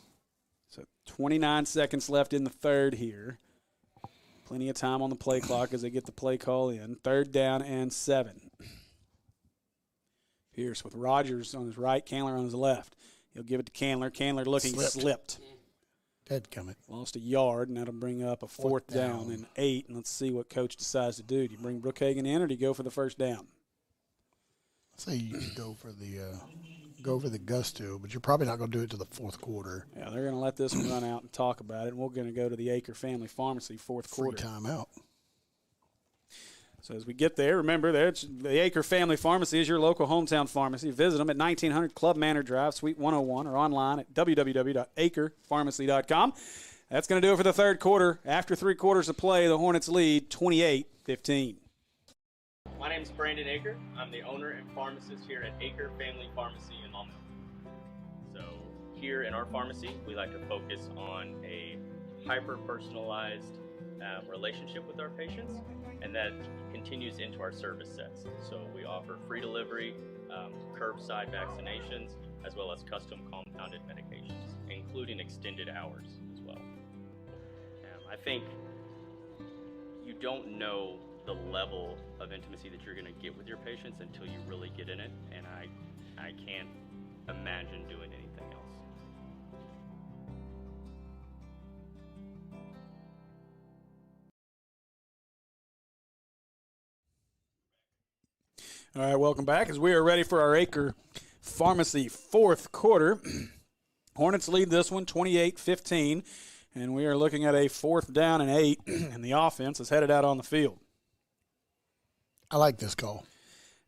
So 29 seconds left in the third here. Plenty of time on the play clock as they get the play call in. Third down and 7. Pierce with Rodgers on his right, Candler on his left. He'll give it to Candler. Candler looking slipped. Dadgummit. Lost a yard, and that'll bring up a fourth down and 8. And let's see what coach decides to do. Do you bring Brookhagen in, or do you go for the first down? I say you go for the gusto, but you're probably not going to do it to the fourth quarter. Yeah, they're going to let this one run out and talk about it, and we're going to go to the Acre Family Pharmacy fourth quarter. Free timeout. So as we get there, remember, the Acre Family Pharmacy is your local hometown pharmacy. Visit them at 1900 Club Manor Drive, Suite 101, or online at www.acrepharmacy.com. That's going to do it for the third quarter. After 3 quarters of play, the Hornets lead 28-15. My name is Brandon Aker. I'm the owner and pharmacist here at Acre Family Pharmacy in Maumelle. So here in our pharmacy, we like to focus on a hyper-personalized relationship with our patients, and that continues into our service sets. So we offer free delivery, curbside vaccinations, as well as custom compounded medications, including extended hours as well. I think you don't know the level of intimacy that you're going to get with your patients until you really get in it, and I can't imagine doing anything else. All right, welcome back as we are ready for our Acre Pharmacy fourth quarter. Hornets lead this one 28-15, and we are looking at a 4th down and 8, and the offense is headed out on the field. I like this call.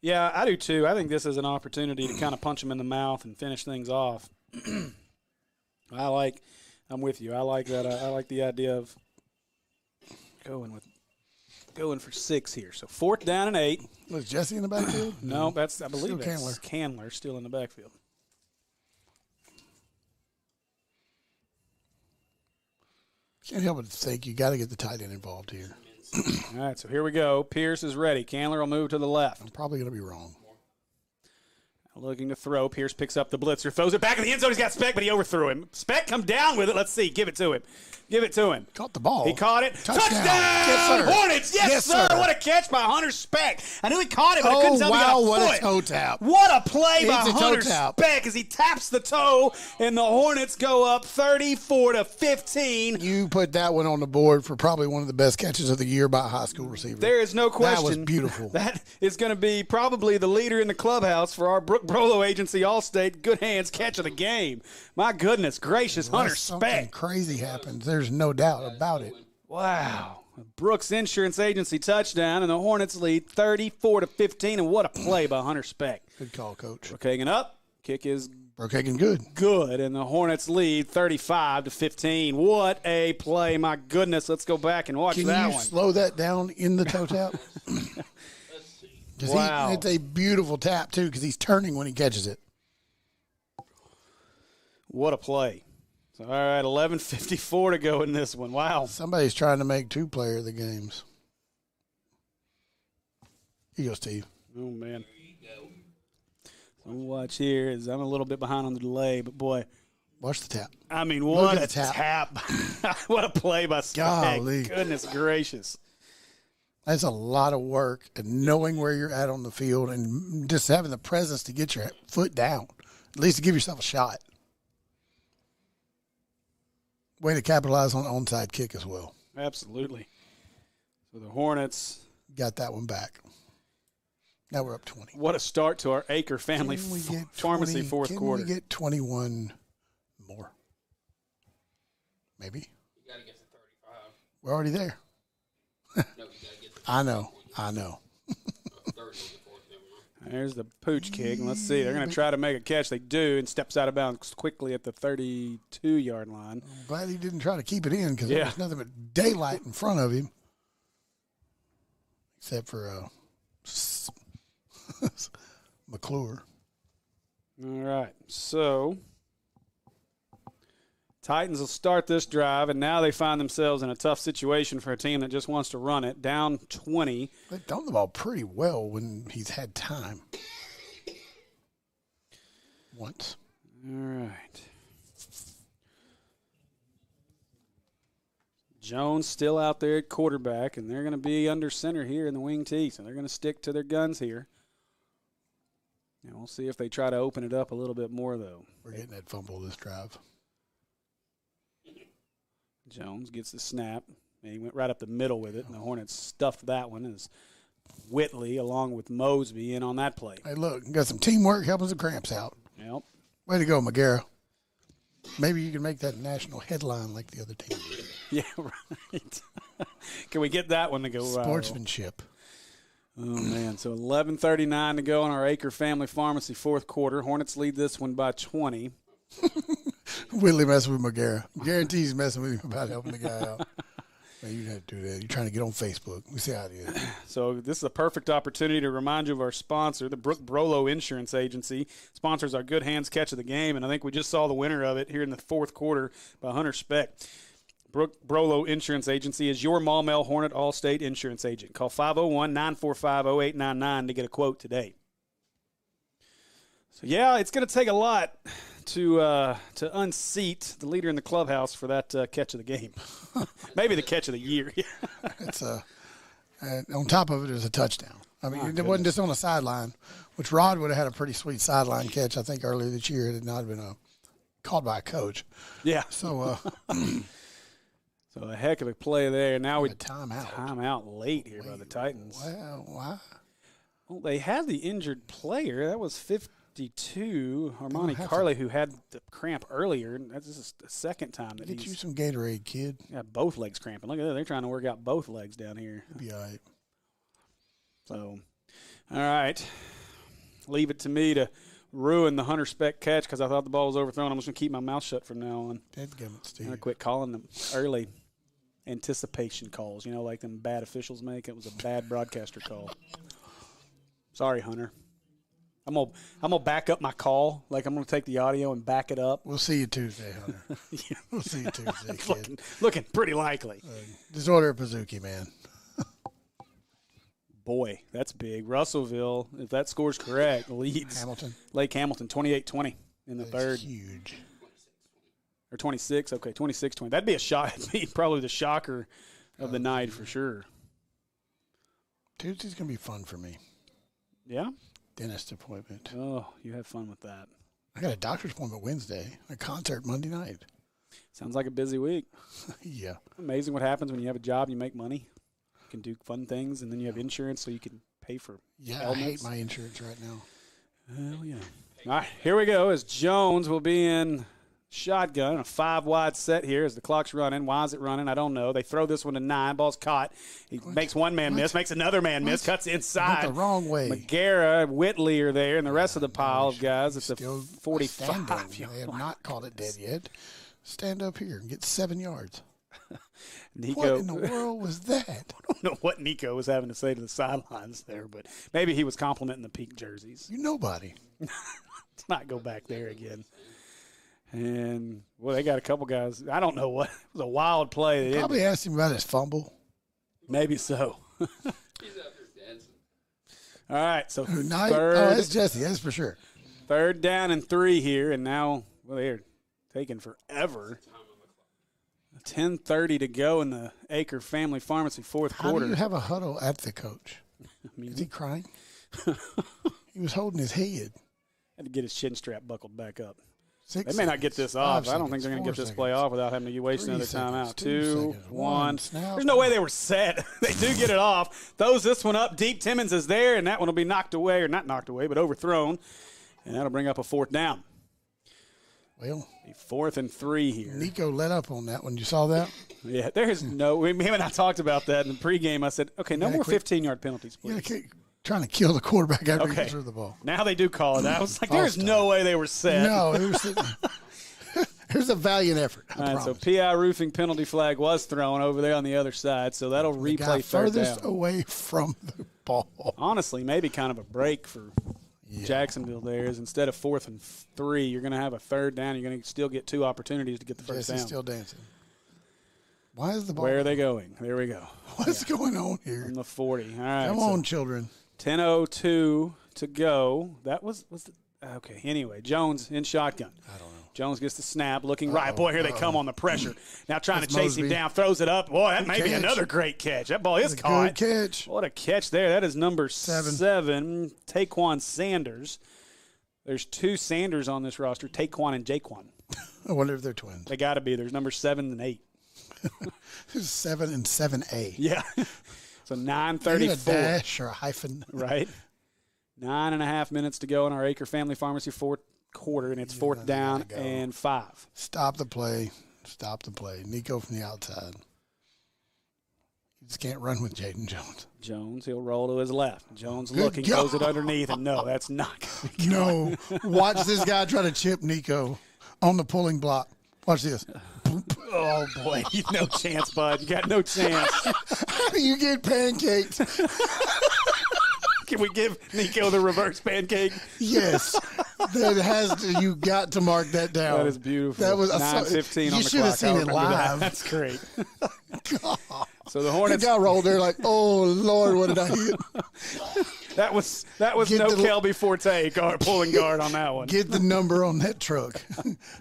Yeah, I do too. I think this is an opportunity to kind of punch them in the mouth and finish things off. I'm with you. I like that. I like the idea of going for 6 here. So 4th down and 8. Was Jesse in the backfield? No, I believe that's Candler. Candler still in the backfield. Can't help but think you got to get the tight end involved here. All right, so here we go. Pierce is ready. Candler will move to the left. I'm probably going to be wrong. Looking to throw. Pierce picks up the blitzer, throws it back in the end zone. He's got Speck, but he overthrew him. Speck, come down with it. Let's see. Give it to him. Give it to him. Caught the ball. He caught it. Touchdown. Yes, sir. Hornets. Yes, sir. What a catch by Hunter Speck. I knew he caught it, but I couldn't tell wow, me got a what foot. a toe tap. What a play by It's a Hunter toe tap. Speck as he taps the toe, and the Hornets go up 34-15. You put that one on the board for probably one of the best catches of the year by a high school receiver. There is no question. That was beautiful. That is going to be probably the leader in the clubhouse for our Brooke Brolo Agency All-State Good Hands catch of the game. My goodness gracious, Hunter Something Speck. crazy happens. There's no doubt about it. Wow. Brooks Insurance Agency touchdown, and the Hornets lead 34-15, and what a play by Hunter Speck. Good call, Coach. Brookhagen up. Kick is Brookhagen good. Good, and the Hornets lead 35-15. What a play. My goodness. Let's go back and watch Can that you one. slow that down in the toe tap? Wow. It's a beautiful tap, too, because he's turning when he catches it. What a play. All right, 11:54 to go in this one. Wow. Somebody's trying to make 2-player of the games. Here you go, Steve. Oh, man. So watch here as I'm a little bit behind on the delay, but, boy. Watch the tap. I mean, Look what at a the tap. What a play by Speck. Golly. Goodness gracious. That's a lot of work, and knowing where you're at on the field and just having the presence to get your foot down, at least to give yourself a shot. Way to capitalize on an onside kick as well. Absolutely. So the Hornets got that one back. Now we're up 20. What a start to our Acre Family Pharmacy fourth quarter. Can we get 21 more? Maybe. You got to get to 35. We're already there. No, you got to get to I know. 30 the fourth. There's the pooch kick. And let's see. They're going to try to make a catch. They do, and steps out of bounds quickly at the 32-yard line. I'm glad he didn't try to keep it in because there was nothing but daylight in front of him. Except for McClure. All right. So Titans will start this drive, and now they find themselves in a tough situation for a team that just wants to run it. Down 20. They've done the ball pretty well when he's had time. Once. All right. Jones still out there at quarterback, and they're going to be under center here in the wing tee, so they're going to stick to their guns here. And we'll see if they try to open it up a little bit more, though. We're getting that fumble this drive. Jones gets the snap, and he went right up the middle with it, and the Hornets stuffed that one as Whitley, along with Mosby, in on that play. Hey, look, got some teamwork helping the cramps out. Yep. Way to go, McGarrett. Maybe you can make that national headline like the other team. Yeah, right. Can we get that one to go viral? Sportsmanship. Oh, man. So 11:39 to go in our Acre Family Pharmacy fourth quarter. Hornets lead this one by 20. Whitley messing with McGarrett. Guarantees he's messing with him about helping the guy out. Man, you got to do that. You're trying to get on Facebook. We see how it is. So this is a perfect opportunity to remind you of our sponsor, the Brooke Brolo Insurance Agency. Sponsors our Good Hands catch of the game, and I think we just saw the winner of it here in the fourth quarter by Hunter Speck. Brooke Brolo Insurance Agency is your Maumelle Hornet All-State Insurance agent. Call 501-945-0899 to get a quote today. So, yeah, it's going to take a lot to unseat the leader in the clubhouse for that catch of the game. Maybe the catch of the year. It's on top of it is a touchdown. I mean, it wasn't just on the sideline, which Rod would have had a pretty sweet sideline catch, I think, earlier this year. It had not been called by a coach. Yeah. So so a heck of a play there. Now we timeout late here by the Titans. Well, why? Well, they had the injured player. That was 52, Armani Carley, who had the cramp earlier. This is the second time that Get you some Gatorade, kid. Yeah, both legs cramping. Look at that. They're trying to work out both legs down here. It'll be all right. So, all right. Leave it to me to ruin the Hunter Speck catch because I thought the ball was overthrown. I'm just going to keep my mouth shut from now on. Dadgummit, Steve. I'm going to quit calling them early anticipation calls, like them bad officials make. It was a bad broadcaster call. Sorry, Hunter. I'm gonna back up my call. Like I'm gonna take the audio and back it up. We'll see you Tuesday, Hunter. Yeah. We'll see you Tuesday, kid. Looking pretty likely. Just order a Pizookie, man. Boy, that's big. Russellville, if that score's correct, leads Lake Hamilton 28-20 in the third. Huge. Or 26. Okay, 26-20. That'd be a shock. That'd be probably the shocker of the night for sure. Tuesday's gonna be fun for me. Yeah? Dentist appointment. Oh, you have fun with that. I got a doctor's appointment Wednesday, a concert Monday night. Sounds like a busy week. Yeah. Amazing what happens when you have a job, you make money, you can do fun things, and then you have insurance so you can pay for ailments. I hate my insurance right now. Hell yeah. All right, here we go as Jones will be in shotgun, a 5-wide set here as the clock's running. Why is it running? I don't know. They throw this one to 9. Ball's caught. He makes one man miss, makes another man miss, cuts inside. Went the wrong way. McGarrah, Whitley are there, and the rest of the pile of guys. It's a 45. They have not called it dead yet. Stand up here and get 7 yards. Nico, what in the world was that? I don't know what Nico was having to say to the sidelines there, but maybe he was complimenting the Peak jerseys. You nobody. Let's not go back there again. And, well, they got a couple guys. I don't know what. It was a wild play. They probably asked him about his fumble. Maybe so. He's out there dancing. All right, so third. Oh, that's Jesse. That's for sure. 3rd down and 3 here, and now, well, they're taking forever. 10:30 to go in the Acre Family Pharmacy fourth quarter. How do you have a huddle at the coach? Is he crying? He was holding his head. Had to get his chin strap buckled back up. 6 they may not get this off. I don't think they're going to get this play off without having to waste another timeout. 2, 1. There's no way they were set. They do get it off. Throws this one up deep. Timmons is there, and that one will be knocked away, or not knocked away, but overthrown. And that'll bring up a 4th down. Well, 4th and 3 here. Nico let up on that one. You saw that? Yeah, there's no – him and I talked about that in the pregame. I said, okay, no more 15-yard penalties, please. Yeah, trying to kill the quarterback after he threw the ball. Now they do call it. I was like, there's no way they were set. No, it was a valiant effort. All right, so PI roofing penalty flag was thrown over there on the other side, so that'll replay 3rd down. Furthest away from the ball. Honestly, maybe kind of a break for Jacksonville there is instead of 4th and 3, you're going to have a 3rd down. You're going to still get 2 opportunities to get the first down. Still dancing. Why is the ball? Where are they going? There we go. What's going on here? On the 40. All right. Come on, children. 10:02 to go. That was okay. Anyway, Jones in shotgun. I don't know. Jones gets the snap, looking right. Boy, here they come on the pressure. Now trying to chase him down, throws it up. Boy, that may be another great catch. That ball is caught. Good catch. What a catch there. That is number 7, Taquan Sanders. There's 2 Sanders on this roster, Taquan and Jaquan. I wonder if they're twins. They got to be. There's number 7 and 8. 7 and 7A. Yeah. So 9:34. A dash or a hyphen. Right. 9.5 minutes to go in our Acre Family Pharmacy fourth quarter, and it's 4th down and 5. Stop the play. Stop the play. Nico from the outside. You just can't run with Jaden Jones. Jones, he'll roll to his left. Jones looking, throws it underneath, and no, that's not going to No. Watch this guy try to chip Nico on the pulling block. Watch this. Oh, boy. No chance, bud. You got no chance. You get pancaked. Can we give Nico the reverse pancake? Yes. That has to, you got to mark that down. That is beautiful. That was 9:15 on the clock. You should have seen it live. That's great. So the Hornets. The guy rolled there like, oh, Lord, what did I hit? That was no Kelby Forte pulling guard on that one. Get the number on that truck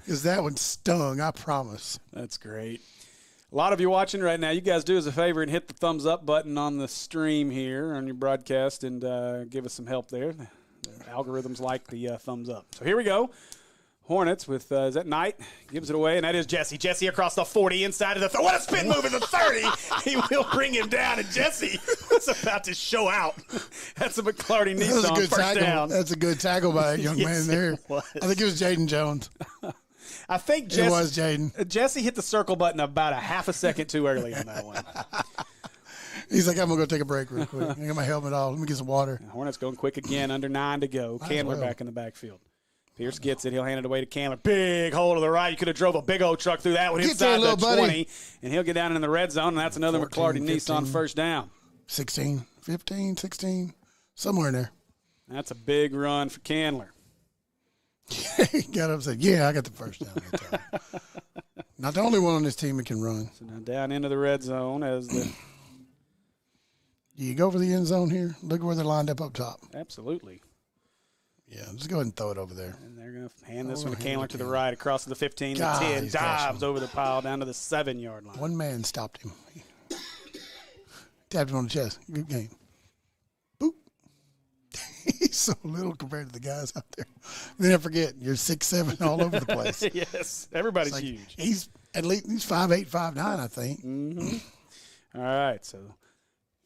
because that one stung, I promise. That's great. A lot of you watching right now, you guys do us a favor and hit the thumbs up button on the stream here on your broadcast and give us some help there. The algorithms like the thumbs up. So here we go. Hornets with, is that Knight? Gives it away, and that is Jesse. Jesse across the 40, inside of the what a spin move at the 30. He will bring him down, and Jesse was about to show out. That's a McClarty Nissan first tackle. Down. That's a good tackle by that young man there. I think it was Jaden Jones. I think it was Jaden. Jesse hit the circle button about a half a second too early on that one. He's like, I'm going to go take a break real quick. I got my helmet off. Let me get some water. Hornets going quick again, under 9 to go. Candler back in the backfield. Pierce gets it. He'll hand it away to Candler. Big hole to the right. You could have drove a big old truck through that one inside the 20. And he'll get down in the red zone, and that's another 14, McClarty 15, Nissan first down. 16, 15, 16, somewhere in there. That's a big run for Candler. He got up and said, yeah, I got the first down. Not the only one on this team that can run. So now down into the red zone as the – Do you go for the end zone here? Look where they're lined up top. Absolutely. Yeah, just go ahead and throw it over there. And they're going to hand this one to Candler to the right, across to the 15, God, the 10, dives over the pile down to the 7-yard line. One man stopped him. Tapped him on the chest. Good game. Boop. He's so little compared to the guys out there. Then I forget, you're 6'7", all over the place. Yes, everybody's huge. He's at least 5'8", 5'9", I think. Mm-hmm. All right, so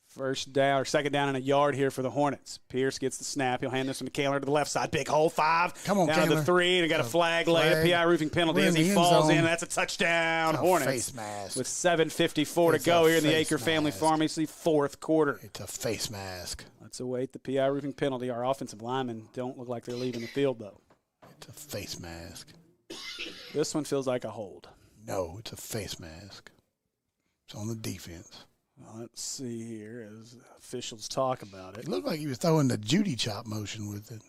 first down or second down and a yard here for the Hornets. Pierce gets the snap. He'll hand this one to Candler to the left side. Big hole, 5. Come on, down Candler. to the 3, and got a flag layup. PI roofing penalty as he falls in. That's a touchdown. Hornets face mask. with 7:54 to go here in the Acre Family Pharmacy fourth quarter. It's a face mask. Let's await the PI roofing penalty. Our offensive linemen don't look like they're leaving the field, though. It's a face mask. This one feels like a hold. No, it's a face mask. It's on the defense. Well, let's see here as officials talk about it. It looked like he was throwing the Judy chop motion with it.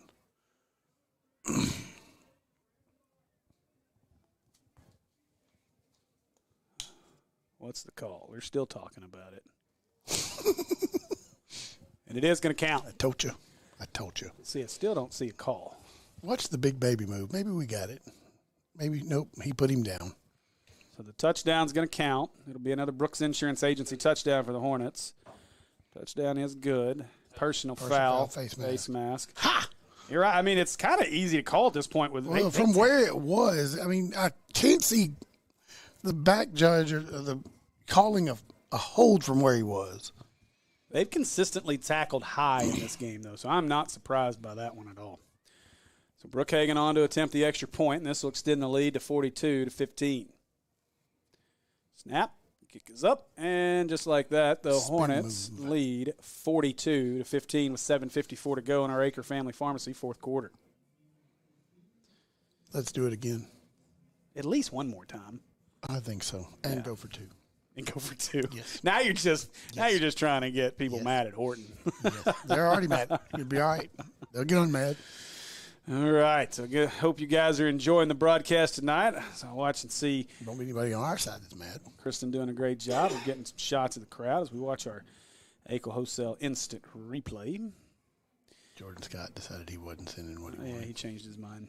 What's the call? They're still talking about it. And it is going to count. I told you. See, I still don't see a call. Watch the big baby move. Maybe we got it. Maybe, nope, he put him down. So the touchdown's going to count. It'll be another Brooks Insurance Agency touchdown for the Hornets. Touchdown is good. Personal foul. Face mask. Ha! You're right. I mean, it's kind of easy to call at this point. From where it was, I mean, I can't see the back judge or the calling of a hold from where he was. They've consistently tackled high in this game, though, so I'm not surprised by that one at all. So Brookhaven on to attempt the extra point, and this will extend the lead to 42-15. Snap, kick is up, and just like that, the Hornets lead 42-15 with 7:54 to go in our Acre Family Pharmacy fourth quarter. Let's do it again. At least one more time. I think so, and go for 2. And go for 2. Yes. Now you're just trying to get people mad at Horton. Yes. They're already mad. You'll be all right. They'll get on mad. All right. So hope you guys are enjoying the broadcast tonight. So watch and see. Don't be anybody on our side that's mad. Kristen doing a great job of getting some shots of the crowd as we watch our ACO Wholesale instant replay. Jordan Scott decided he wasn't sending what he wanted. Yeah, he changed his mind.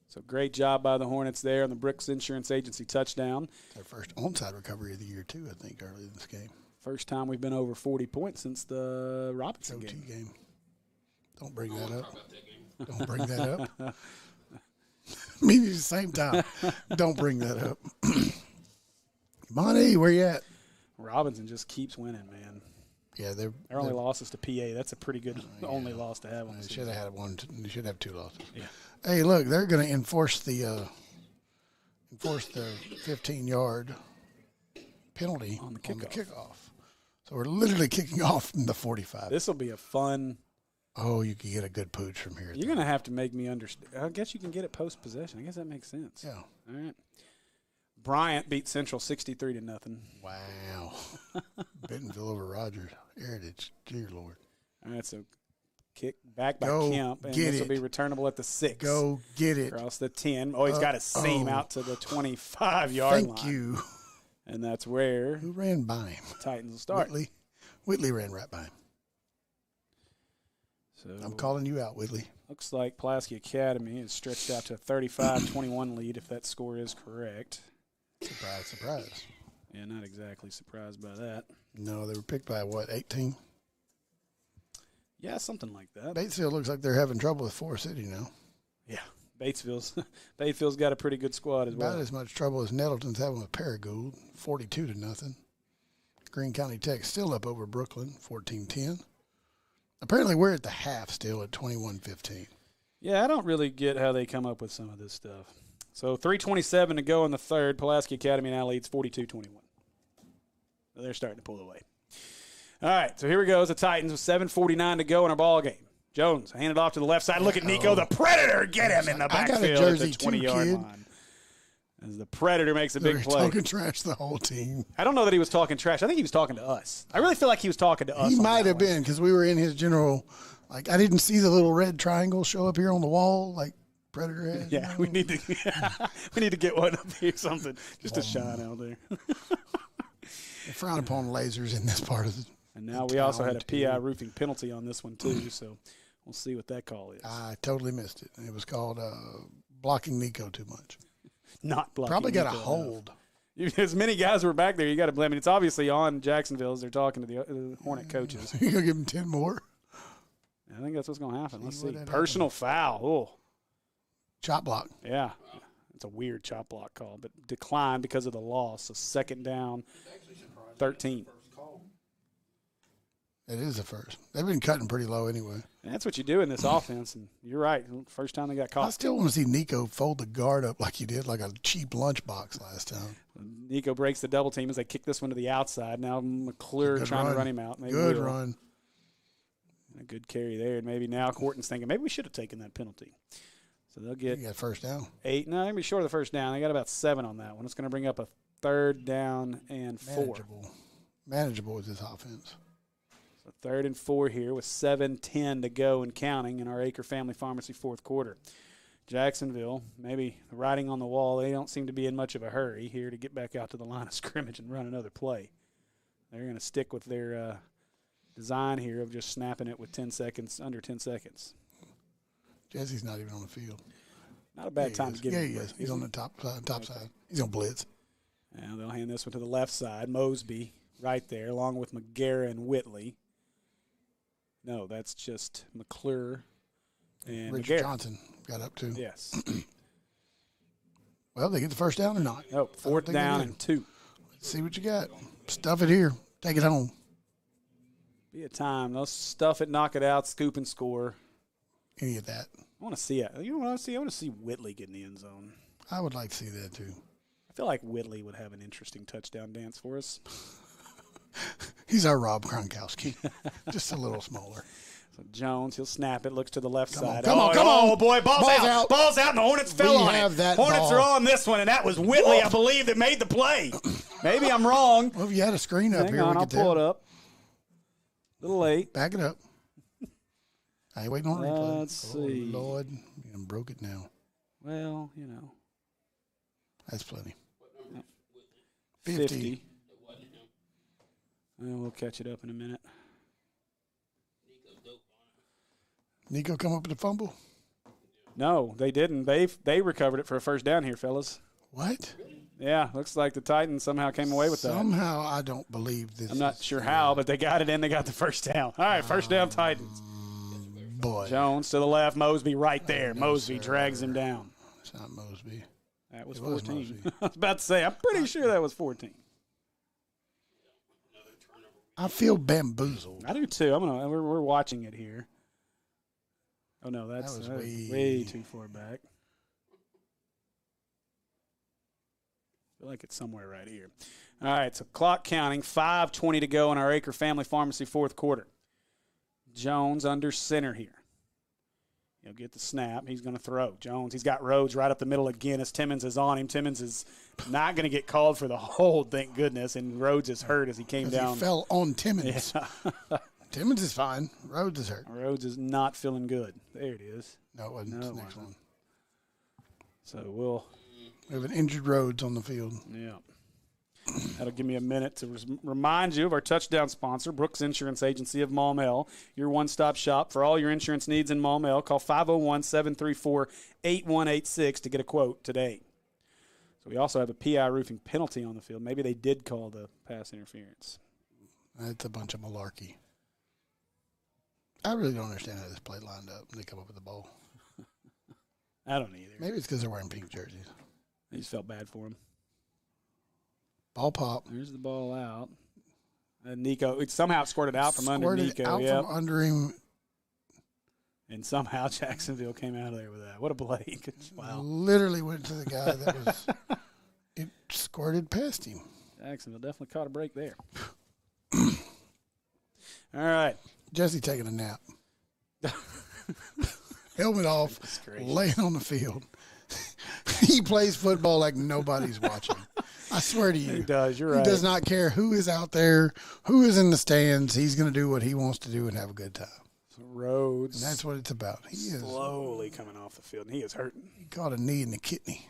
So great job by the Hornets there on the Brooks Insurance Agency touchdown. Their first onside recovery of the year, too, I think, early in this game. First time we've been over 40 points since the Robinson game. Don't bring that up. Don't bring that up. I mean, at the same time, don't bring that up. Monty, where you at? Robinson just keeps winning, man. Yeah, their only losses to PA. That's a pretty good only loss to have on the season. Should have had one. They should have 2 losses. Yeah. Hey, look, they're going to enforce the 15-yard penalty on the kickoff. So we're literally kicking off from the 45. This will be a fun. Oh, you can get a good pooch from here. You're going to have to make me understand. I guess you can get it post-possession. I guess that makes sense. Yeah. All right. Bryant beat Central 63-0. Wow. Bentonville over Rogers. Heritage. Dear Lord. All right, so kick back by Go Kemp, and get this will be returnable at the 6. Go get it. Across the 10. Oh, he's got a seam out to the 25-yard line. Thank you. And that's where who ran by him? The Titans will start. Whitley ran right by him. So I'm calling you out, Whitley. Looks like Pulaski Academy is stretched out to a 35-21 lead, if that score is correct. Surprise, surprise. Yeah, not exactly surprised by that. No, they were picked by, 18? Yeah, something like that. Batesville looks like they're having trouble with Forest City now. Yeah, Batesville's got a pretty good squad as well. About as much trouble as Nettleton's having with Paragould, 42-0. Greene County Tech still up over Brooklyn, 14-10. Apparently we're at the half still at 21-15. Yeah, I don't really get how they come up with some of this stuff. So 3:27 to go in the third. Pulaski Academy now leads 42-21. So they're starting to pull away. All right, so here we go. It's the Titans with 7:49 to go in our ball game. Jones hand it off to the left side. Look at Nico, the Predator. Get him in the backfield at the 20-yard line. As the Predator makes a big play. Talking trash the whole team. I don't know that he was talking trash. I think he was talking to us. I really feel like he was talking to us. He might have been because we were in his general. Like, I didn't see the little red triangle show up here on the wall like Predator has. Yeah, we need to get one up here, something just to shine out there. They frown upon lasers in this part of the. And now we also had a PI roofing penalty on this one too, so we'll see what that call is. I totally missed it. It was called blocking Nico too much. Not blocking. Probably got Nico a hold. As many guys were back there, you got to blame. I mean, it's obviously on Jacksonville as they're talking to the Hornet coaches. You gonna give them 10 more? I think that's what's going to happen. Let's see. Personal foul. Oh, chop block. Yeah, it's a weird chop block call, but declined because of the loss. So second down, 13. It is the first. They've been cutting pretty low anyway. And that's what you do in this offense, and you're right. First time they got caught. I still want to see Nico fold the guard up like he did, like a cheap lunchbox last time. Nico breaks the double team as they kick this one to the outside. Now McClure trying to run him out. Maybe good run. A good carry there. And maybe now Corton's thinking, maybe we should have taken that penalty. So they'll get you got first down. 8. No, they're going to be short of the first down. They got about 7 on that one. It's going to bring up a 3rd down and 4. Manageable with this offense. So 3rd and 4 here with 7:10 to go and counting in our Acre Family Pharmacy fourth quarter. Jacksonville, maybe writing on the wall, they don't seem to be in much of a hurry here to get back out to the line of scrimmage and run another play. They're going to stick with their design here of just snapping it with 10 seconds, under 10 seconds. Jesse's not even on the field. Not a bad time to get him. Yeah, he is. He's on the top side. He's on blitz. Now they'll hand this one to the left side. Mosby right there, along with McGarrah and Whitley. No, that's just McClure and Richard McGarrah. Johnson got up too. Yes. Well, they get the first down or not? Nope, 4th down and 2. Let's see what you got. Stuff it here. Take it home. Be a time. They'll stuff it, knock it out, scoop and score. Any of that. I want to see it. You know what I want to see? I want to see Whitley get in the end zone. I would like to see that too. I feel like Whitley would have an interesting touchdown dance for us. He's our Rob Gronkowski, just a little smaller. So Jones, he'll snap it, looks to the left side. Come on. Oh, boy, ball's out. Ball's out, and the Hornets fell on it. Hornets are on this one, and that was Whitley, I believe, that made the play. Maybe I'm wrong. Well, if you had a screen up Hang here, on, we I'll could pull tell. it up. A little late. Back it up. I ain't waiting on a replay. Let's see. Lord, you broke it now. Well, you know. That's plenty. 50. We'll catch it up in a minute. Nico come up with a fumble? No, they didn't. They recovered it for a first down here, fellas. What? Yeah, looks like the Titans somehow came away with that. Somehow I don't believe this. I'm not sure how, but they got it in. They got the first down. All right, first down Titans. Boy. Jones to the left. Mosby right there. Mosby drags him down. It's not Mosby. That was 14. I was about to say, I'm pretty sure that was 14. I feel bamboozled. I do too. We're watching it here. Oh no, that was way too far back. I feel like it's somewhere right here. All right, so clock counting, 5:20 to go in our Acre Family Pharmacy fourth quarter. Jones under center here. He'll get the snap. He's going to throw. Jones, he's got Rhodes right up the middle again as Timmons is on him. Timmons is not going to get called for the hold, thank goodness, and Rhodes is hurt as he came down. He fell on Timmons. Yeah. Timmons is fine. Rhodes is hurt. Rhodes is not feeling good. There it is. No, it wasn't. The next one. So we have an injured Rhodes on the field. Yeah. That'll give me a minute to remind you of our touchdown sponsor, Brooks Insurance Agency of Maumelle, your one-stop shop for all your insurance needs in Maumelle. Call 501-734-8186 to get a quote today. So we also have a PI roofing penalty on the field. Maybe they did call the pass interference. That's a bunch of malarkey. I really don't understand how this play lined up and they come up with the ball. I don't either. Maybe it's because they're wearing pink jerseys. I just felt bad for him. Ball pop. There's the ball out. And Nico, it somehow squirted out from under Nico. Out from under him. And somehow Jacksonville came out of there with that. What a play. Wow. Literally went to the guy that was – it squirted past him. Jacksonville definitely caught a break there. All right. Jesse taking a nap. Helmet off, laying on the field. He plays football like nobody's watching. I swear to you. He does. You're right. He does not care who is out there, who is in the stands. He's going to do what he wants to do and have a good time. Rhodes. And that's what it's about. He is slowly coming off the field, and he is hurting. He caught a knee in the kidney.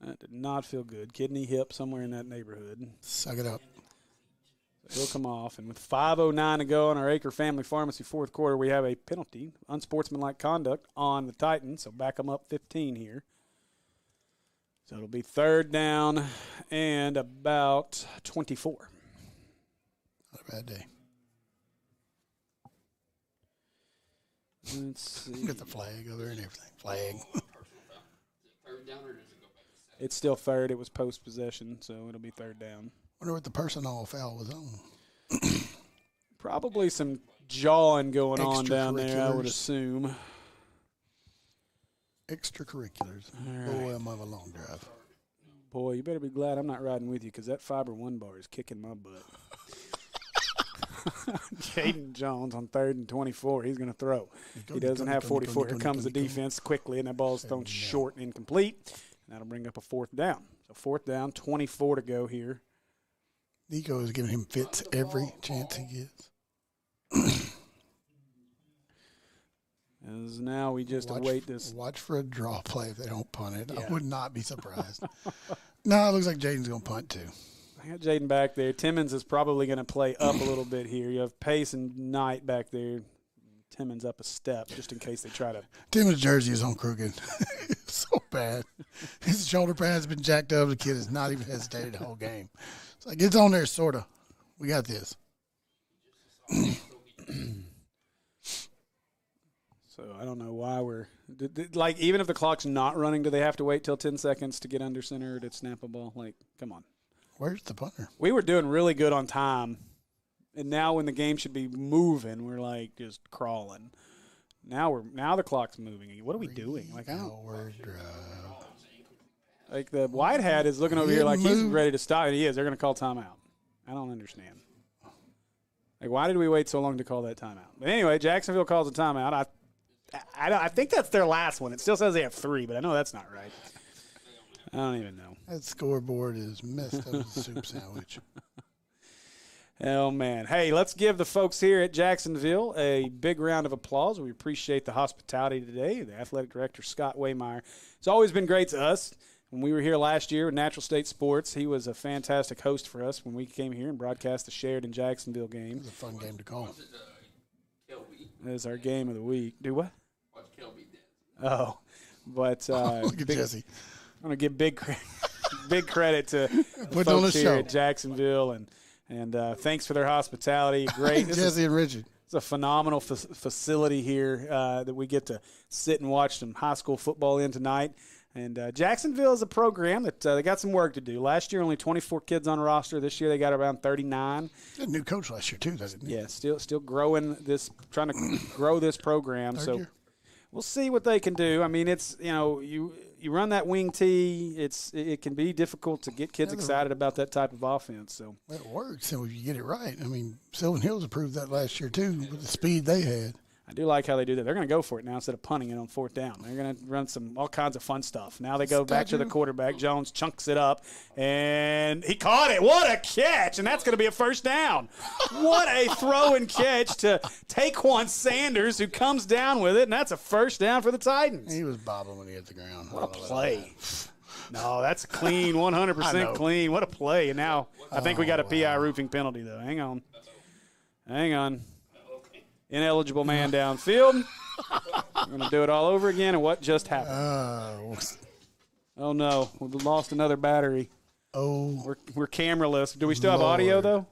That did not feel good. Kidney, hip, somewhere in that neighborhood. Suck it up. So he'll come off. And with 5:09 to go in our Acre Family Pharmacy fourth quarter, we have a penalty, unsportsmanlike conduct on the Titans. So back them up 15 here. So it'll be third down and about 24. Not a bad day. Let's see. Get the flag over there and everything. Flag. Third down or does it go back to second? It's still third. It was post-possession, so it'll be third down. Wonder what the personnel foul was on. Probably some jawing going on down there, I would assume. Extracurriculars. Right. Oh, I'm on a long drive. Boy, you better be glad I'm not riding with you because that Fiber One bar is kicking my butt. Jaden Jones on 3rd and 24. He's going to throw. He doesn't have 44. Here comes the defense quickly, and that ball is thrown short and incomplete. And that'll bring up a fourth down. So fourth down, 24 to go here. Nico is giving him fits every chance he gets. As now we just await this. Watch for a draw play if they don't punt it. Yeah. I would not be surprised. No, it looks like Jaden's going to punt too. I got Jaden back there. Timmons is probably going to play up a little bit here. You have Pace and Knight back there. Timmons up a step just in case they try to. Timmons' jersey is on crooked. It's so bad. His shoulder pad has been jacked up. The kid has not even hesitated the whole game. It's like, it's on there, sort of. We got this. So I don't know why we're like, even if the clock's not running, do they have to wait till 10 seconds to get under center or to snap a ball? Like, come on. Where's the punter? We were doing really good on time, and now when the game should be moving, we're like just crawling. Now the clock's moving. What are we doing? Like, I don't. Like the white hat is looking over here like he's ready to stop. And he is. They're going to call timeout. I don't understand. Like, why did we wait so long to call that timeout? But anyway, Jacksonville calls a timeout. I think that's their last one. It still says they have 3, but I know that's not right. I don't even know. That scoreboard is messed up as a soup sandwich. Oh, man. Hey, let's give the folks here at Jacksonville a big round of applause. We appreciate the hospitality today. The athletic director, Scott Waymeyer. It's always been great to us. When we were here last year with Natural State Sports, he was a fantastic host for us when we came here and broadcast the Sheridan Jacksonville game. It was a fun game to call. That is our game of the week. Do what? Watch Kelby dance. Oh, but look at Jesse. I'm going to give big credit to the folks here at Jacksonville, and thanks for their hospitality. Great. Jesse and Richard. It's a phenomenal facility here that we get to sit and watch some high school football in tonight. And Jacksonville is a program that they got some work to do. Last year, only 24 kids on roster. This year, they got around 39. A new coach last year, too, doesn't he? Yeah, still growing this, trying to grow this program. Third so year. We'll see what they can do. I mean, it's, you run that wing tee. It can be difficult to get kids excited about that type of offense. So it works, and if you get it right. I mean, Sylvan Hills approved that last year too with the speed they had. I do like how they do that. They're going to go for it now instead of punting it on 4th down. They're going to run all kinds of fun stuff. Now they go back to the quarterback. Jones chunks it up, and he caught it. What a catch, and that's going to be a first down. What a throw and catch to Taquan Sanders, who comes down with it, and that's a first down for the Titans. He was bobbling when he hit the ground. What a play. No, that's clean, 100% clean. What a play. And now I think we got a PI roofing penalty, though. Hang on. Ineligible man downfield. We're going to do it all over again. And what just happened? Oh, no. We've lost another battery. Oh. We're cameraless. Do we still have audio, though?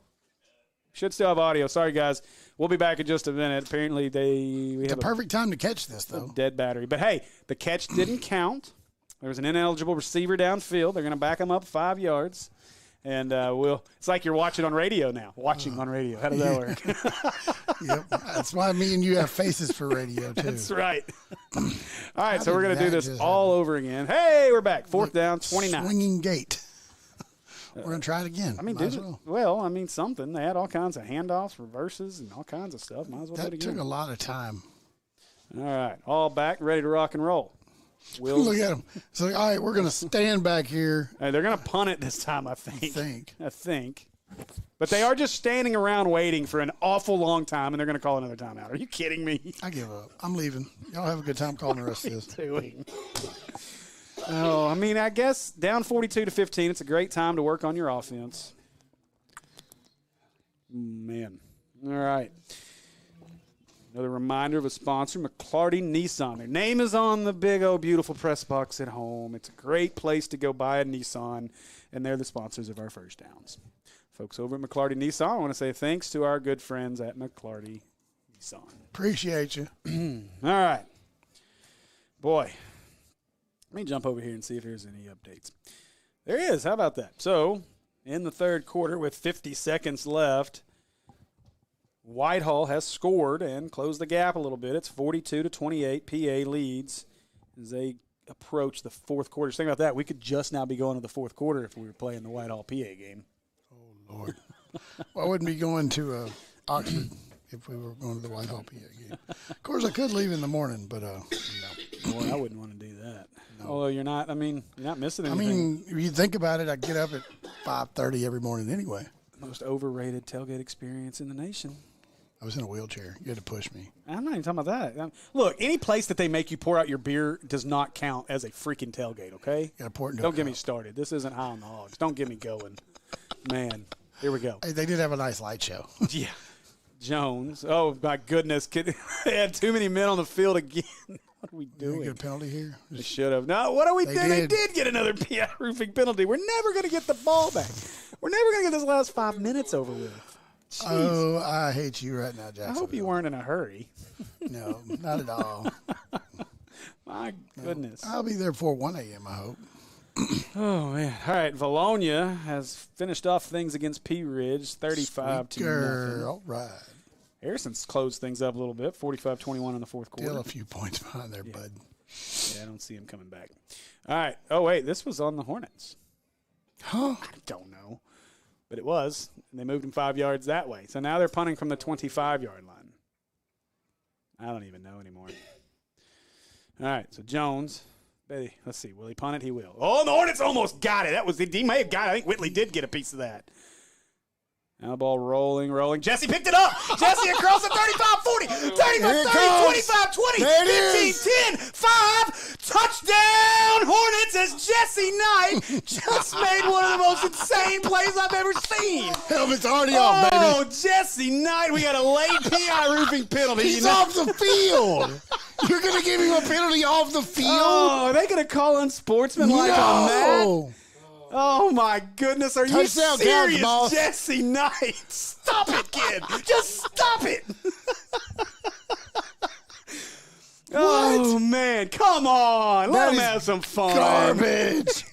Should still have audio. Sorry, guys. We'll be back in just a minute. Apparently, it's a perfect time to catch this, though. Dead battery. But, hey, the catch didn't count. There was an ineligible receiver downfield. They're going to back him up 5 yards. And it's like you're watching on radio now. Watching on radio. How does that work? Yep. That's why me and you have faces for radio, too. That's right. All right, so we're going to do this all over again. Hey, we're back. 4th down, 29. Swinging gate. We're going to try it again. I mean, something. They had all kinds of handoffs, reverses, and all kinds of stuff. Might as well do it again. That took a lot of time. All right, all back, ready to rock and roll. Look at them. So, all right, we're going to stand back here. Hey, they're going to punt it this time, I think. But they are just standing around waiting for an awful long time, and they're going to call another timeout. Are you kidding me? I give up. I'm leaving. Y'all have a good time calling the rest of this. Doing? Oh, I mean, I guess down 42-15, it's a great time to work on your offense. Man. All right. Another reminder of a sponsor, McClarty Nissan. Their name is on the big, beautiful press box at home. It's a great place to go buy a Nissan, and they're the sponsors of our first downs. Folks over at McClarty Nissan, I want to say thanks to our good friends at McClarty Nissan. Appreciate you. All right. Boy, let me jump over here and see if there's any updates. There is. How about that? So, in the third quarter with 50 seconds left, Whitehall has scored and closed the gap a little bit. It's 42-28. PA leads as they approach the fourth quarter. Think about that. We could just now be going to the fourth quarter if we were playing the Whitehall PA game. Oh, Lord. Well, I wouldn't be going to Oxford if we were going to the Whitehall PA game. Of course, I could leave in the morning, but no. Boy, I wouldn't want to do that. No. Although you're not missing anything. I mean, if you think about it, I get up at 5:30 every morning anyway. Most overrated tailgate experience in the nation. I was in a wheelchair. You had to push me. I'm not even talking about that. Look, any place that they make you pour out your beer does not count as a freaking tailgate, okay? You gotta pour it into Don't get me started. This isn't High on the Hogs. Don't get me going. Man, here we go. Hey, they did have a nice light show. Yeah. Jones. Oh, my goodness. They had too many men on the field again. What are we doing? Get a penalty here? They should have. No, what are we doing? They did get another PI roofing penalty. We're never going to get the ball back. We're never going to get this last 5 minutes over with. Jeez. Oh, I hate you right now, Jackson. I hope you weren't in a hurry. No, not at all. My goodness. I'll be there before 1 a.m., I hope. Oh, man. All right, Valonia has finished off things against Pea Ridge, 35-0. All right. Harrison's closed things up a little bit, 45-21 in the fourth quarter. Still a few points behind there, bud. Yeah, I don't see him coming back. All right. Oh, wait, this was on the Hornets. Huh? I don't know. But it was. And they moved him 5 yards that way. So now they're punting from the 25-yard line. I don't even know anymore. All right, so Jones. Let's see. Will he punt it? He will. Oh, the Hornets almost got it. He may have got it. I think Whitley did get a piece of that. Now the ball rolling. Jesse picked it up. Jesse across the 35-40, 35-30, 25-20, 15-10, 5. Touchdown Hornets as Jesse Knight just made one of the most insane plays I've ever seen. Helmet's already off, baby. Oh, Jesse Knight. We got a late PI roofing penalty. He's off the field. You're going to give him a penalty off the field? Oh, are they going to call unsportsmanlike on that? Oh, my goodness. Are you serious, Jesse Knight? Stop it, kid. Just stop it. Oh, man. Come on. Let him have some fun. Garbage.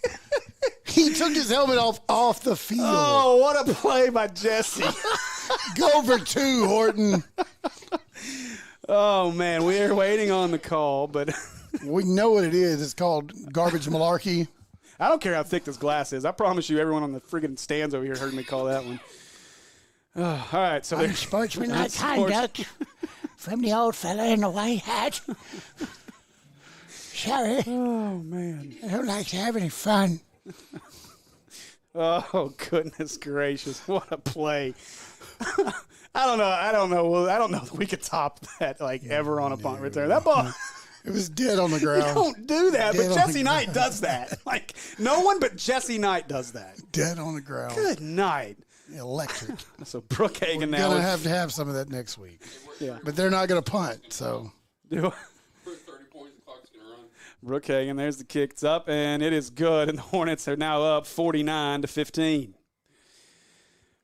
He took his helmet off the field. Oh, what a play by Jesse. Go for 2, Horton. Oh, man. We are waiting on the call, but we know what it is. It's called garbage malarkey. I don't care how thick this glass is. I promise you everyone on the friggin' stands over here heard me call that one. Oh, all right. So unsportsmanlike conduct from the old fella in the white hat. Sorry. Oh, man. I don't like to have any fun. Oh, goodness gracious. What a play. I don't know. Well, I don't know if we could top that, ever on a punt return. That ball. It was dead on the ground. You don't do that, Dead but on Jesse the Knight ground. does that. Like, no one but Jesse Knight does that. Dead on the ground. Good night. Electric. So Brookhaven We're now. going to have some of that next week. Yeah. But they're not going to punt, so. Brookhaven, there's the kick. It's up, and it is good. And the Hornets are now up 49-15.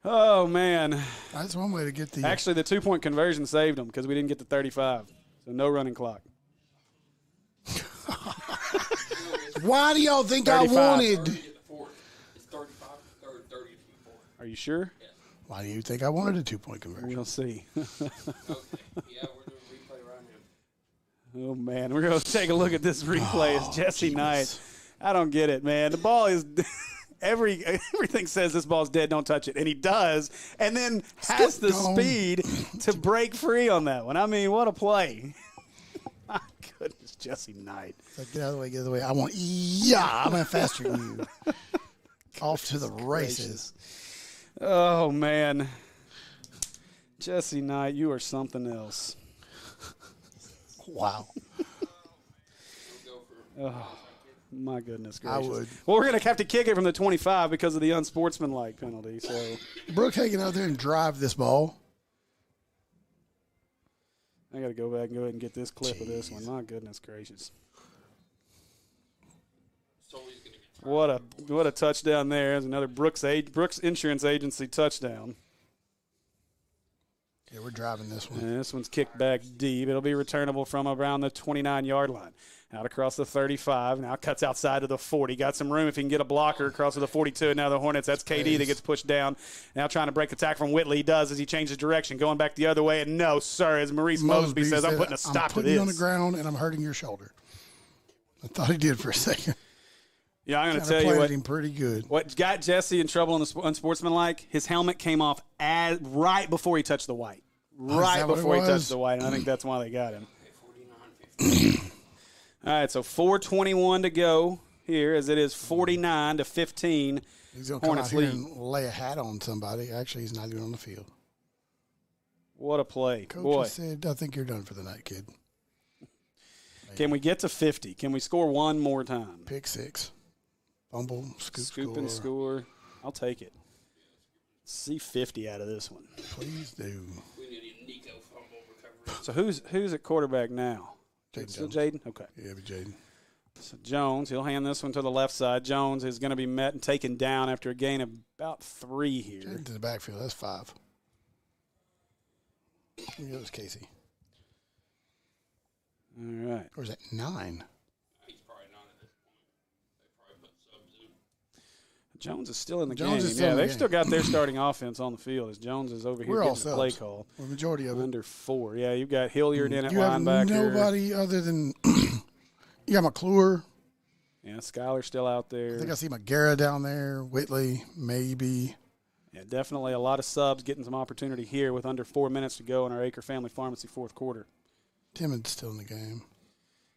Oh, man. That's one way to get the. Actually, the 2-point conversion saved them because we didn't get to 35. So no running clock. Why do y'all think 35. I wanted? Are you sure? Why do you think I wanted a 2-point conversion? We'll see. Oh, man. We're going to take a look at this replay as Jesse Knight. I don't get it, man. The ball is everything says this ball's dead, don't touch it. And he does, and then has the speed to break free on that one. I mean, what a play. My goodness, Jesse Knight. Like, get out of the way, get out of the way. I want, yeah, I'm faster than you. Off to the races. Oh, man. Jesse Knight, you are something else. Wow. Oh, my goodness gracious. I would. Well, we're going to have to kick it from the 25 because of the unsportsmanlike penalty. So Brookhaven out there and drive this ball. I got to go back and go ahead and get this clip of this one. My goodness gracious. What a touchdown there. There's another Brooks Insurance Agency touchdown. Yeah, we're driving this one. And this one's kicked back deep. It'll be returnable from around the 29-yard line. Out across the 35. Now cuts outside to the 40. Got some room if he can get a blocker across to the 42. And now the Hornets, that's KD that gets pushed down. Now trying to break the tackle from Whitley. He does as he changes direction. Going back the other way. And no, sir, as Maurice Mosby says, I'm putting a stop to this. I'm putting you on the ground, and I'm hurting your shoulder. I thought he did for a second. Yeah, I'm going to tell you what. Him pretty good. What got Jesse in trouble on the unsportsmanlike, his helmet came off right before he touched the white. Right before he touched the white, and I think that's why they got him. All right, so 4:21 to go here as it is 49-15. He's going to come out here and lay a hat on somebody. Actually, he's not even on the field. What a play. Coach Boy. said, I think you're done for the night, kid. Can we get to 50? Can we score one more time? Pick six. Fumble, scoop and score. I'll take it. See 50 out of this one. Please do. So who's at quarterback now? Still Jaden? Okay. Yeah, it'll be Jaden. So Jones, he'll hand this one to the left side. Jones is going to be met and taken down after a gain of about 3 here. Jaden to the backfield. That's 5. Here goes Casey. All right. Or is that 9? Jones is still in the Jones game. Is still in the they've game. still got their starting offense on the field as Jones is over here getting the play call. The majority of it. Under 4. Yeah, you've got Hilliard in at you linebacker. Have nobody other than you got McClure. Yeah, Skyler's still out there. I think I see McGarrett down there. Whitley, maybe. Yeah, definitely a lot of subs getting some opportunity here with under 4 minutes to go in our Acre Family Pharmacy fourth quarter. Timmons still in the game.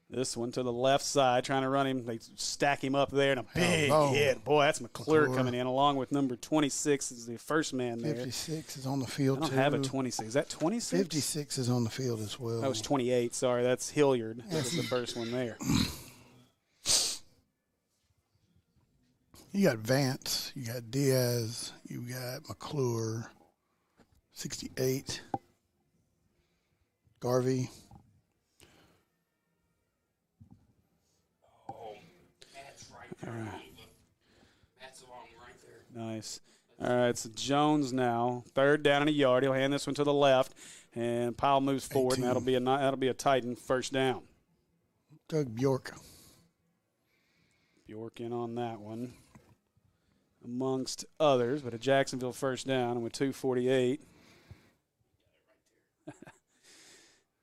This one to the left side, trying to run him. They stack him up there, and a big hit. Boy, that's McClure coming in, along with number 26 is the first man there. 56 is on the field, I don't have a 26. Is that 26? 56 is on the field as well. That was 28. Sorry, that's Hilliard. That was the first one there. You got Vance. You got Diaz. You got McClure. 68. Garvey. All right. Nice. All right, so Jones now, 3rd down and a yard. He'll hand this one to the left, and Powell moves forward, 18. and that'll be a Titan first down. Doug Bjork. Bjork in on that one, amongst others, but a Jacksonville first down, and with 2:48.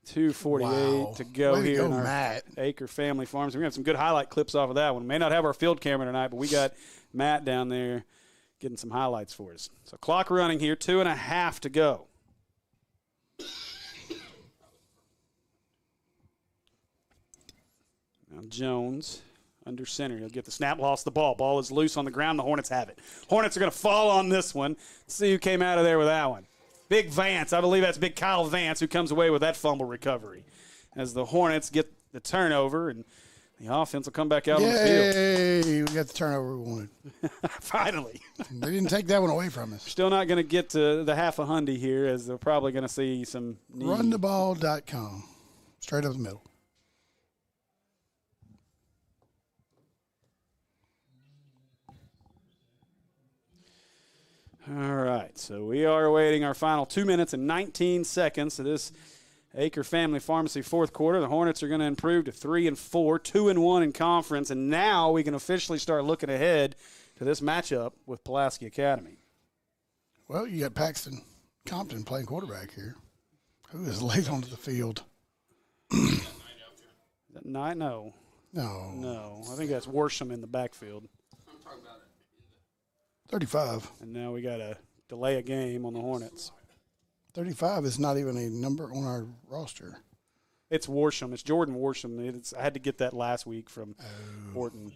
2:48 to go Way to here go, in our Matt. Acre Family Farms. We're going to have some good highlight clips off of that one. May not have our field camera tonight, but we got Matt down there getting some highlights for us. So clock running here, 2.5 to go. Now Jones under center. He'll get the snap, lost the ball. Ball is loose on the ground. The Hornets have it. Hornets are going to fall on this one. Let's see who came out of there with that one. Big Vance. I believe that's big Kyle Vance who comes away with that fumble recovery. As the Hornets get the turnover, and the offense will come back out on the field. Yay! We got the turnover we wanted. Finally. They didn't take that one away from us. Still not going to get to the half a hundy here, as they're probably going to see some need. Runtheball.com. Straight up the middle. All right, so we are awaiting our final 2 minutes and 19 seconds of this Acre Family Pharmacy fourth quarter. The Hornets are going to improve to 3-4, 2-1 in conference, and now we can officially start looking ahead to this matchup with Pulaski Academy. Well, you got Paxton Compton playing quarterback here, who is late onto the field. Is that Knight? No. No. No, I think that's Worsham in the backfield. 35. And now we got to delay a game on the Hornets. 35 is not even a number on our roster. It's Worsham. It's Jordan Worsham. I had to get that last week from Horton.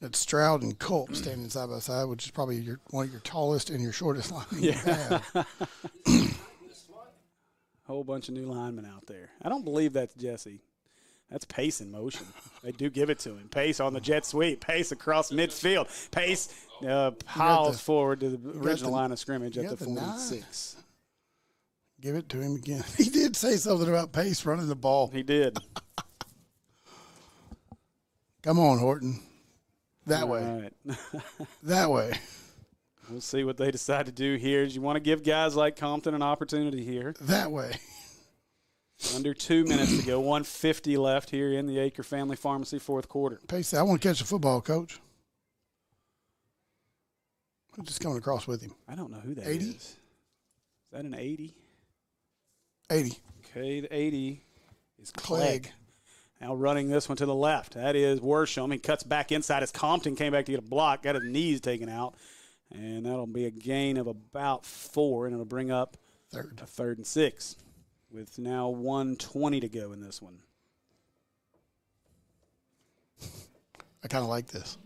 It's Stroud and Culp standing side by side, which is probably one of your tallest and your shortest linemen you have. Whole bunch of new linemen out there. I don't believe that's Jesse. That's Pace in motion. They do give it to him. Pace on the jet sweep. Pace across midfield. Pace piles forward to the original line of scrimmage at the 46. Give it to him again. He did say something about Pace running the ball. He did. Come on, Horton. That way. Right. That way. We'll see what they decide to do here. You want to give guys like Compton an opportunity here. That way. Under 2 minutes to go. 1:50 left here in the Acre Family Pharmacy fourth quarter. Pace, I want to catch the football, Coach. I'm just coming across with him. I don't know who that 80? is. Is that an 80? 80. Okay, the 80 is Clegg. Now running this one to the left. That is Worsham. He cuts back inside as Compton came back to get a block. Got his knees taken out. And that'll be a gain of about 4, and it'll bring up a 3rd and 6. With now 1:20 to go in this one. I kind of like this.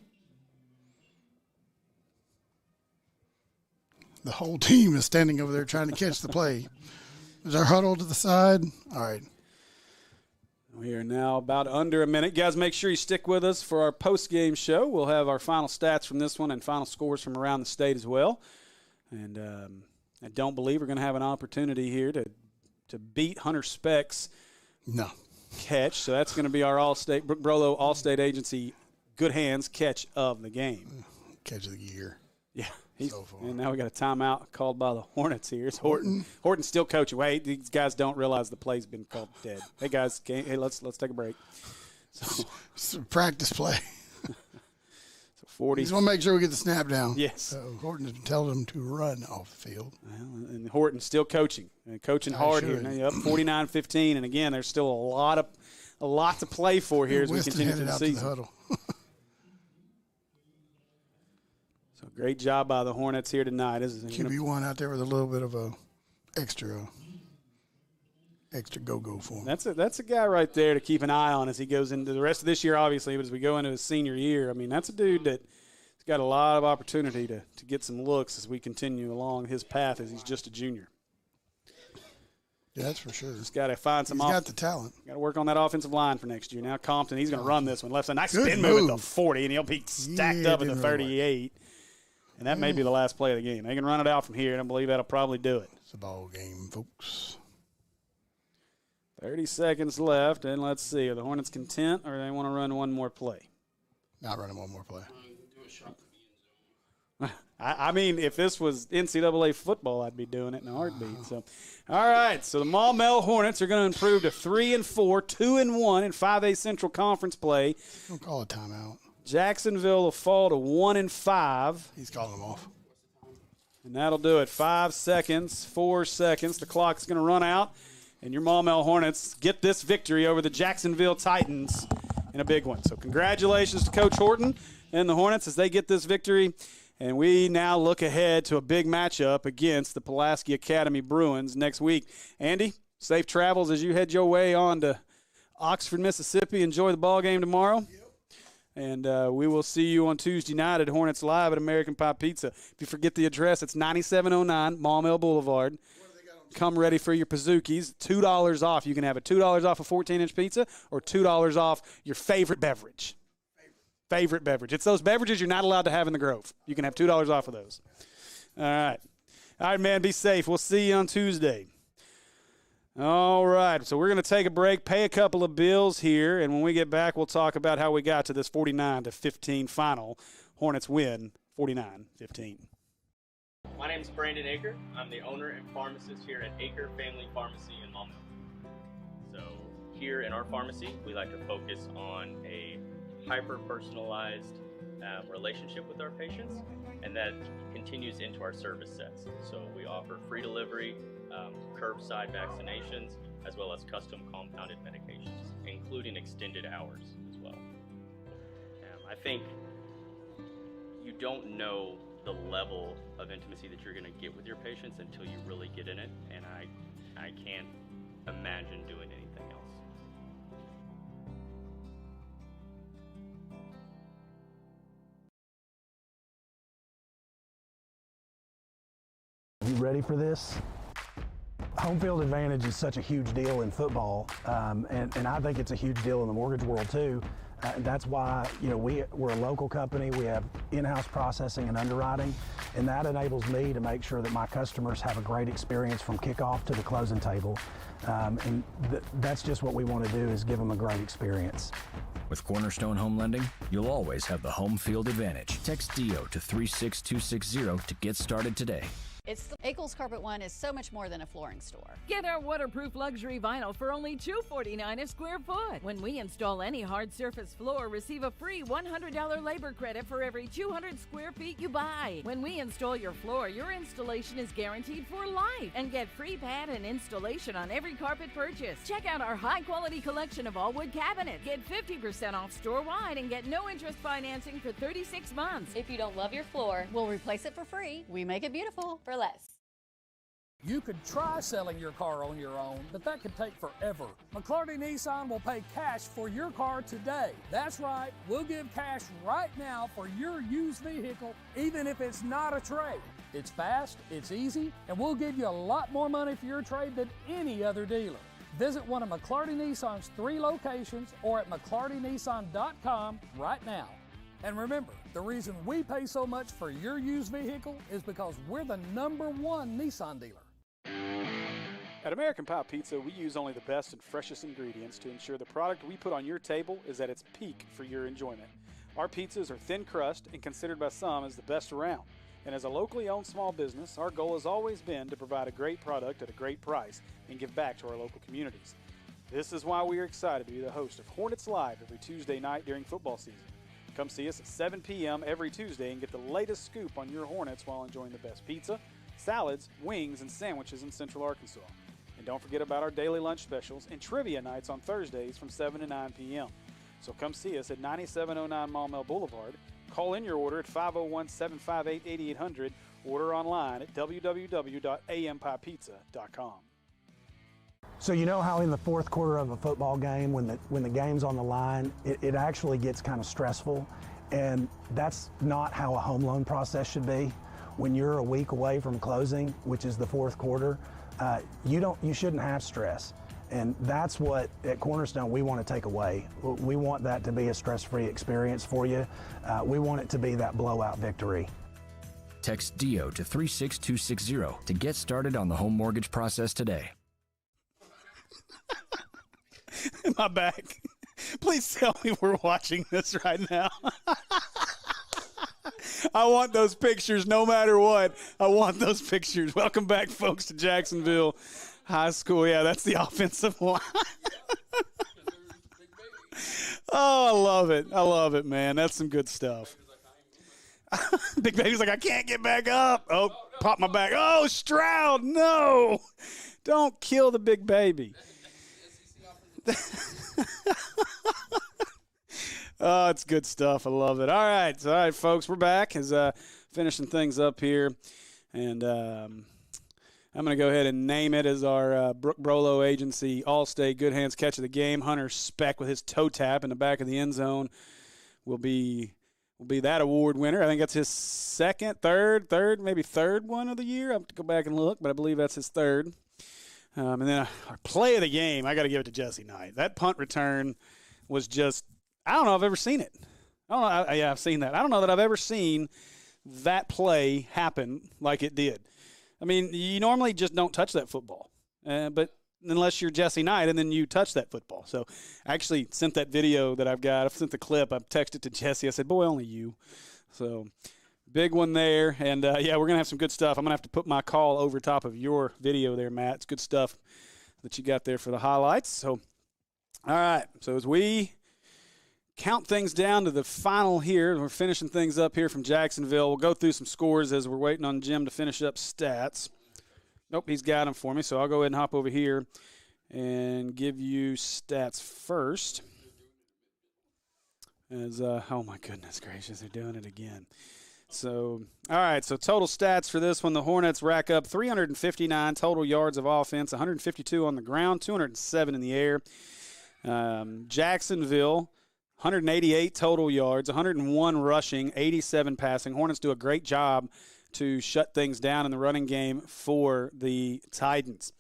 The whole team is standing over there trying to catch the play. Is our huddle to the side? All right. We are now about under a minute. Guys, make sure you stick with us for our post-game show. We'll have our final stats from this one and final scores from around the state as well. And I don't believe we're going to have an opportunity here to beat Hunter Speck's catch. So that's going to be our All-State, Brooke Brolo All-State Agency good hands catch of the game. Catch of the year. Yeah. And now we got a timeout called by the Hornets here. It's Horton. Horton's still coaching. Wait, these guys don't realize the play's been called dead. Hey, guys, let's take a break. So it's a practice play. So 40. Just want to make sure we get the snap down. Yes. So Horton has been telling them to run off the field. Well, and Horton's still coaching. Coaching hard here. Now you're up 49-15, and again, there's still a lot to play for here as we continue through the season. To the huddle. So great job by the Hornets here tonight. QB1 out there with a little bit of a extra go-go for him. That's a guy right there to keep an eye on as he goes into the rest of this year, obviously, but as we go into his senior year, I mean, that's a dude that's got a lot of opportunity to get some looks as we continue along his path as he's just a junior. Yeah, that's for sure. Just got to find some. He's got the talent. Got to work on that offensive line for next year. Now Compton, he's going to run this one left side. Nice spin move at the 40, and he'll be stacked up at the 38. And that may be the last play of the game. They can run it out from here, and I believe that'll probably do it. It's a ball game, folks. 30 seconds left, and let's see. Are the Hornets content, or do they want to run one more play? Not running one more play. I mean, if this was NCAA football, I'd be doing it in a heartbeat. So, all right. So the Maumelle Hornets are going to improve to 3-4, 2-1 in 5A Central Conference play. Don't call a timeout. Jacksonville will fall to 1-5. He's calling them off. And that'll do it. 5 seconds, 4 seconds. The clock's going to run out. And your Maumelle Hornets get this victory over the Jacksonville Titans in a big one. So congratulations to Coach Horton and the Hornets as they get this victory. And we now look ahead to a big matchup against the Pulaski Academy Bruins next week. Andy, safe travels as you head your way on to Oxford, Mississippi. Enjoy the ball game tomorrow. Yep. And we will see you on Tuesday night at Hornets Live at American Pie Pizza. If you forget the address, it's 9709 Maumelle Boulevard. What do they got on come ready for your Pizookies. $2 off. You can have a $2 off a 14-inch pizza or $2 off your favorite beverage. Favorite beverage. It's those beverages you're not allowed to have in the Grove. You can have $2 off of those. All right. All right, man, be safe. We'll see you on Tuesday. All right, so we're going to take a break, pay a couple of bills here, and when we get back, we'll talk about how we got to this 49-15 final. Hornets win 49-15. My name is Brandon Aker. I'm the owner and pharmacist here at Aker Family Pharmacy in Maumelle. So here in our pharmacy, we like to focus on a hyper-personalized relationship with our patients, and that continues into our service sets. So we offer free delivery, curbside vaccinations, as well as custom compounded medications, including extended hours as well. I think you don't know the level of intimacy that you're going to get with your patients until you really get in it, and I can't imagine doing anything else. You ready for this? Home field advantage is such a huge deal in football, and I think it's a huge deal in the mortgage world too. That's why, we're a local company. We have in-house processing and underwriting, and that enables me to make sure that my customers have a great experience from kickoff to the closing table. That's just what we want to do, is give them a great experience. With Cornerstone Home Lending, you'll always have the home field advantage. Text DIO to 36260 to get started today. Eccles Carpet One is so much more than a flooring store. Get our waterproof luxury vinyl for only $2.49 a square foot. When we install any hard surface floor, receive a free $100 labor credit for every 200 square feet you buy. When we install your floor, your installation is guaranteed for life. And get free pad and installation on every carpet purchase. Check out our high-quality collection of all-wood cabinets. Get 50% off store-wide and get no interest financing for 36 months. If you don't love your floor, we'll replace it for free. We make it beautiful for less. You could try selling your car on your own, but that could take forever. McClarty Nissan will pay cash for your car today. That's right, we'll give cash right now for your used vehicle, even if it's not a trade. It's fast, it's easy, and we'll give you a lot more money for your trade than any other dealer. Visit one of McClarty Nissan's 3 locations or at McClartyNissan.com right now. And remember, the reason we pay so much for your used vehicle is because we're the #1 Nissan dealer. At American Pie Pizza, we use only the best and freshest ingredients to ensure the product we put on your table is at its peak for your enjoyment. Our pizzas are thin crust and considered by some as the best around. And as a locally owned small business, our goal has always been to provide a great product at a great price and give back to our local communities. This is why we are excited to be the host of Hornets Live every Tuesday night during football season. Come see us at 7 p.m. every Tuesday and get the latest scoop on your Hornets while enjoying the best pizza, salads, wings, and sandwiches in Central Arkansas. And don't forget about our daily lunch specials and trivia nights on Thursdays from 7 to 9 p.m. So come see us at 9709 Maumelle Boulevard. Call in your order at 501-758-8800. Order online at www.ampiepizza.com. So you know how in the fourth quarter of a football game, when the game's on the line, it actually gets kind of stressful, and that's not how a home loan process should be. When you're a week away from closing, which is the fourth quarter, you shouldn't have stress, and that's what at Cornerstone we want to take away. We want that to be a stress-free experience for you. We want it to be that blowout victory. Text DIO to 36260 to get started on the home mortgage process today. My back. Please tell me we're watching this right now. I want those pictures no matter what. I want those pictures. Welcome back, folks, to Jacksonville High School. Yeah, that's the offensive line. Oh, I love it. I love it, man. That's some good stuff. Big Baby's like, I can't get back up. Oh, pop my back. Oh, Stroud, no. Don't kill the Big Baby. Oh, it's good stuff. I love it. All right, folks, we're back as finishing things up here, and I'm going to go ahead and name it as our Brooke Brolo Agency All-State Good Hands Catch of the Game. Hunter Speck with his toe tap in the back of the end zone will be that award winner. I think that's his third, maybe third one of the year. I have to go back and look, but I believe that's his third. And then our play of the game, I got to give it to Jesse Knight. That punt return was just, I don't know if I've ever seen it. Yeah, I've seen that. I don't know that I've ever seen that play happen like it did. I mean, you normally just don't touch that football, but unless you're Jesse Knight, and then you touch that football. So I actually sent that video that I've got. I've sent the clip. I've texted to Jesse. I said, boy, only you. So big one there. And, yeah, we're going to have some good stuff. I'm going to have to put my call over top of your video there, Matt. It's good stuff that you got there for the highlights. So, all right. So as we count things down to the final here, we're finishing things up here from Jacksonville. We'll go through some scores as we're waiting on Jim to finish up stats. Nope, he's got them for me, so I'll go ahead and hop over here and give you stats first. As oh, my goodness gracious, they're doing it again. So, all right, so total stats for this one, the Hornets rack up 359 total yards of offense, 152 on the ground, 207 in the air. Jacksonville, 188 total yards, 101 rushing, 87 passing. Hornets do a great job to shut things down in the running game for the Titans.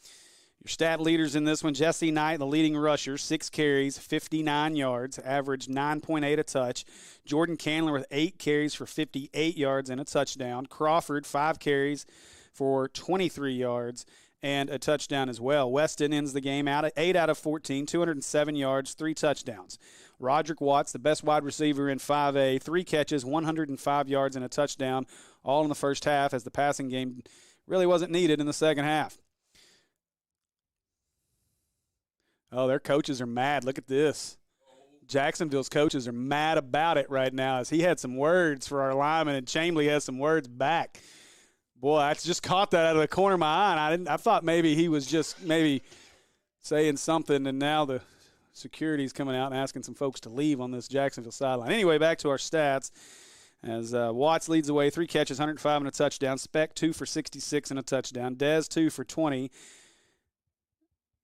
Your stat leaders in this one, Jesse Knight, the leading rusher, 6 carries, 59 yards, averaged 9.8 a touch. Jordan Candler with 8 carries for 58 yards and a touchdown. Crawford, 5 carries for 23 yards and a touchdown as well. Weston ends the game out at 8 out of 14, 207 yards, 3 touchdowns. Roderick Watts, the best wide receiver in 5A, 3 catches, 105 yards and a touchdown, all in the first half, as the passing game really wasn't needed in the second half. Oh, their coaches are mad. Look at this. Jacksonville's coaches are mad about it right now, as he had some words for our lineman, and Chambly has some words back. Boy, I just caught that out of the corner of my eye. I thought maybe he was just saying something, and now the security's coming out and asking some folks to leave on this Jacksonville sideline. Anyway, back to our stats. As Watts leads the way, 3 catches, 105 and a touchdown. Speck, 2 for 66 and a touchdown. Dez, 2 for 20.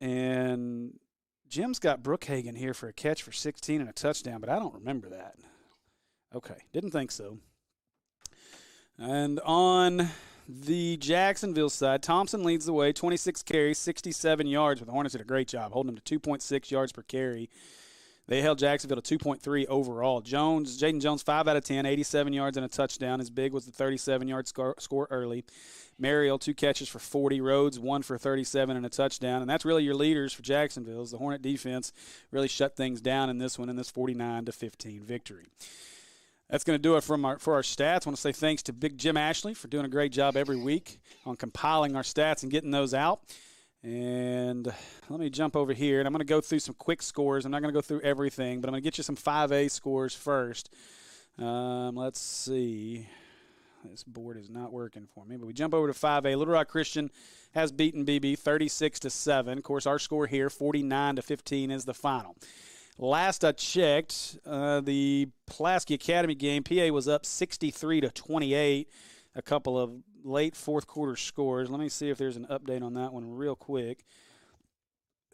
And Jim's got Brookhagen here for a catch for 16 and a touchdown, but I don't remember that. Okay, didn't think so. And on the Jacksonville side, Thompson leads the way, 26 carries, 67 yards, but the Hornets did a great job holding him to 2.6 yards per carry. They held Jacksonville to 2.3 overall. Jaden Jones, 5 out of 10, 87 yards and a touchdown. His big was the 37-yard score early. Mariel, 2 catches for 40. Rhodes, 1 for 37 and a touchdown. And that's really your leaders for Jacksonville. The Hornet defense really shut things down in this one, in this 49-15 victory. That's going to do it for our stats. I want to say thanks to Big Jim Ashley for doing a great job every week on compiling our stats and getting those out. And let me jump over here, and I'm going to go through some quick scores. I'm not going to go through everything, but I'm going to get you some 5A scores first. Let's see. This board is not working for me, but we jump over to 5A. Little Rock Christian has beaten BB 36-7. Of course, our score here, 49-15, is the final. Last I checked, the Pulaski Academy game, PA was up 63-28. A couple of late fourth quarter scores. Let me see if there's an update on that one real quick.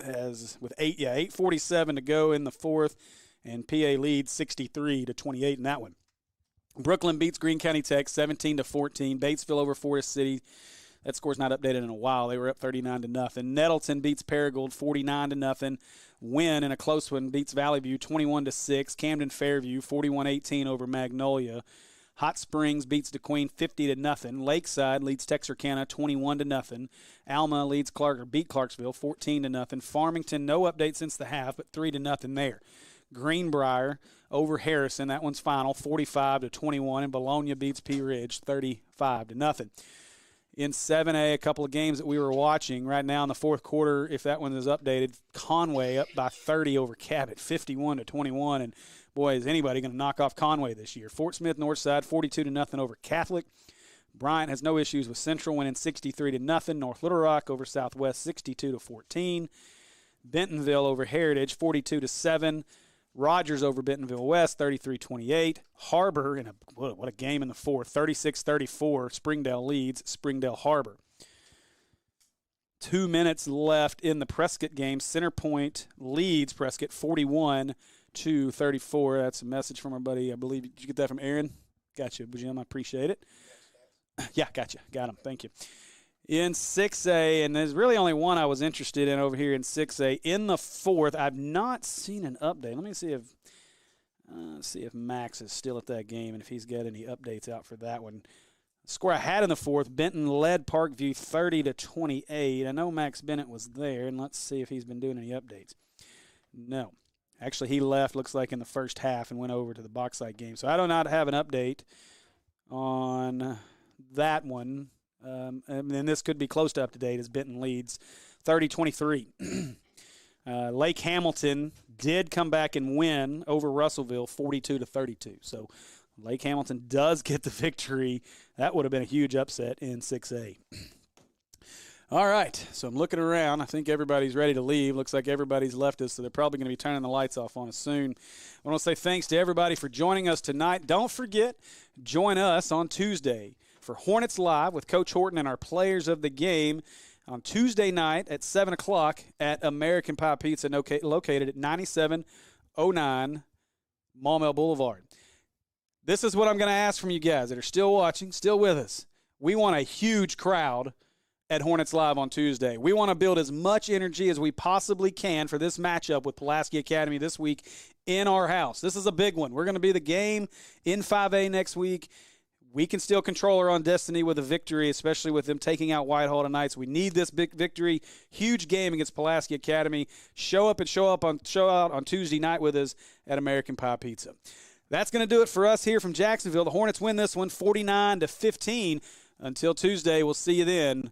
As with 8:47 to go in the fourth, and PA leads 63-28 in that one. Brooklyn beats Greene County Tech 17-14. Batesville over Forest City. That score's not updated in a while. They were up 39-0. Nettleton beats Paragould 49-0. Wynn, in a close one, beats Valley View 21-6. Camden Fairview 41-18 over Magnolia. Hot Springs beats DeQueen 50-0. Lakeside leads Texarkana 21-0. Alma beat Clarksville 14-0. Farmington, no update since the half, but 3-0 there. Greenbrier over Harrison, that one's final, 45-21. And Bologna beats Pea Ridge 35-0. In 7A, a couple of games that we were watching right now in the fourth quarter, if that one is updated, Conway up by 30 over Cabot, 51-21. And boy, is anybody going to knock off Conway this year. Fort Smith Northside 42-0 over Catholic. Bryant has no issues with Central, winning 63-0. North Little Rock over Southwest 62-14. Bentonville over Heritage 42-7. Rogers over Bentonville West 33-28. Harbor, what a game in the fourth, 36-34. Springdale leads Springdale Harbor. 2 minutes left in the Prescott game. Center Point leads Prescott 41-34. That's a message from our buddy. I believe, did you get that from Aaron? Gotcha, Jim. I appreciate it. Yeah, gotcha. Got him. Thank you. in 6A, and there's really only one I was interested in over here in 6A. In the fourth, I've not seen an update. Let me see if Max is still at that game and if he's got any updates out for that one. The score I had in the fourth, Benton led Parkview 30-28. I know Max Bennett was there, and let's see if he's been doing any updates. No. Actually, he left, looks like, in the first half and went over to the Bauxite game. So I do not have an update on that one. And then this could be close to up to date as Benton leads 30-23. Lake Hamilton did come back and win over Russellville 42-32. So Lake Hamilton does get the victory. That would have been a huge upset in 6A. All right, so I'm looking around. I think everybody's ready to leave. Looks like everybody's left us, so they're probably going to be turning the lights off on us soon. I want to say thanks to everybody for joining us tonight. Don't forget, join us on Tuesday for Hornets Live with Coach Horton and our players of the game on Tuesday night at 7 o'clock at American Pie Pizza, located at 9709 Maumelle Boulevard. This is what I'm going to ask from you guys that are still watching, still with us. We want a huge crowd at Hornets Live on Tuesday. We want to build as much energy as we possibly can for this matchup with Pulaski Academy this week in our house. This is a big one. We're going to be the game in 5A next week. We can still control our own destiny with a victory, especially with them taking out Whitehall tonight. So we need this big victory. Huge game against Pulaski Academy. Show out on Tuesday night with us at American Pie Pizza. That's going to do it for us here from Jacksonville. The Hornets win this one 49-15. Until Tuesday, we'll see you then